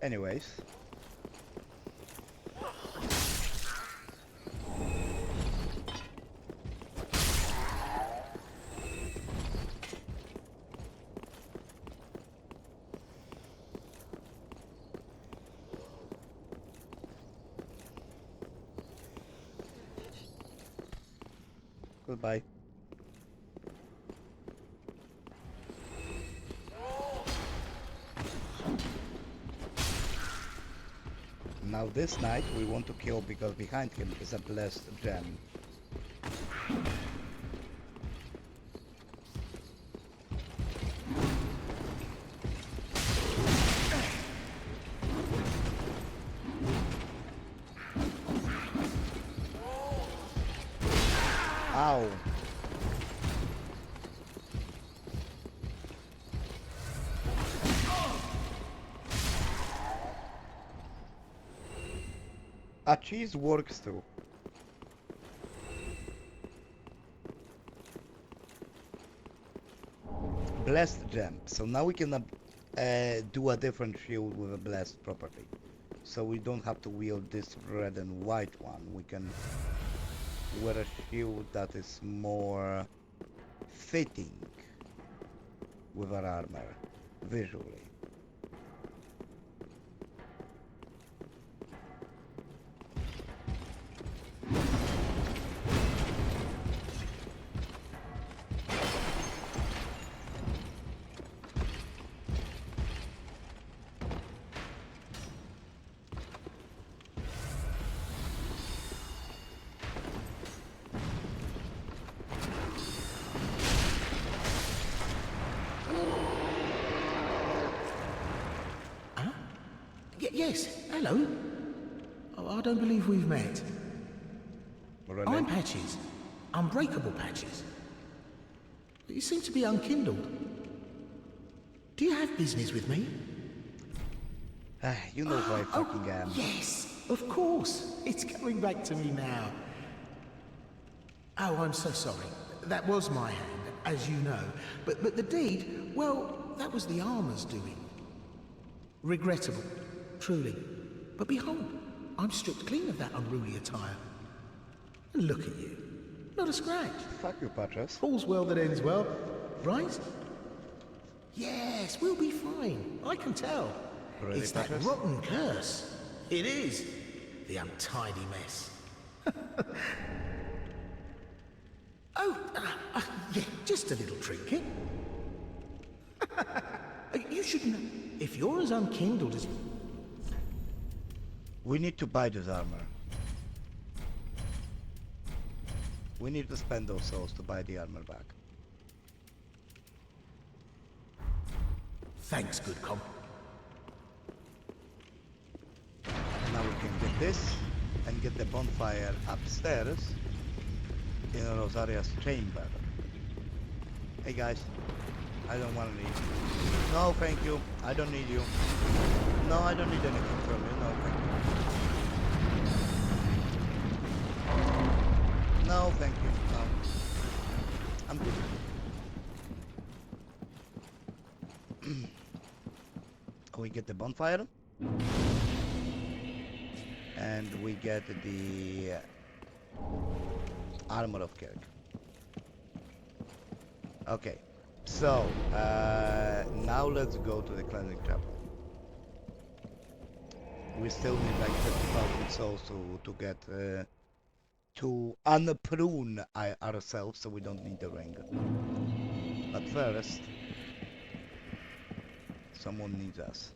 A: Anyways. Goodbye. Now this knight we want to kill because behind him is a blessed gem. Ow. A cheese works too. Blessed gem. So now we can do a different shield with a blessed property. So we don't have to wield this red and white one. We can wear a shield that is more fitting with our armor visually.
L: Yes, hello. Oh, I don't believe we've met.
A: Really?
L: I'm Patches. Unbreakable Patches. You seem to be unkindled. Do you have business with me?
A: You know who I fucking am.
L: Yes, of course. It's coming back to me now. Oh, I'm so sorry. That was my hand, as you know. But the deed, well, that was the armor's doing. Regrettable, truly. But behold, I'm stripped clean of that unruly attire. And look at you. Not a scratch.
A: Fuck you, Patches.
L: All's well that ends well, right? Yes, we'll be fine. I can tell.
A: Really,
L: It's that
A: Patches?
L: rotten curse. It is. The untidy mess. Yeah, just a little trinket. You should know. If you're as unkindled as...
A: We need to buy this armor. We need to spend those souls to buy the armor back.
L: Thanks, good comp.
A: Now we can get this and get the bonfire upstairs in Rosaria's chamber. Hey guys, I don't want to leave. No, thank you. I don't need you. No, I don't need anything from you. No, thank you. No, thank you. No. I'm good. We get the bonfire. And we get the armor of Kirk. Okay, so now let's go to the cleansing chapel. We still need like 30,000 souls to get to unprune ourselves, so we don't need the ring. But first, someone needs us.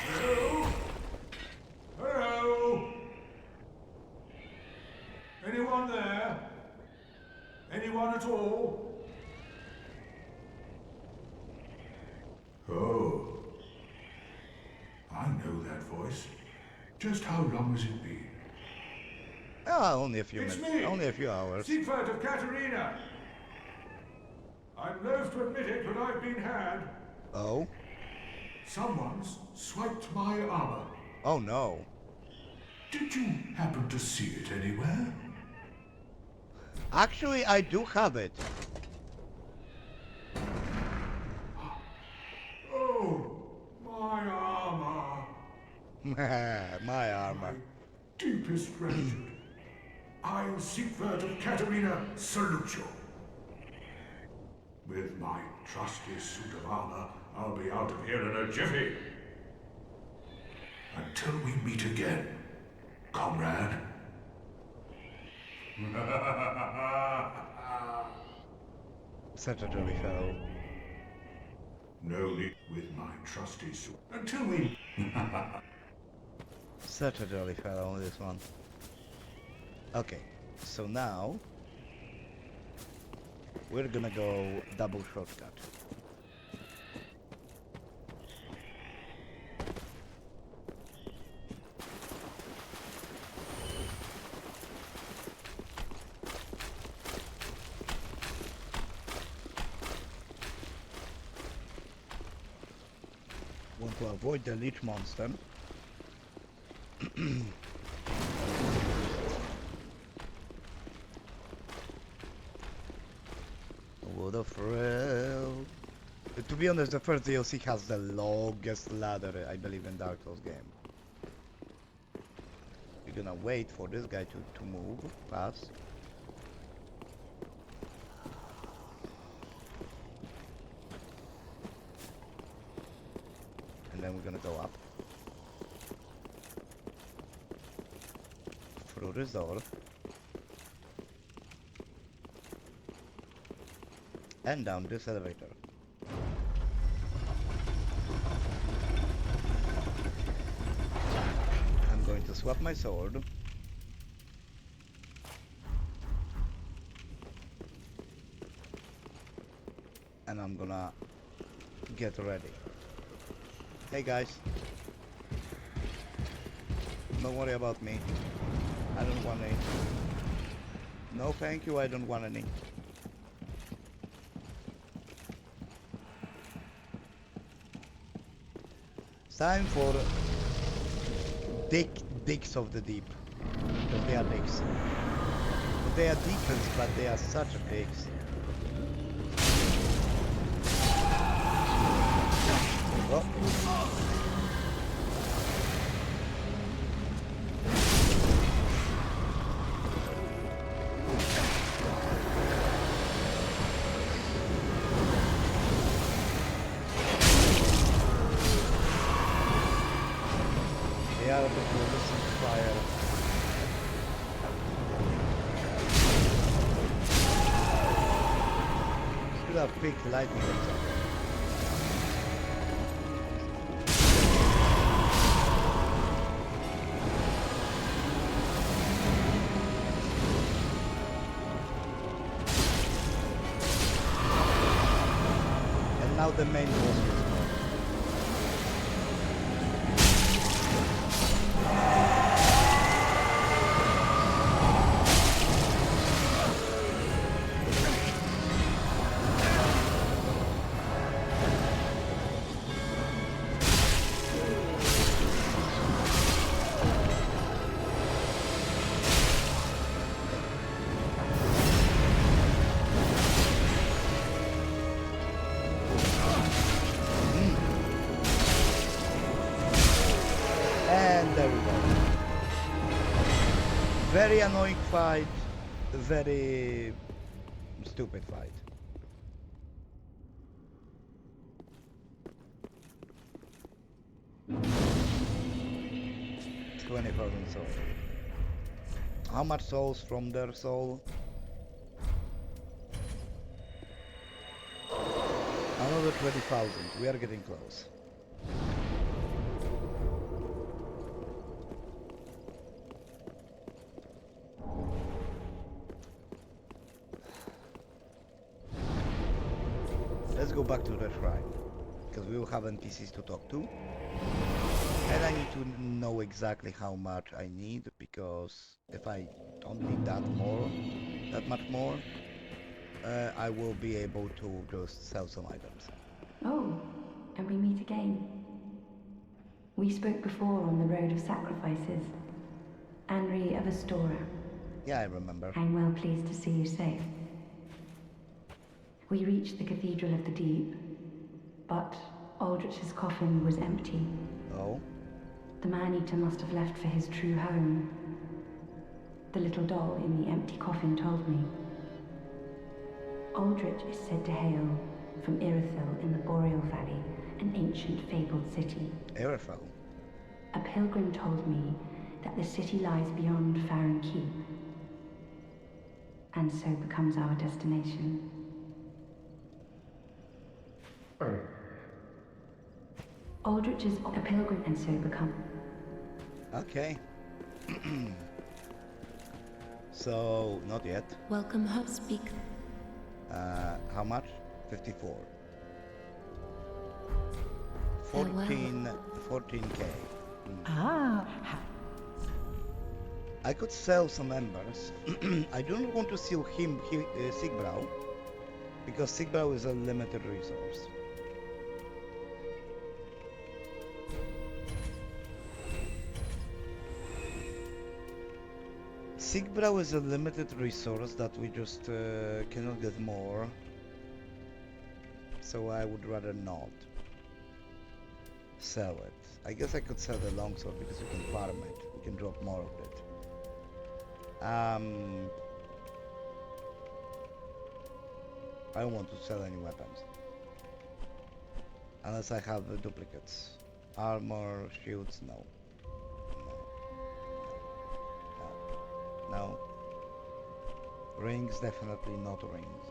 B: Hello? Hello? Anyone there? Anyone at all? Oh. I know that voice. Just how long has it been?
A: Ah, only a few
B: It's
A: minutes.
B: me,
A: Only a few hours.
B: Siegfried of Katerina. I'm loath to admit it, but I've been had.
A: Oh?
B: Someone's swiped my armor.
A: Oh no.
B: Did you happen to see it anywhere?
A: Actually, I do have it.
B: Oh, my armor.
A: My armor.
B: My deepest gratitude. I, Siegfried of Katerina, salute you. With my trusty suit of armor, I'll be out of here in a jiffy. Until we meet again, comrade.
A: Such a jolly fellow.
B: No need with my trusty suit. Until we...
A: Such a jolly fellow, this one. Okay, so now we're gonna go double shortcut. Want to avoid the leech monster. What a thrill. To be honest, the first DLC has the longest ladder, I believe, in Dark Souls game. We're gonna wait for this guy to move past. And then we're gonna go up. Through this door. And down this elevator. I'm going to swap my sword. And I'm gonna get ready. Hey guys. Don't worry about me. I don't want any. No thank you, I don't want any. Time for dicks of the deep. Because they are dicks. They are deacons, but they are such dicks. Oh. They are a bit resistant to fire. Should have picked lightning attack. now the main boss will spawn. And there we go. Very annoying fight, very stupid fight. $20,000 souls. How much souls from their soul? Another 20,000. We are getting close. Let's go back to the shrine, because we will have NPCs to talk to. And I need to know exactly how much I need, because if I don't need that much more, I will be able to just sell some items.
M: Oh, and we meet again. We spoke before on the Road of Sacrifices. Henri of Astora.
A: Yeah, I remember.
M: I'm well pleased to see you safe. We reached the Cathedral of the Deep, but Aldrich's coffin was empty.
A: Oh?
M: The man-eater must have left for his true home. The little doll in the empty coffin told me. Aldrich is said to hail from Irithyll in the Boreal Valley, an ancient fabled city.
A: Irithyll?
M: A pilgrim told me that the city lies beyond Farron Keep, and so becomes our destination. Aldrich is a pilgrim, and so become.
A: Okay. So, not yet.
J: Welcome home, speak.
A: How much? 54.
J: Farewell.
A: 14k.
C: Ah,
A: I could sell some embers. I do not want to sell him Sigbrow, because Sigbrow is a limited resource. Sigbrow is a limited resource that we just cannot get more, so I would rather not sell it. I guess I could sell the longsword because we can farm it. We can drop more of it. I don't want to sell any weapons unless I have the duplicates. Armor, shields, no. No. Rings, definitely not rings.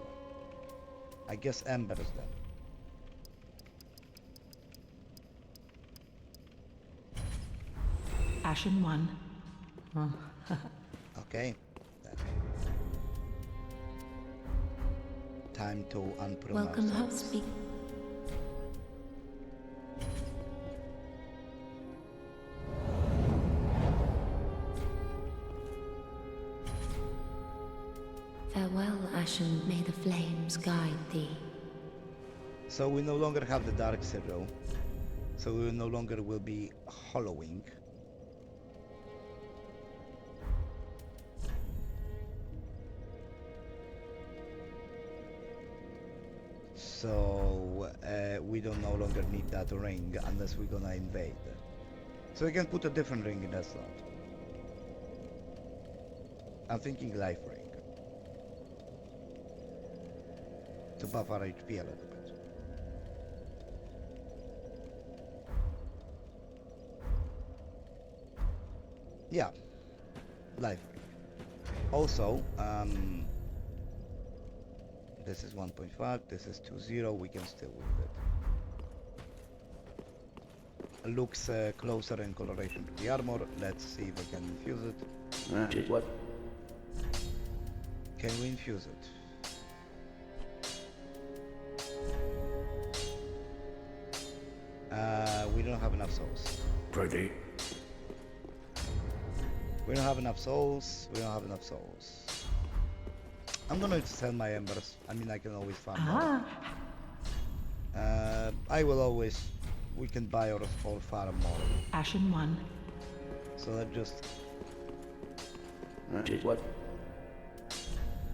A: I guess embers then.
C: Ashen one.
A: Okay. Then. Time to unpromote.
J: Welcome home, speak. Farewell, Ashen, may the flames guide thee.
A: So we no longer have the Dark Sigil. So we no longer will be hollowing. So we don't no longer need that ring unless we're gonna invade. So we can put a different ring in that slot. I'm thinking life ring. To buff our HP a little bit. Yeah, life ring. Also, this is 1.5, this is 2.0, we can still with it. Looks closer in coloration to the armor. Let's see if we can infuse it.
G: What?
A: Can we infuse it? We don't have enough souls.
G: Pretty.
A: We don't have enough souls. We don't have enough souls. I'm gonna sell my embers. I mean, I can always farm more. I will always. We can buy or farm more.
C: Ashen 1.
A: So let's just.
G: What?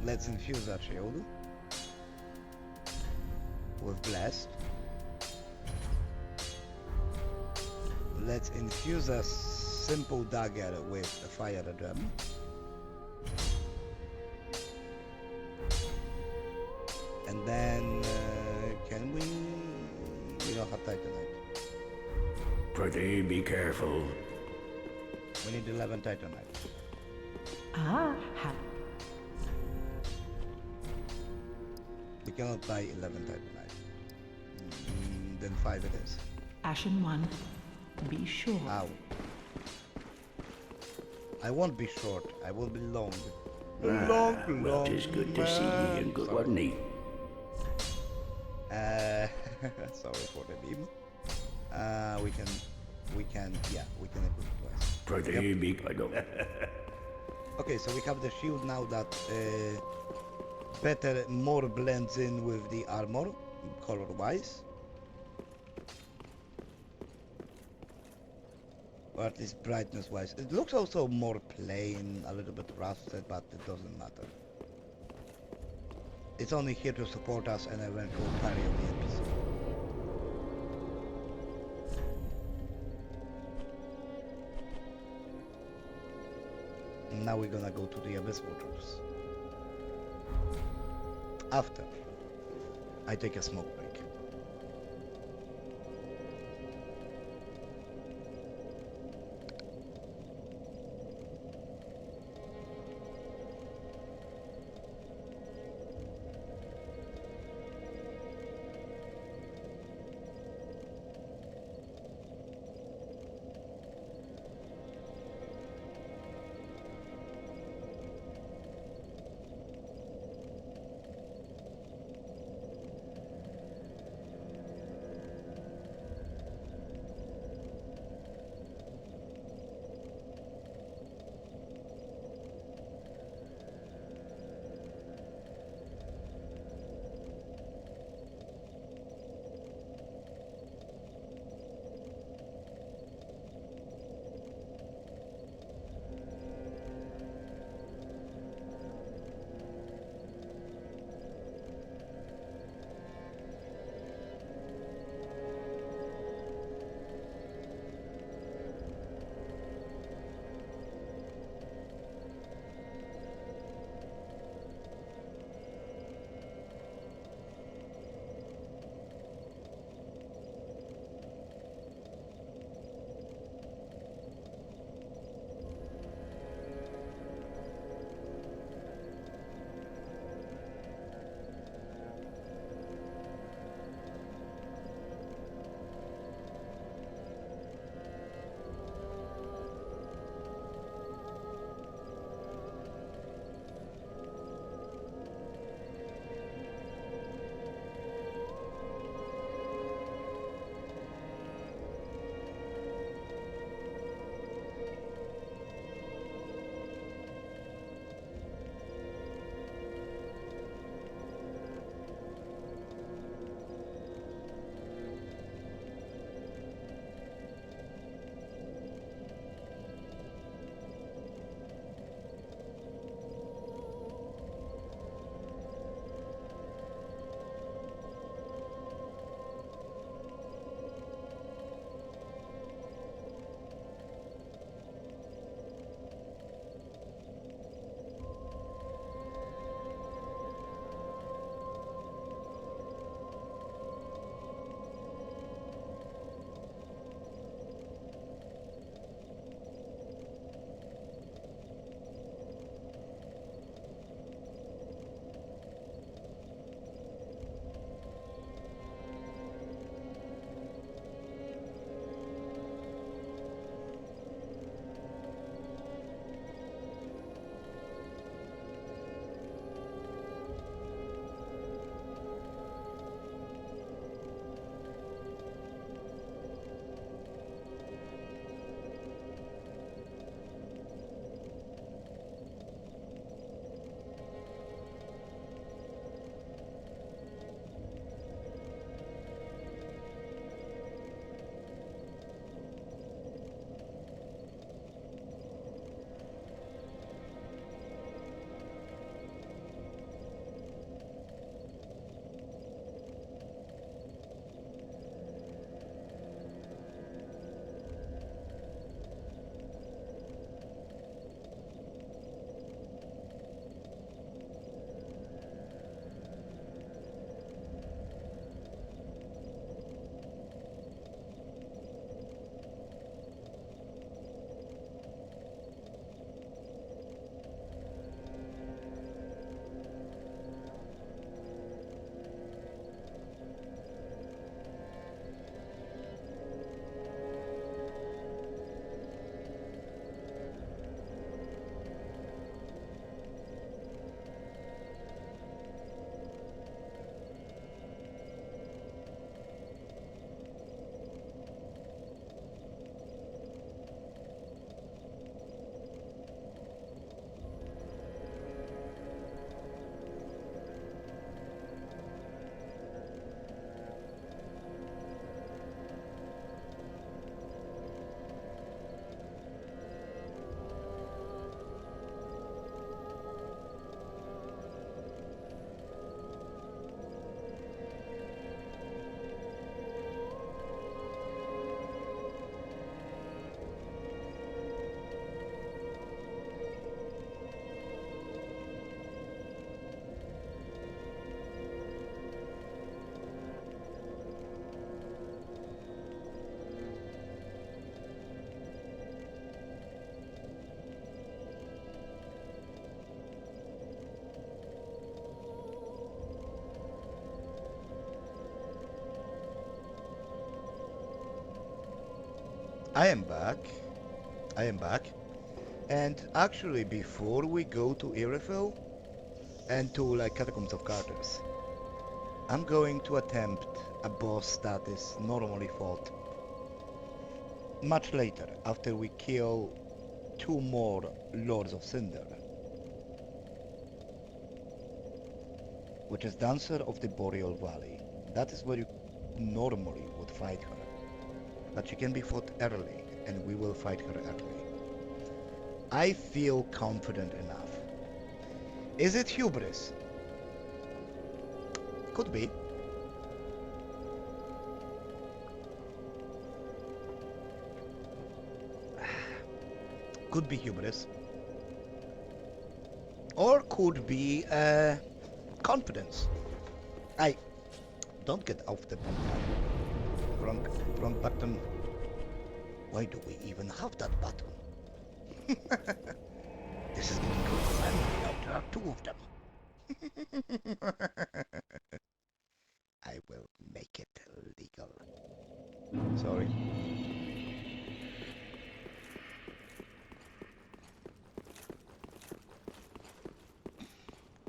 A: Let's infuse our shield with blessed. Let's infuse a simple dagger with a fire gem. And then can we? We don't have titanite.
G: Pretty, be careful.
A: We need 11 titanite. We cannot buy 11 titanite. Then 5 it is.
C: Ashen 1. Be sure.
A: Ow. I won't be short. I will be long.
G: Well, 'tis good to see ye and good, wasn't he?
A: Sorry for the meme. We can equip it twice.
G: Pretty big. I don't.
A: Okay, so we have the shield now that better, more blends in with the armor, color-wise. Or at least brightness-wise. It looks also more plain, a little bit rusted, but it doesn't matter. It's only here to support us and eventual parry of the NPC. And now we're gonna go to the Abyss Waters. After I take a smoke break. I am back. I am back. And actually, before we go to Irophil and to like Catacombs of Carthus, I'm going to attempt a boss that is normally fought much later, after we kill 2 more Lords of Cinder, which is Dancer of the Boreal Valley. That is where you normally would fight her. But she can be fought early, and we will fight her early. I feel confident enough. Is it hubris? Could be. Could be hubris. Or could be confidence. I don't get off the button. Wrong button. Why do we even have that button? This is getting good. Now there are 2 of them. I will make it legal. Sorry.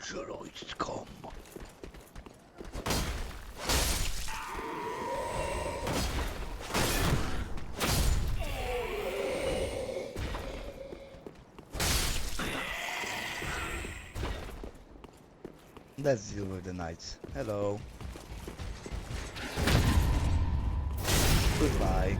A: Droids come. Let's deal with the knights. Hello. Goodbye.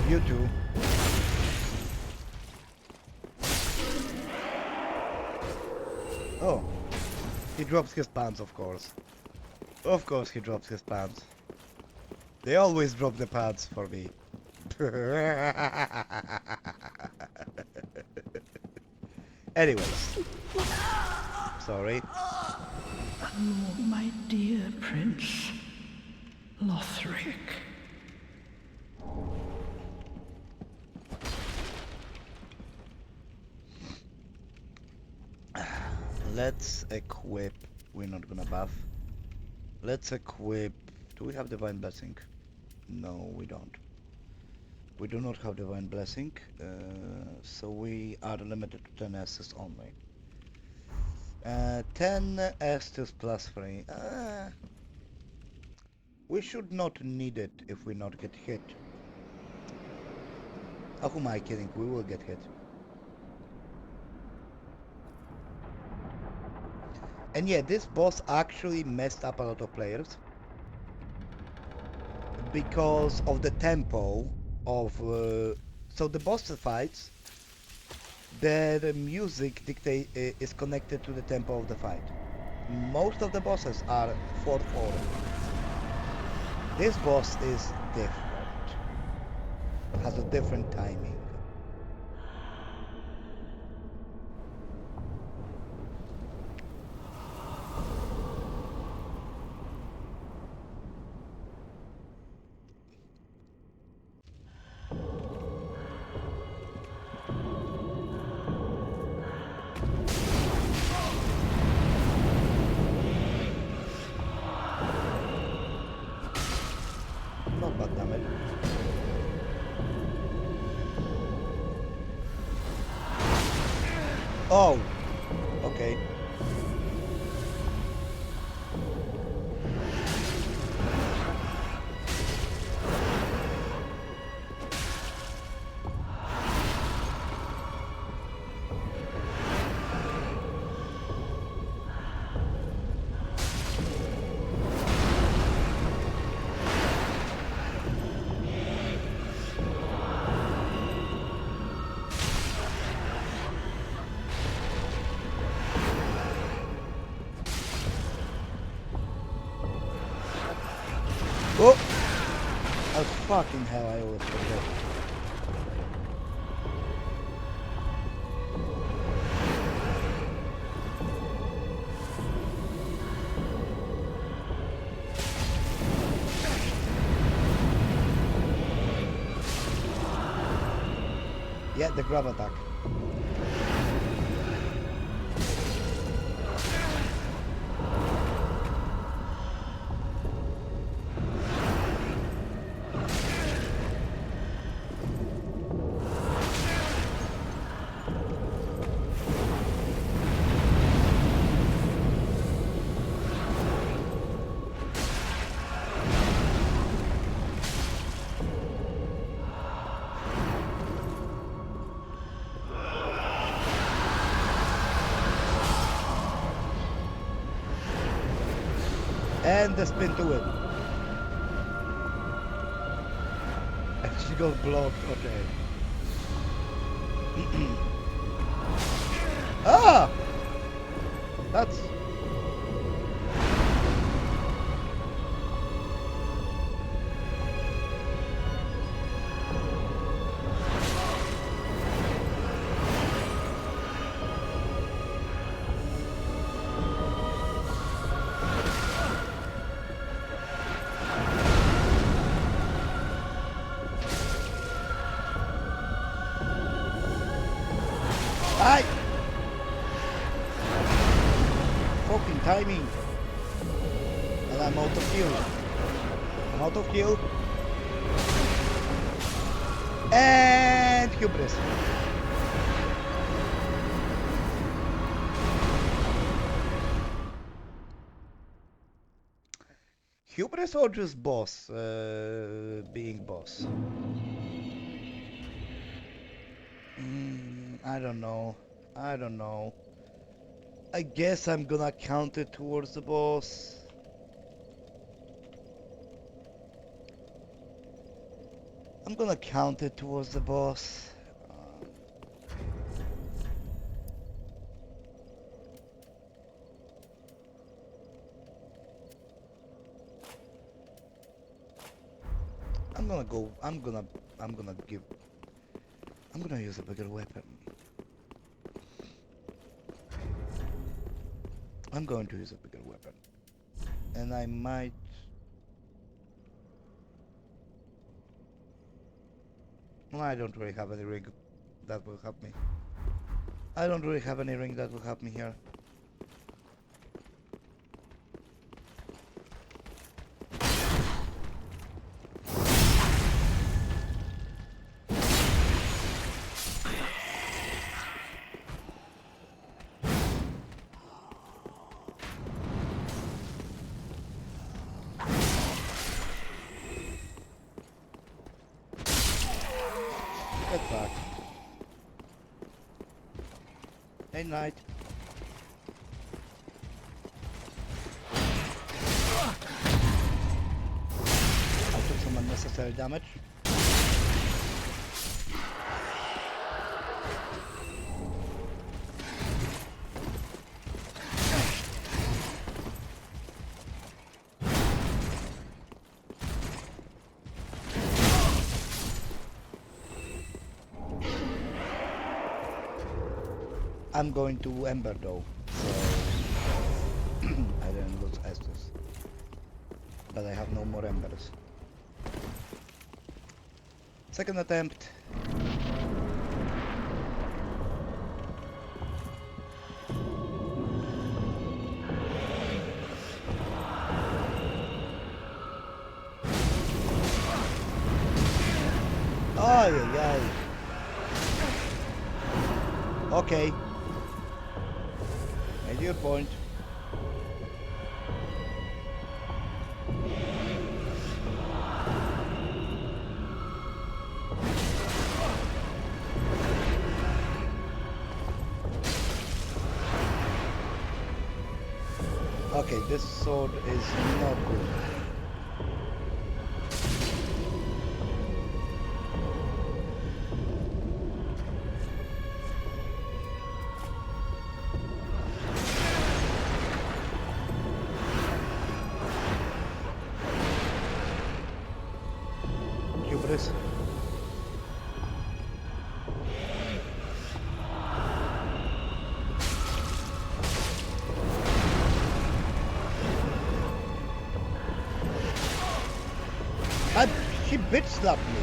A: You too. Oh. He drops his pants, of course. Of course he drops his pants. They always drop the pants for me. Anyways. Sorry.
C: Oh, my dear Prince Lothric.
A: Let's equip. We're not gonna buff. Let's equip. Do we have Divine Blessing? No, we don't. We do not have Divine Blessing, so we are limited to 10 S's only. 10 S's plus 3. We should not need it if we not get hit. Oh, who am I kidding? We will get hit. And yeah, this boss actually messed up a lot of players because of the tempo of so the boss fights, the music is connected to the tempo of the fight. Most of the bosses are 4/4. This boss is different, has a different timing. Not bad damage. Oh, okay. Oh! Oh, fucking hell, I always forget. Yeah, the grab attack. And the spin to win. And she got blocked, okay. Ah! That's... Aye! Fucking timing! And I'm out of fuel. I'm out of fuel. And hubris. Hubris or just boss? Being boss? I don't know. I don't know. I guess I'm gonna count it towards the boss. I'm gonna count it towards the boss. I'm gonna go. I'm gonna use a bigger weapon. I'm going to use a bigger weapon. And I might... I don't really have any ring that will help me. I don't really have any ring that will help me here. Get back. Hey, Knight. I took some unnecessary damage. I'm going to Ember though, so I didn't lose Estus. But I have no more Embers. Second attempt. Ay, ay, ay. Okay. Made your point. Okay, this sword is not good. Hubris. She bitch slapped me.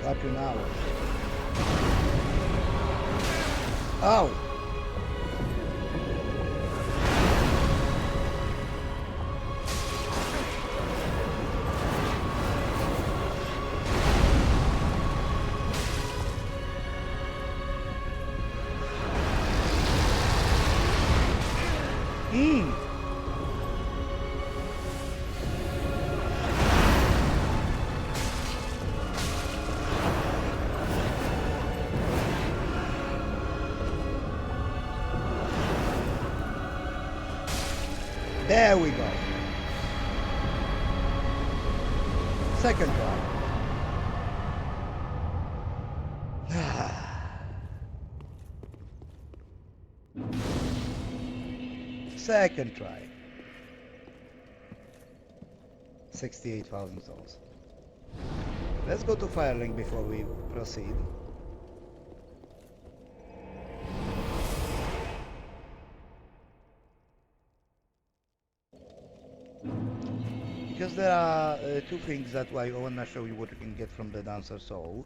A: statue now. Oh! There we go. Second try. Second try. 68,000 souls. Let's go to Firelink before we proceed. Because there are two things that I want to show you what you can get from the Dancer Soul.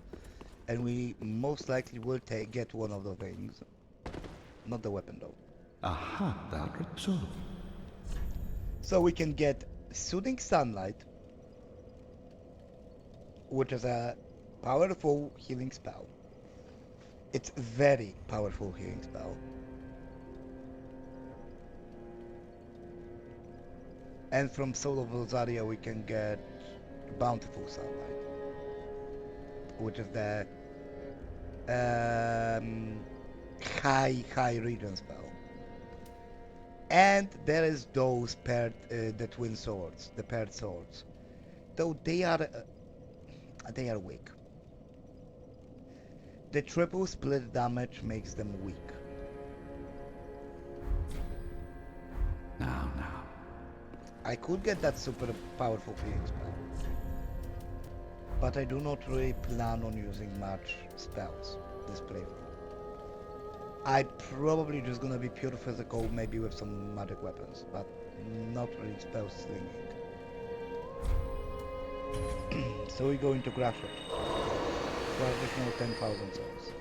A: And we most likely will get one of the things. Not the weapon though.
K: Aha, that so.
A: So we can get Soothing Sunlight, which is a powerful healing spell. It's very powerful healing spell. And from Soul of Rosaria we can get Bountiful Sunlight, which is the high regen spell. And there is those paired, the twin swords, the paired swords. Though they are weak. The triple split damage makes them weak.
K: Now.
A: I could get that super powerful healing spell, but I do not really plan on using much spells this playthrough. I probably just gonna be pure physical, maybe with some magic weapons, but not really spell slinging. So we go into Crash It for additional 10,000 souls.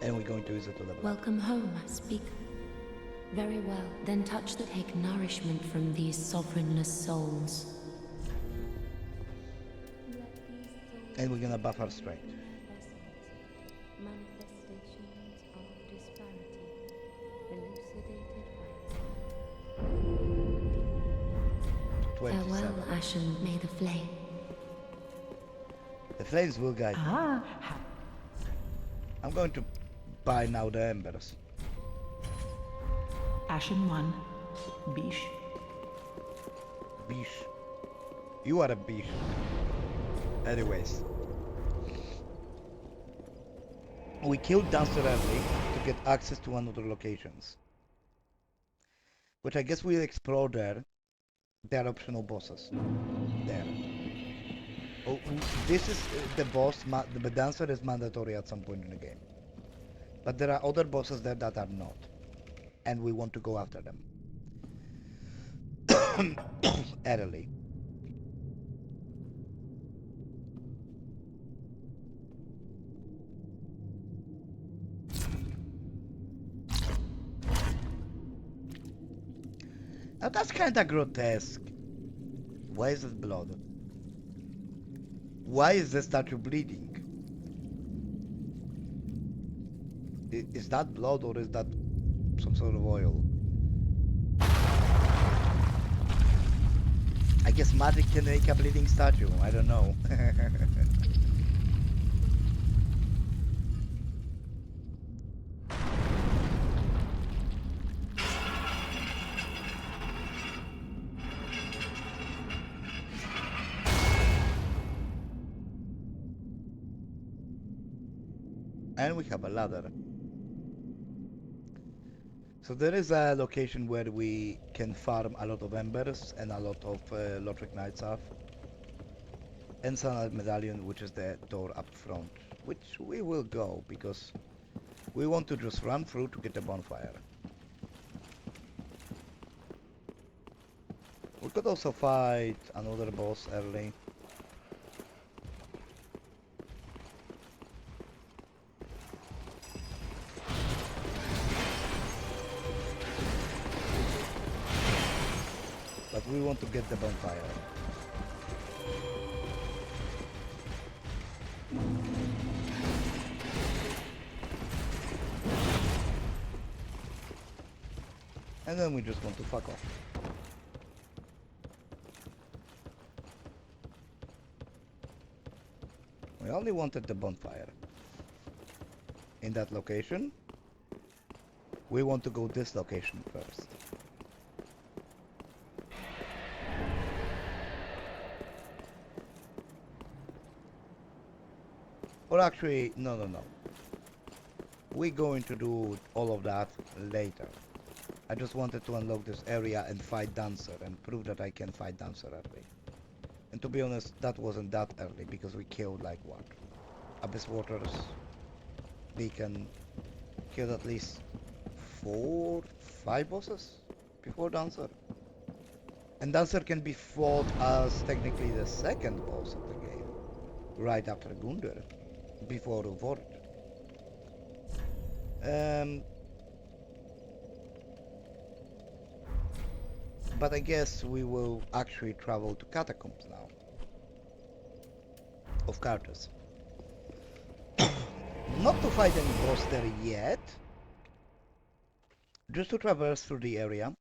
A: And we're going to use it to level up.
J: Welcome home, speaker. Very well, then touch the take nourishment from these sovereignless souls.
A: And we're gonna buff our strength.
J: Manifestations of disparity, elucidated by...
A: 27.
J: Farewell, Ashen, may the flame.
A: The flames will guide me. I'm going to buy now the embers.
C: Ashen 1, Bish.
A: Bish. You are a bish. Anyways. We killed Dancer early to get access to another locations. Which I guess we'll explore there. There are optional bosses. There. Oh, this is the boss, the Dancer is mandatory at some point in the game. But there are other bosses there that are not. And we want to go after them. Early. Now that's kinda grotesque. Why is it blood? Why is the statue bleeding? Is that blood or is that some sort of oil? I guess magic can make a bleeding statue, I don't know. And we have a ladder. So there is a location where we can farm a lot of embers and a lot of Lothric Knights off. And Sunlight Medallion, which is the door up front, which we will go because we want to just run through to get a bonfire. We could also fight another boss early. but we want to get the bonfire. And then we just want to fuck off. We only wanted the bonfire. In that location. We want to go this location first. Or actually, no. We're going to do all of that later. I just wanted to unlock this area and fight Dancer and prove that I can fight Dancer early. And to be honest, that wasn't that early because we killed like what? Abyss Waters, Beacon, killed at least 4, 5 bosses before Dancer. And Dancer can be fought as technically the second boss of the game, right after Gundir, before VOD. But I guess we will actually travel to Catacombs now, of Cartus. Not to fight any boss there yet, just to traverse through the area,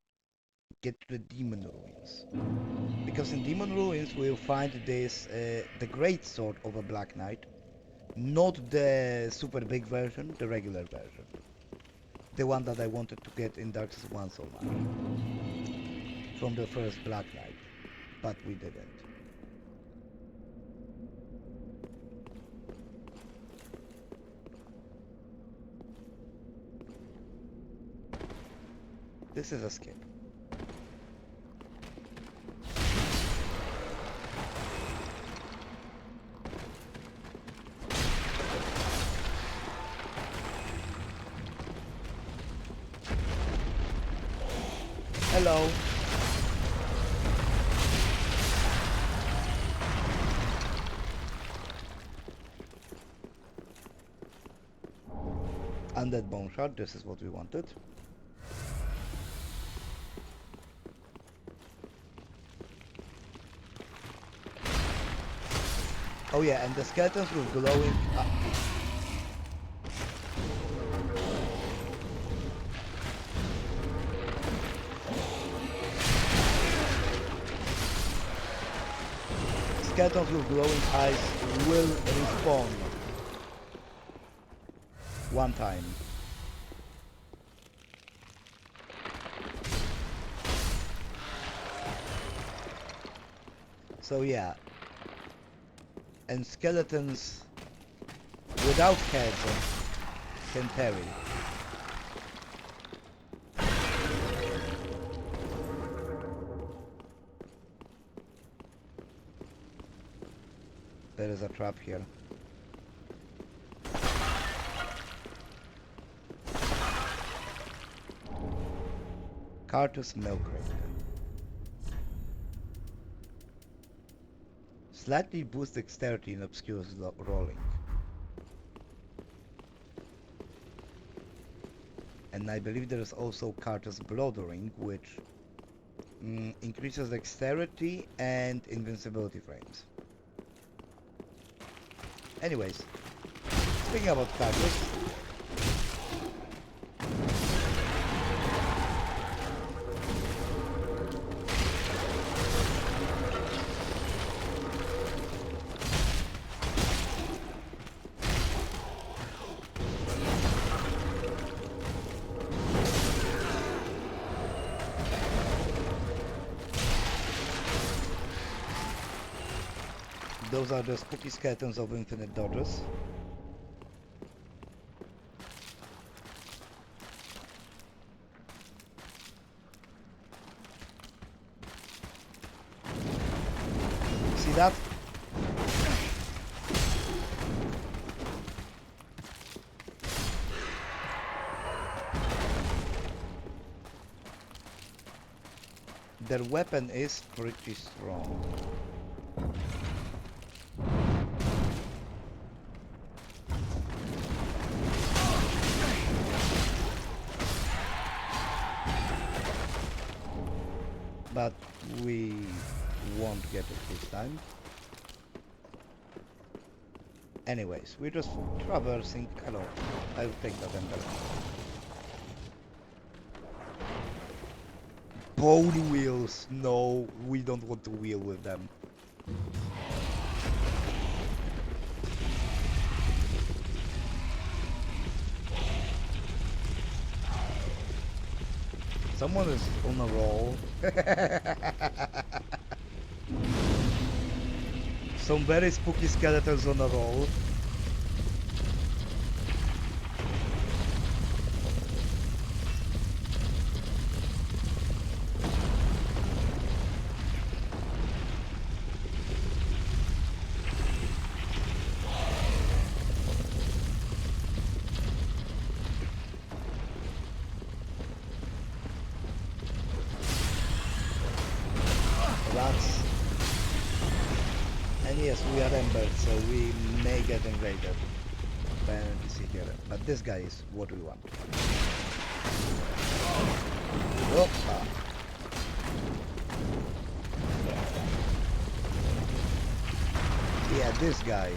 A: get to the Demon Ruins. Because in Demon Ruins we'll find this, the Great Sword of a Black Knight, not the super big version, the regular version. The one that I wanted to get in Dark Souls 1 so much. From the first Black Knight, but we didn't. This is a skip. Hello. Undead Bone Shard, this is what we wanted. Oh yeah, and the skeletons with glowing... Skeletons with glowing eyes will respawn. One time. So yeah. And skeletons without heads can parry. There is a trap here. Cartus Milk Ring. Slightly boost dexterity and obscures rolling. And I believe there is also Cartus Blood Ring, which increases dexterity and invincibility frames. Anyways, speaking about Cartus, those are the spooky skeletons of infinite dodges. See that? Their weapon is pretty strong. but we won't get it this time. Anyways, we're just traversing. Hello, I'll take that ember. Pony wheels! No, we don't want to wheel with them. Someone is on a roll. Some very spooky skeletons on a roll. Rats. And yes, we are embered, so we may get invaded by an NPC here. But this guy is what we want. Whoopa. Yeah, this guy.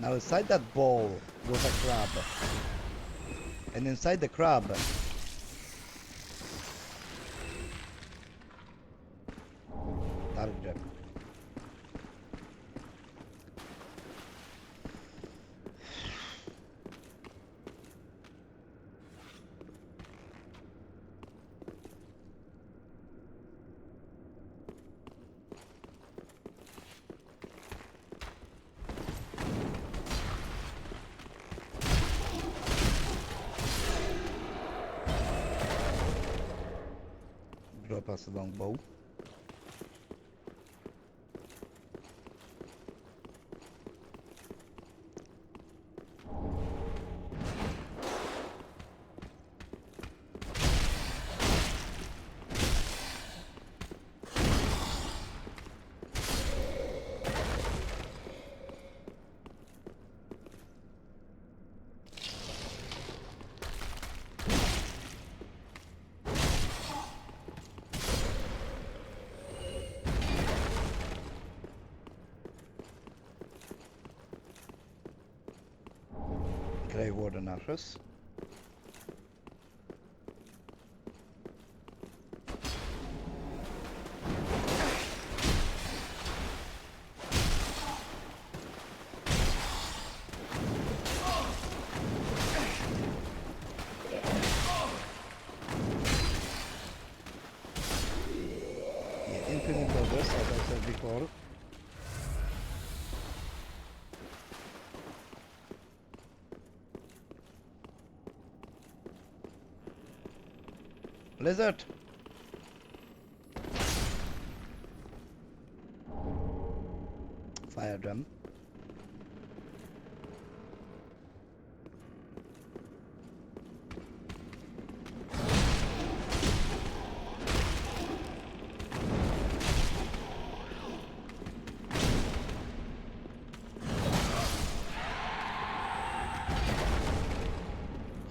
A: Now inside that bowl was a crab. And inside the crab dark gem. Drop us a long bow. Grey Warden ashes. Yeah, infinite dodges, as I said before. Lizard! Fire drum.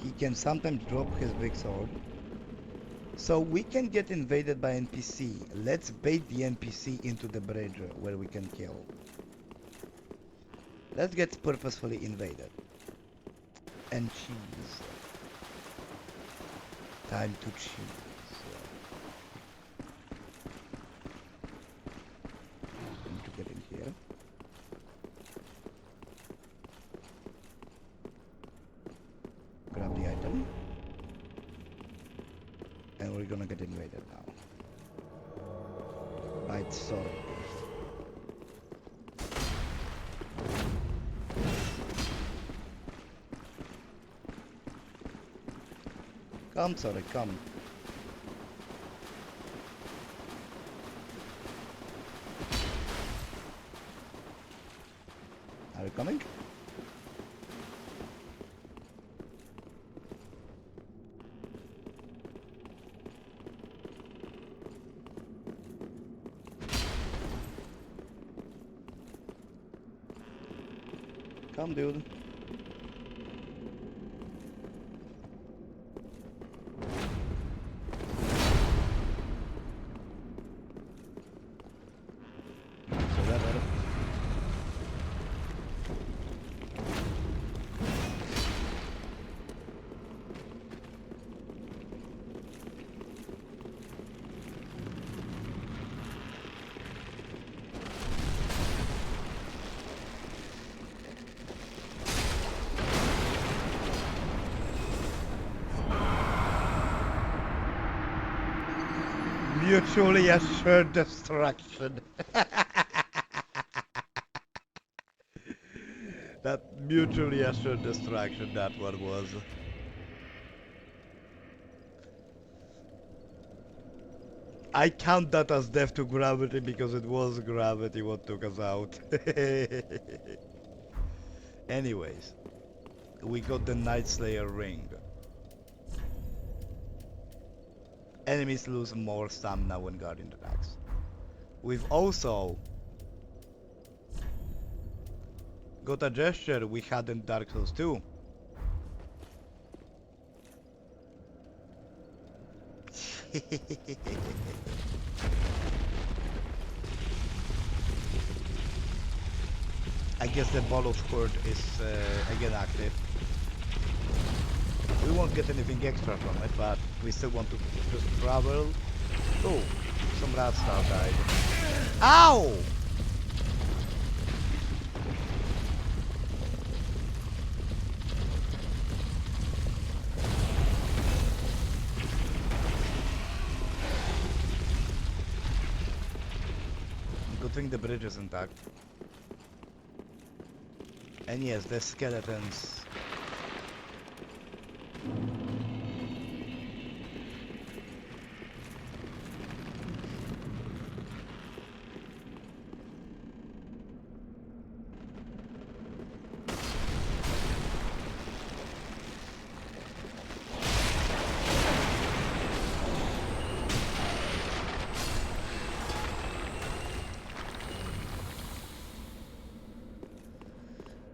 A: He can sometimes drop his big sword. So we can get invaded by NPC. Let's bait the NPC into the bridge where we can kill. Let's get purposefully invaded. And cheese. Time to cheese. Need to get in here. Grab the item. And we're gonna get invaded now. Right, sorry. Come, sorry, come. Are you coming? Come, dude. So that better. Mutually assured destruction. That mutually assured destruction, that one was. I count that as death to gravity because it was gravity what took us out. Anyways, we got the Night Slayer ring. Enemies lose more stamina when guarding attacks. We've also got a gesture we had in Dark Souls 2. I guess the ball of court is again active. We won't get anything extra from it, but we still want to just travel. Oh, some rat star died. Ow! Good thing the bridge is intact. And yes, the skeletons.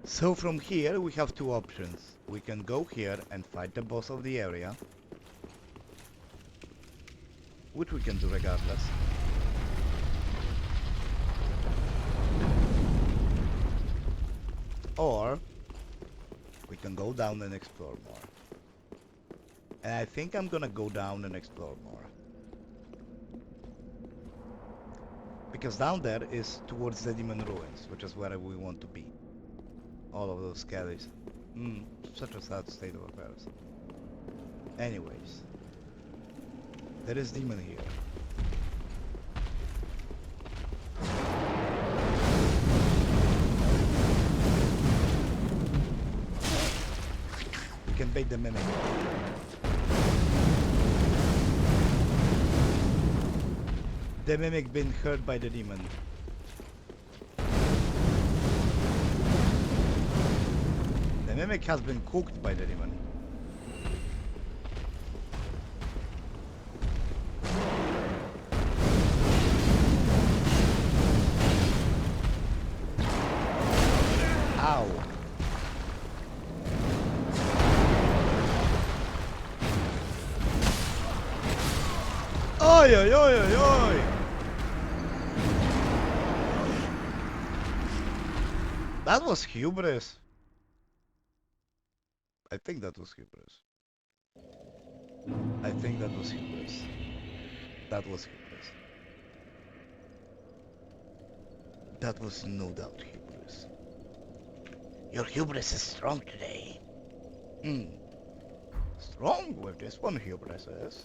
A: So from here we have two options. We can go here and fight the boss of the area, which we can do regardless. Or we can go down and explore more. And I think I'm gonna go down and explore more. Because down there is towards the demon ruins, which is where we want to be. All of those skellies. Such a sad state of affairs. Anyways. There is demon here. We can bait the mimic. The mimic been hurt by the demon. The mimic has been cooked by the demon. Ow. Oi, oi, oi, oi, oi. That was hubris. I think that was hubris. I think that was hubris. That was hubris. That was no doubt hubris. Your hubris is strong today. Strong with this one hubris is.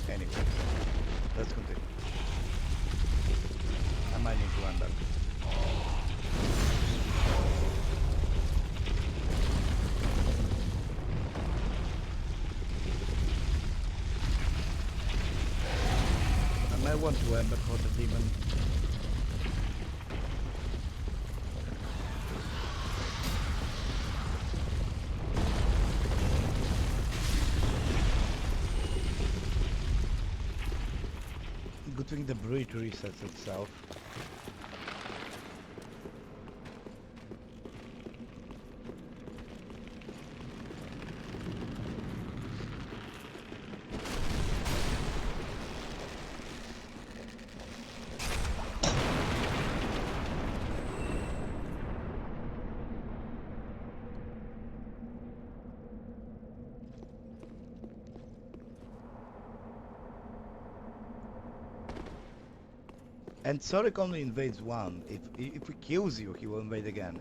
A: Anyway, let's continue. I might need to run back. I might want to ember for the demon. Good thing the bridge resets itself. And Zorik only invades one. If he kills you, he will invade again.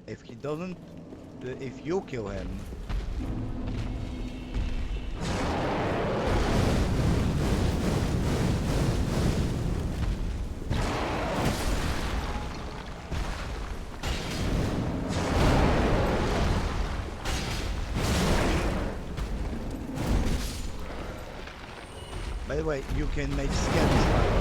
A: If he doesn't, if you kill him, by the way, you can make scans.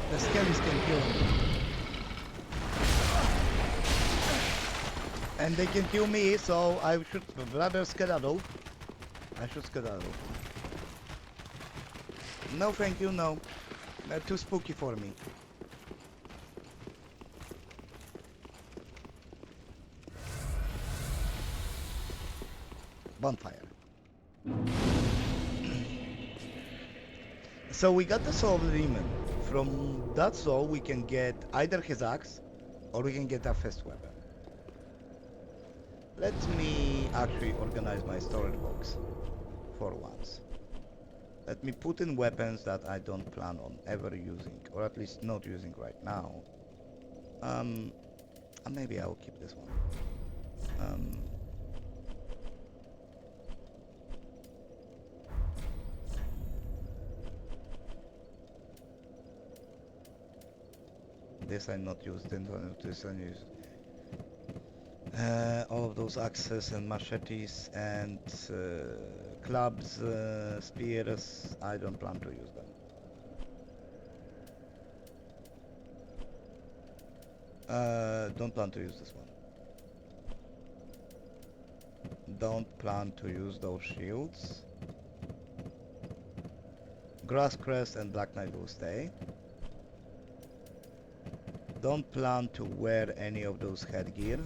A: The skellies can kill me. And they can kill me, so I should rather skedaddle. I should skedaddle. No, thank you, no. They're too spooky for me. Bonfire. So we got the soul of the demon. From that soul we can get either his axe or we can get a fist weapon. Let me actually organize my storage box for once. Let me put in weapons that I don't plan on ever using, or at least not using right now. Maybe I'll keep this one. This I not used, this I used. All of those axes and machetes and clubs, spears, I don't plan to use them. Don't plan to use this one. Don't plan to use those shields. Grass Crest and Black Knight will stay. Don't plan to wear any of those headgear.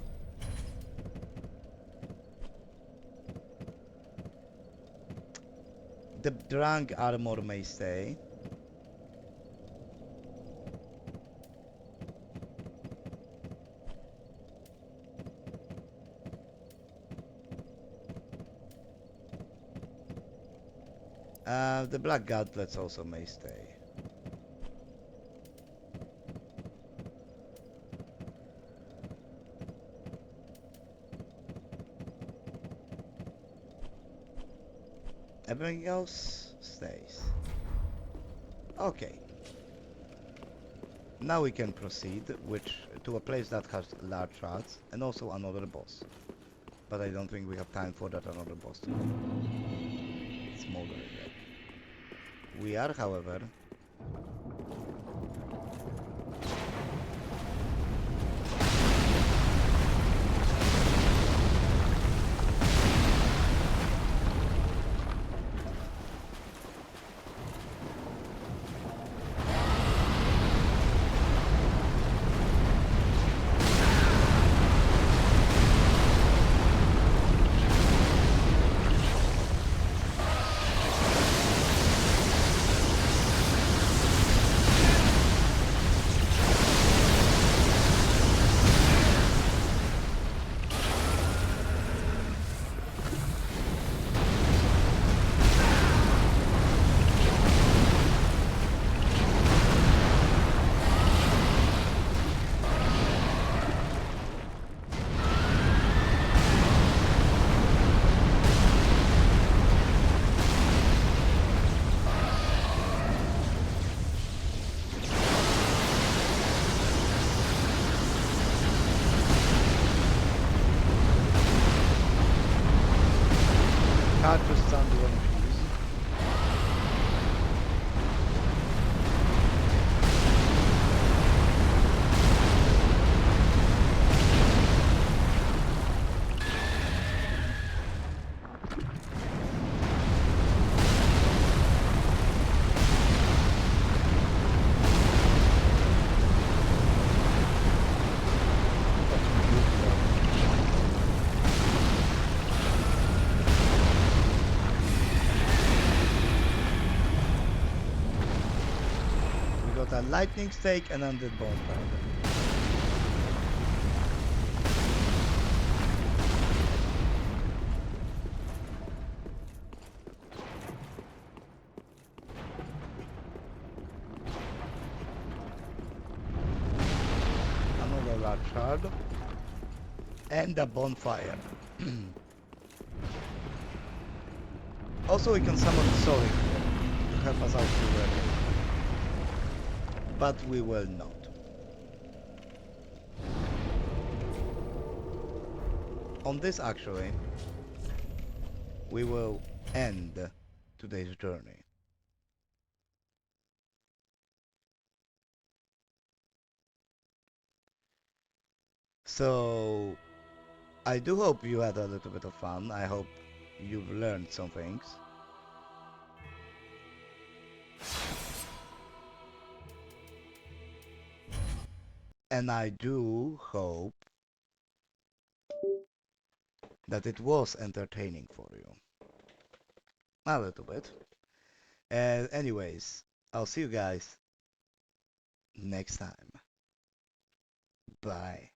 A: The Drang armor may stay. The Black Gauntlets also may stay. Everything else stays. Okay. Now we can proceed to a place that has large shards and also another boss. But I don't think we have time for that another boss to come. It's smoldering dead. We are, however, got a lightning stake and undead bonfire. Another large shard. And a bonfire. Also, we can summon Soric to help us out with weapon. But we will not. On this, actually, we will end today's journey. So, I do hope you had a little bit of fun. I hope you've learned some things. And I do hope that it was entertaining for you. A little bit. Anyways, I'll see you guys next time. Bye.